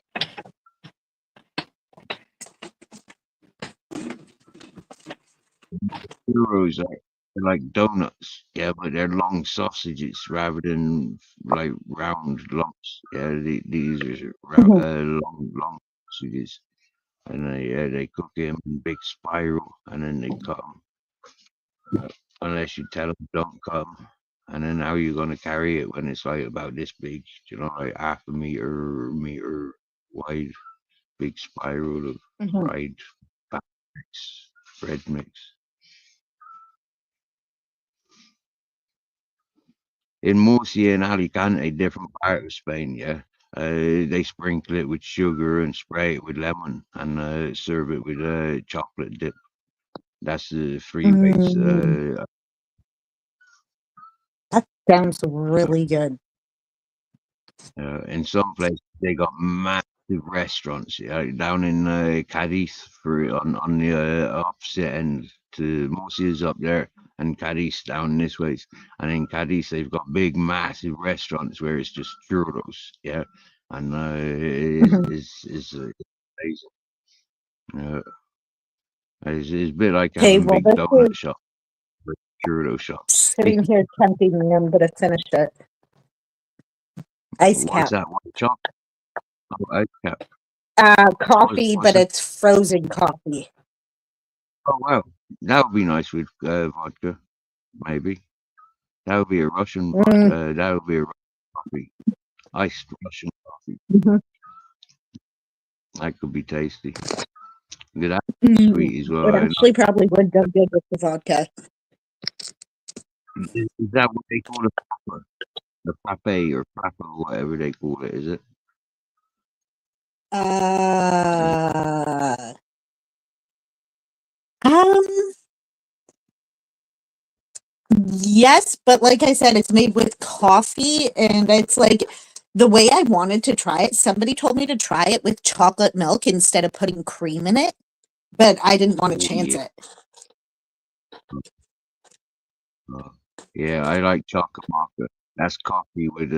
churros are they're like donuts, yeah, but they're long sausages rather than like round lumps. Yeah, these are Mhm. long sausages, and they cook them in big spiral, and then they cut 'em. Unless you tell them don't come. And then how are you going to carry it when it's like about this big, like half a meter wide, big spiral of Mhm. fried batter mix, bread mix. In Murcia and Alicante, different part of Spain, yeah, they sprinkle it with sugar and spray it with lemon and serve it with chocolate dip. That's the three ways. That sounds really good. In some places, they got massive restaurants. Yeah, down in Cadiz, for on the opposite end to Murcia's up there, and Cadiz down this way. And in Cadiz, they've got big, massive restaurants where it's just churros. Yeah, and Mhm. is amazing. It's a bit like Okay, having well, big this is donut shop, but churro shops. sitting here tempting me. I'm going to finish it. Ice What's cap. that? White chocolate? Oh, ice cap. Coffee, What's but that? it's frozen coffee. Oh wow, that would be nice with vodka, maybe. That would be a Russian Mm, vodka. That would be a Russian coffee, iced Russian coffee. mhm. That could be tasty. Yeah, that sweet as It well. actually probably would go good with the vodka. Is that what they call a frappa? The frappe or frappa or whatever they call it? Is it? Yeah. Uh, um, yes, but like I said, it's made with coffee, and it's like the way I wanted to try it. Somebody told me to try it with chocolate milk instead of putting cream in it, but I didn't want to Oh chance yeah. it. Uh, yeah, I like chocolate mocha. That's coffee with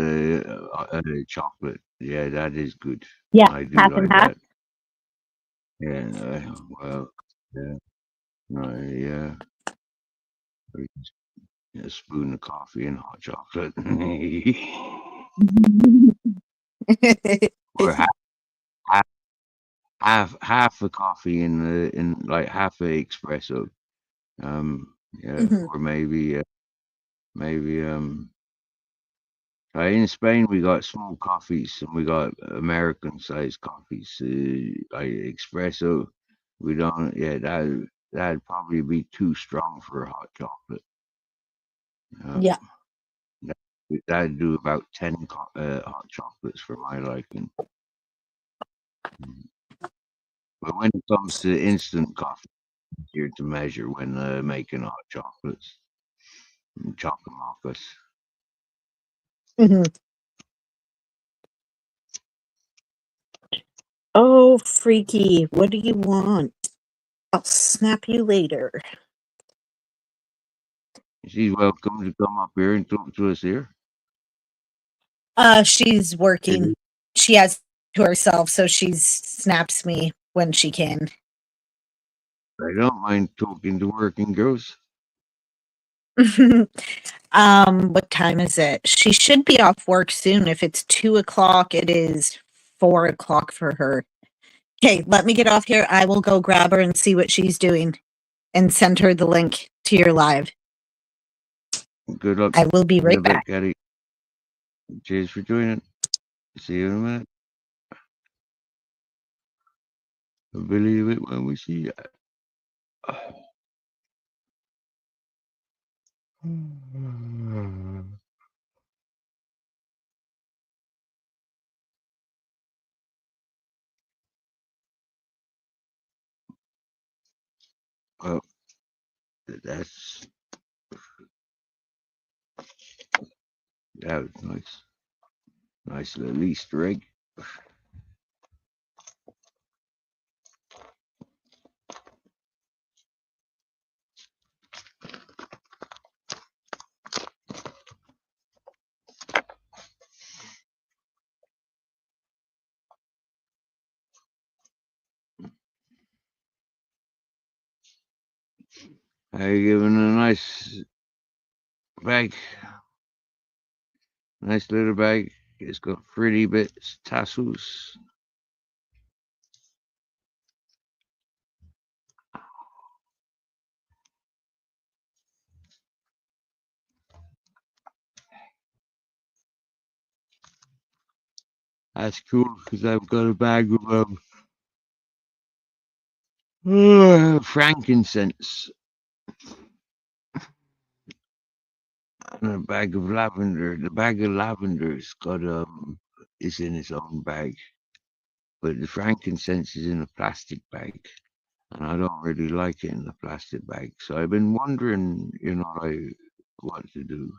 chocolate. Yeah, that is good. Yeah, I do half and like half. that. Yeah. Well. Yeah. Yeah. A spoon of coffee and hot chocolate, or half, half a coffee in like half a espresso. Yeah, Mhm. or maybe in Spain we got small coffees and we got American sized coffees, like espresso. We don't. Yeah, that'd probably be too strong for hot chocolate. Yeah. Um, that, that'd do about 10 hot chocolates for my liking. Mm. But when it comes to instant coffee, it's easier to measure when making hot chocolates and chocolate mochas. Mhm. Oh, freaky. What do you want? I'll snap you later. She's welcome to come up here and talk to us here. She's working. She has to herself, so she snaps me when she can. I don't mind talking to working girls. What time is it? She should be off work soon. If it's 2 o'clock, it is 4 o'clock for her. Okay, let me get off here. I will go grab her and see what she's doing and send her the link to your live. Good luck I will be in a right bit, back. Caddy. Cheers for joining. See you in a minute. Believe it when we see it. Well, that's that was nice. Nice little Easter egg. I given a nice bag. Nice little bag. It's got pretty bits, tassels. That's cool because I've got a bag of frankincense and a bag of lavender. The bag of lavender's got is in its own bag, but the frankincense is in a plastic bag, and I don't really like it in the plastic bag. So I've been wondering, like what to do,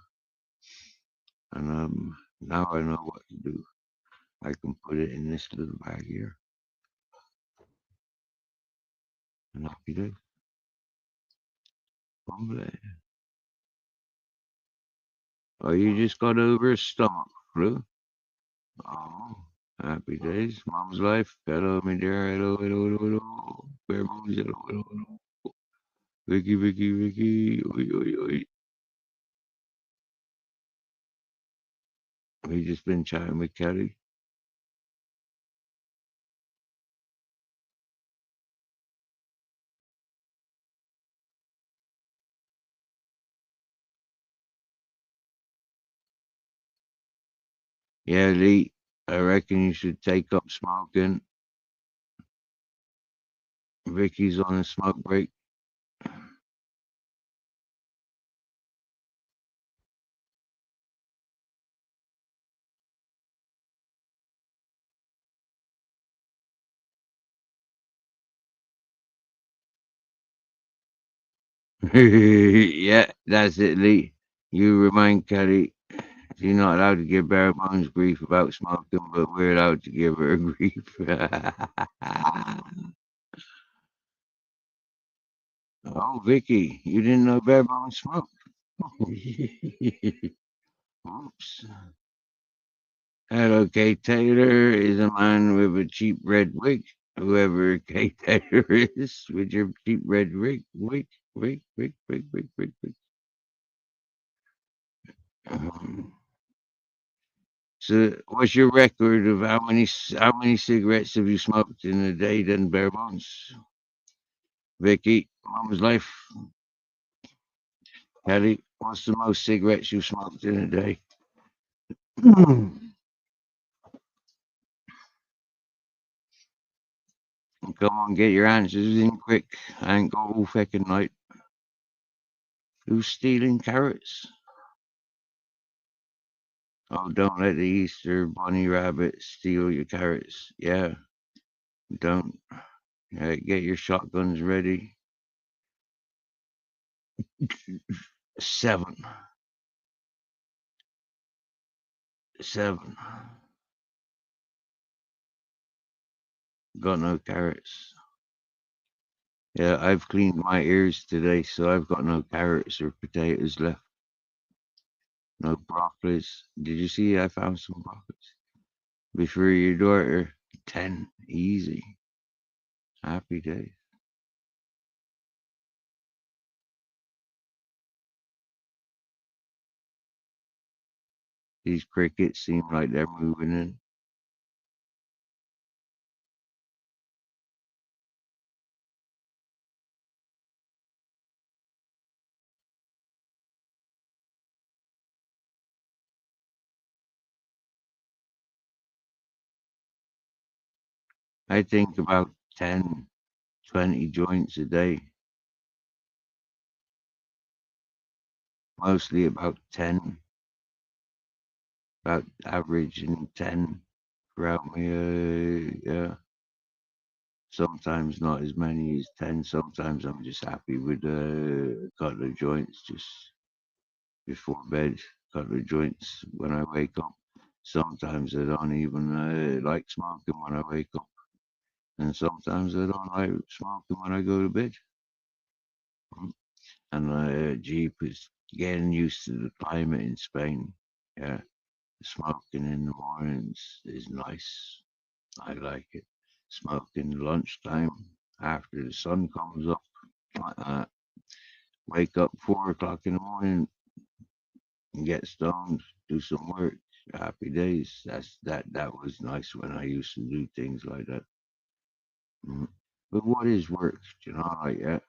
and now I know what to do. I can put it in this little bag here, and happy days. Oh, you just got over a stomach flu? Oh, happy days. Mom's life. Hello, me dear. Hello, hello, hello, hello. Bare bones. Hello, hello, hello. Vicky, Vicky, Vicky. Oi, oi, oi. We just been chatting with Kelly. Yeah, Lee, I reckon you should take up smoking. Vicky's on a smoke break. Yeah, that's it, Lee. You remind Kelly she's not allowed to give Bare Bones grief about smoking, but we're allowed to give her grief. Oh, Vicky, you didn't know Bare Bones smoked. Oops. Hello, Kate Taylor is a man with a cheap red wig. Whoever Kate Taylor is, with your cheap red wig. So, what's your record of how many cigarettes have you smoked in a day? Then Bare Bones, Vicky, Mama's life. Kelly, what's the most cigarettes you smoked in a day? Come on, get your answers in quick. I ain't got all fucking night. Who's stealing carrots? Oh, don't let the Easter bunny rabbit steal your carrots. Yeah, don't. Get your shotguns ready. 7. 7. Got no carrots. Yeah, I've cleaned my ears today, so I've got no carrots or potatoes left. No broccolis. Did you see I found some broccolis? Before your daughter. 10. Easy. Happy days. These crickets seem like they're moving in. I think about 10, 20 joints a day. Mostly about 10. About averaging 10 throughout my, yeah. Sometimes not as many as 10. Sometimes I'm just happy with a couple of joints just before bed, couple of joints when I wake up. Sometimes I don't even like smoking when I wake up. And sometimes I don't like smoking when I go to bed. And Jeep is getting used to the climate in Spain. Yeah, smoking in the mornings is nice. I like it. Smoking lunchtime after the sun comes up. Wake up 4 o'clock in the morning and get stoned, do some work. Happy days. That was nice when I used to do things like that. Mm. But what is work? You know, like that.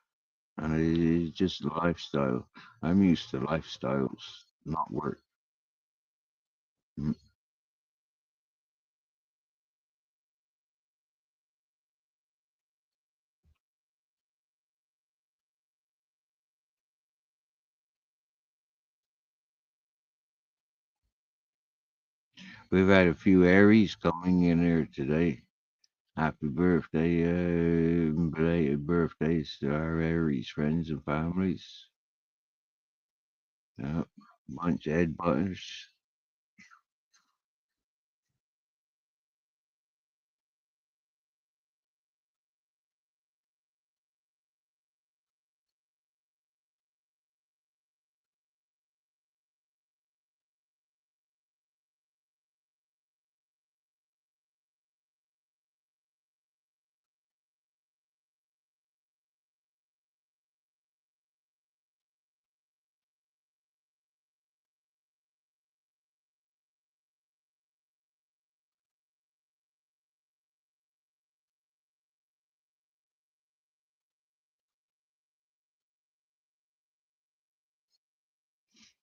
And it is just a lifestyle. I'm used to lifestyles, not work. Mm. We've had a few Aries coming in here today. Happy birthday, belated birthdays to our Aries friends and families. Yep, bunch of Ed Butters.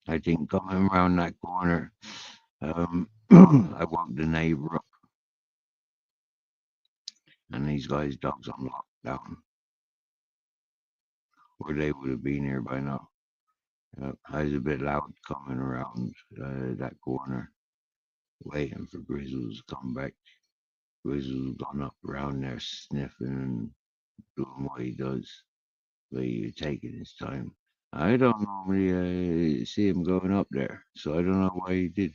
I think coming around that corner, I woke the neighbor up, and these guys' dogs on lockdown, or they would have been here by now. I was a bit loud coming around that corner, waiting for Grizzles to come back. Grizzles gone up around there sniffing and doing what he does, but he's taking his time. I don't normally see him going up there, so I don't know why he did.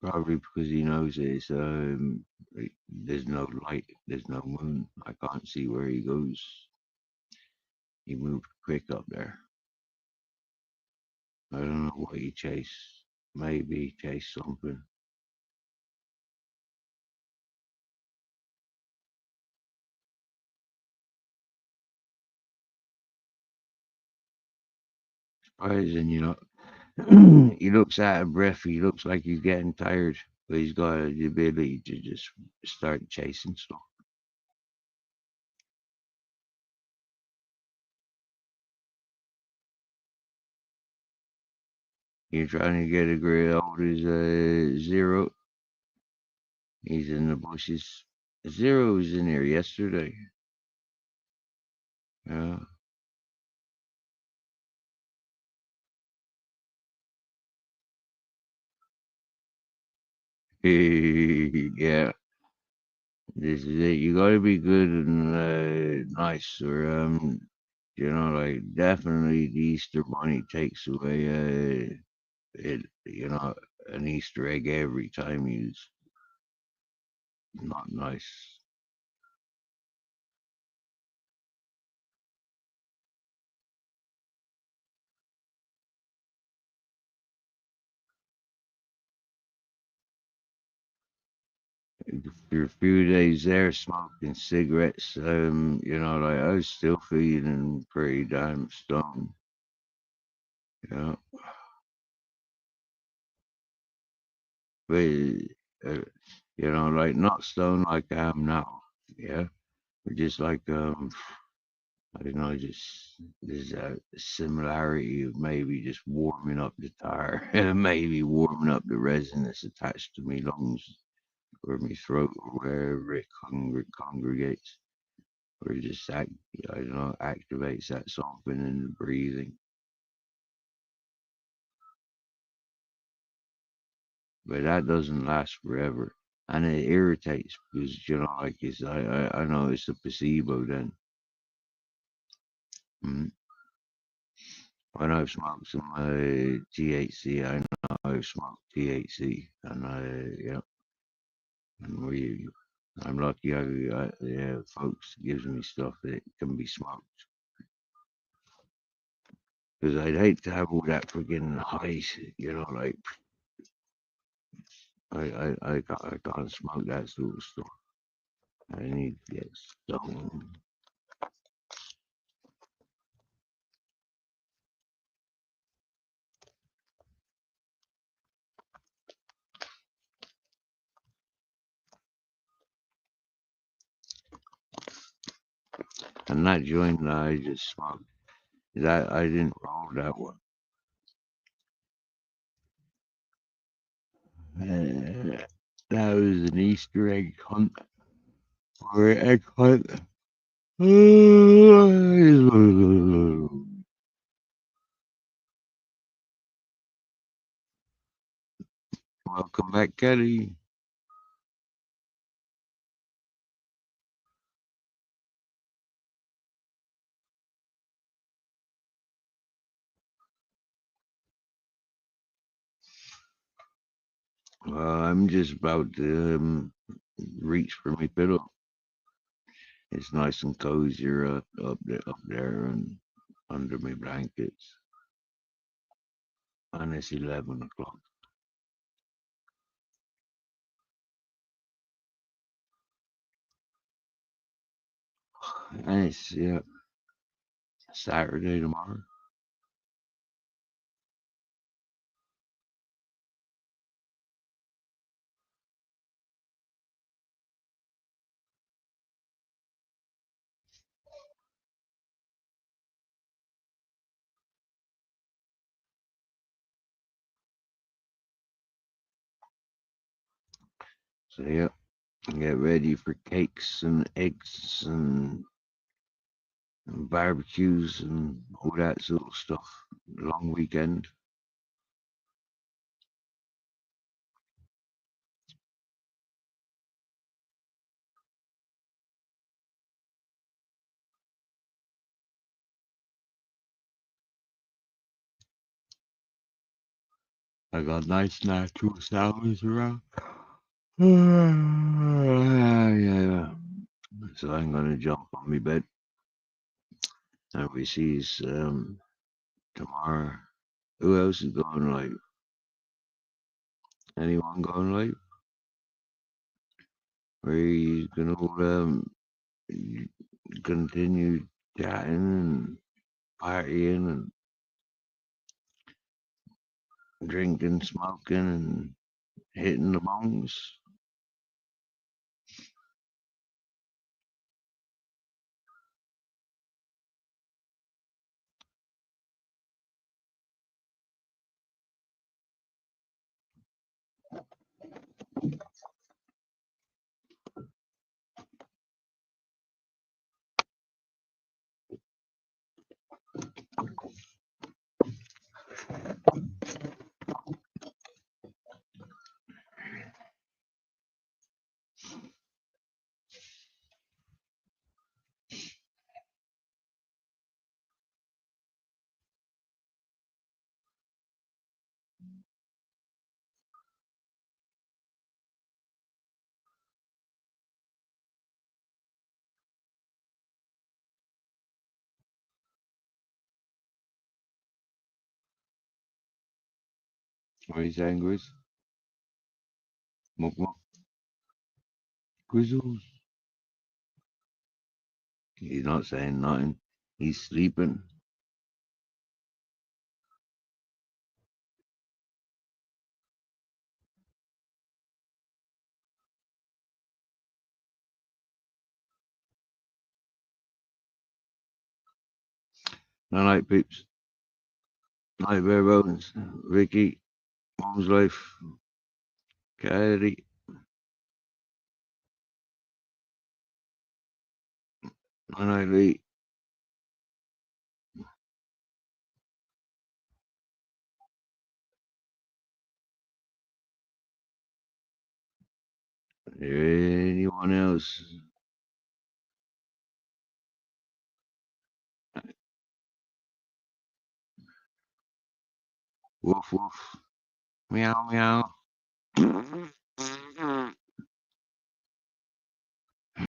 Probably because he knows it's there's no light, there's no moon. I can't see where he goes. He moved quick up there. I don't know what he chased. Maybe he chased something. Surprising, you know. He looks out of breath. He looks like he's getting tired. but he's got the ability to just start chasing stuff. You're trying to get a great old as Zero. He's in the bushes. Zero was in here yesterday. Yeah. Yeah. This is it. You gotta be good and nice, or like definitely the Easter Bunny takes away an Easter egg every time. He's not nice. For a few days there, smoking cigarettes, like I was still feeling pretty damn stoned. Yeah, but like not stoned like I am now. Yeah, but just like I don't know, just there's a similarity of maybe just warming up the tire, maybe warming up the resin that's attached to my lungs or my throat or wherever it congregates, or just I don't know, activates that something in the breathing. But that doesn't last forever, and it irritates because like I know it's a placebo then. Mm. When I've smoked some THC, I know I've smoked THC, and and I'm lucky. Folks gives me stuff that can be smoked because I'd hate to have all that friggin' high, like I can't smoke that sort of stuff. I need to get stoned. And that joint that I just smoked, that I didn't roll that one. That was an Easter egg hunt or egg hunt. Welcome back, Kelly. I'm just about to reach for my pillow. It's nice and cozy up there and under my blankets. And it's 11 o'clock. And it's Saturday tomorrow. So get ready for cakes and eggs and barbecues and all that sort of stuff. Long weekend. I got nice natural salads around. Yeah. So I'm gonna jump on my bed and we sees tomorrow. Who else is going live? Anyone going live? We're gonna continue chatting and partying and drinking, smoking, and hitting the bongs. What are you saying, Grizz? Muck muck. Grizzles. He's not saying nothing. He's sleeping. Night night, peeps. Night, Bear Bones. Ricky. Mom's life. Carrie. Night night, Lee. Anyone else? Woof woof. Meow meow.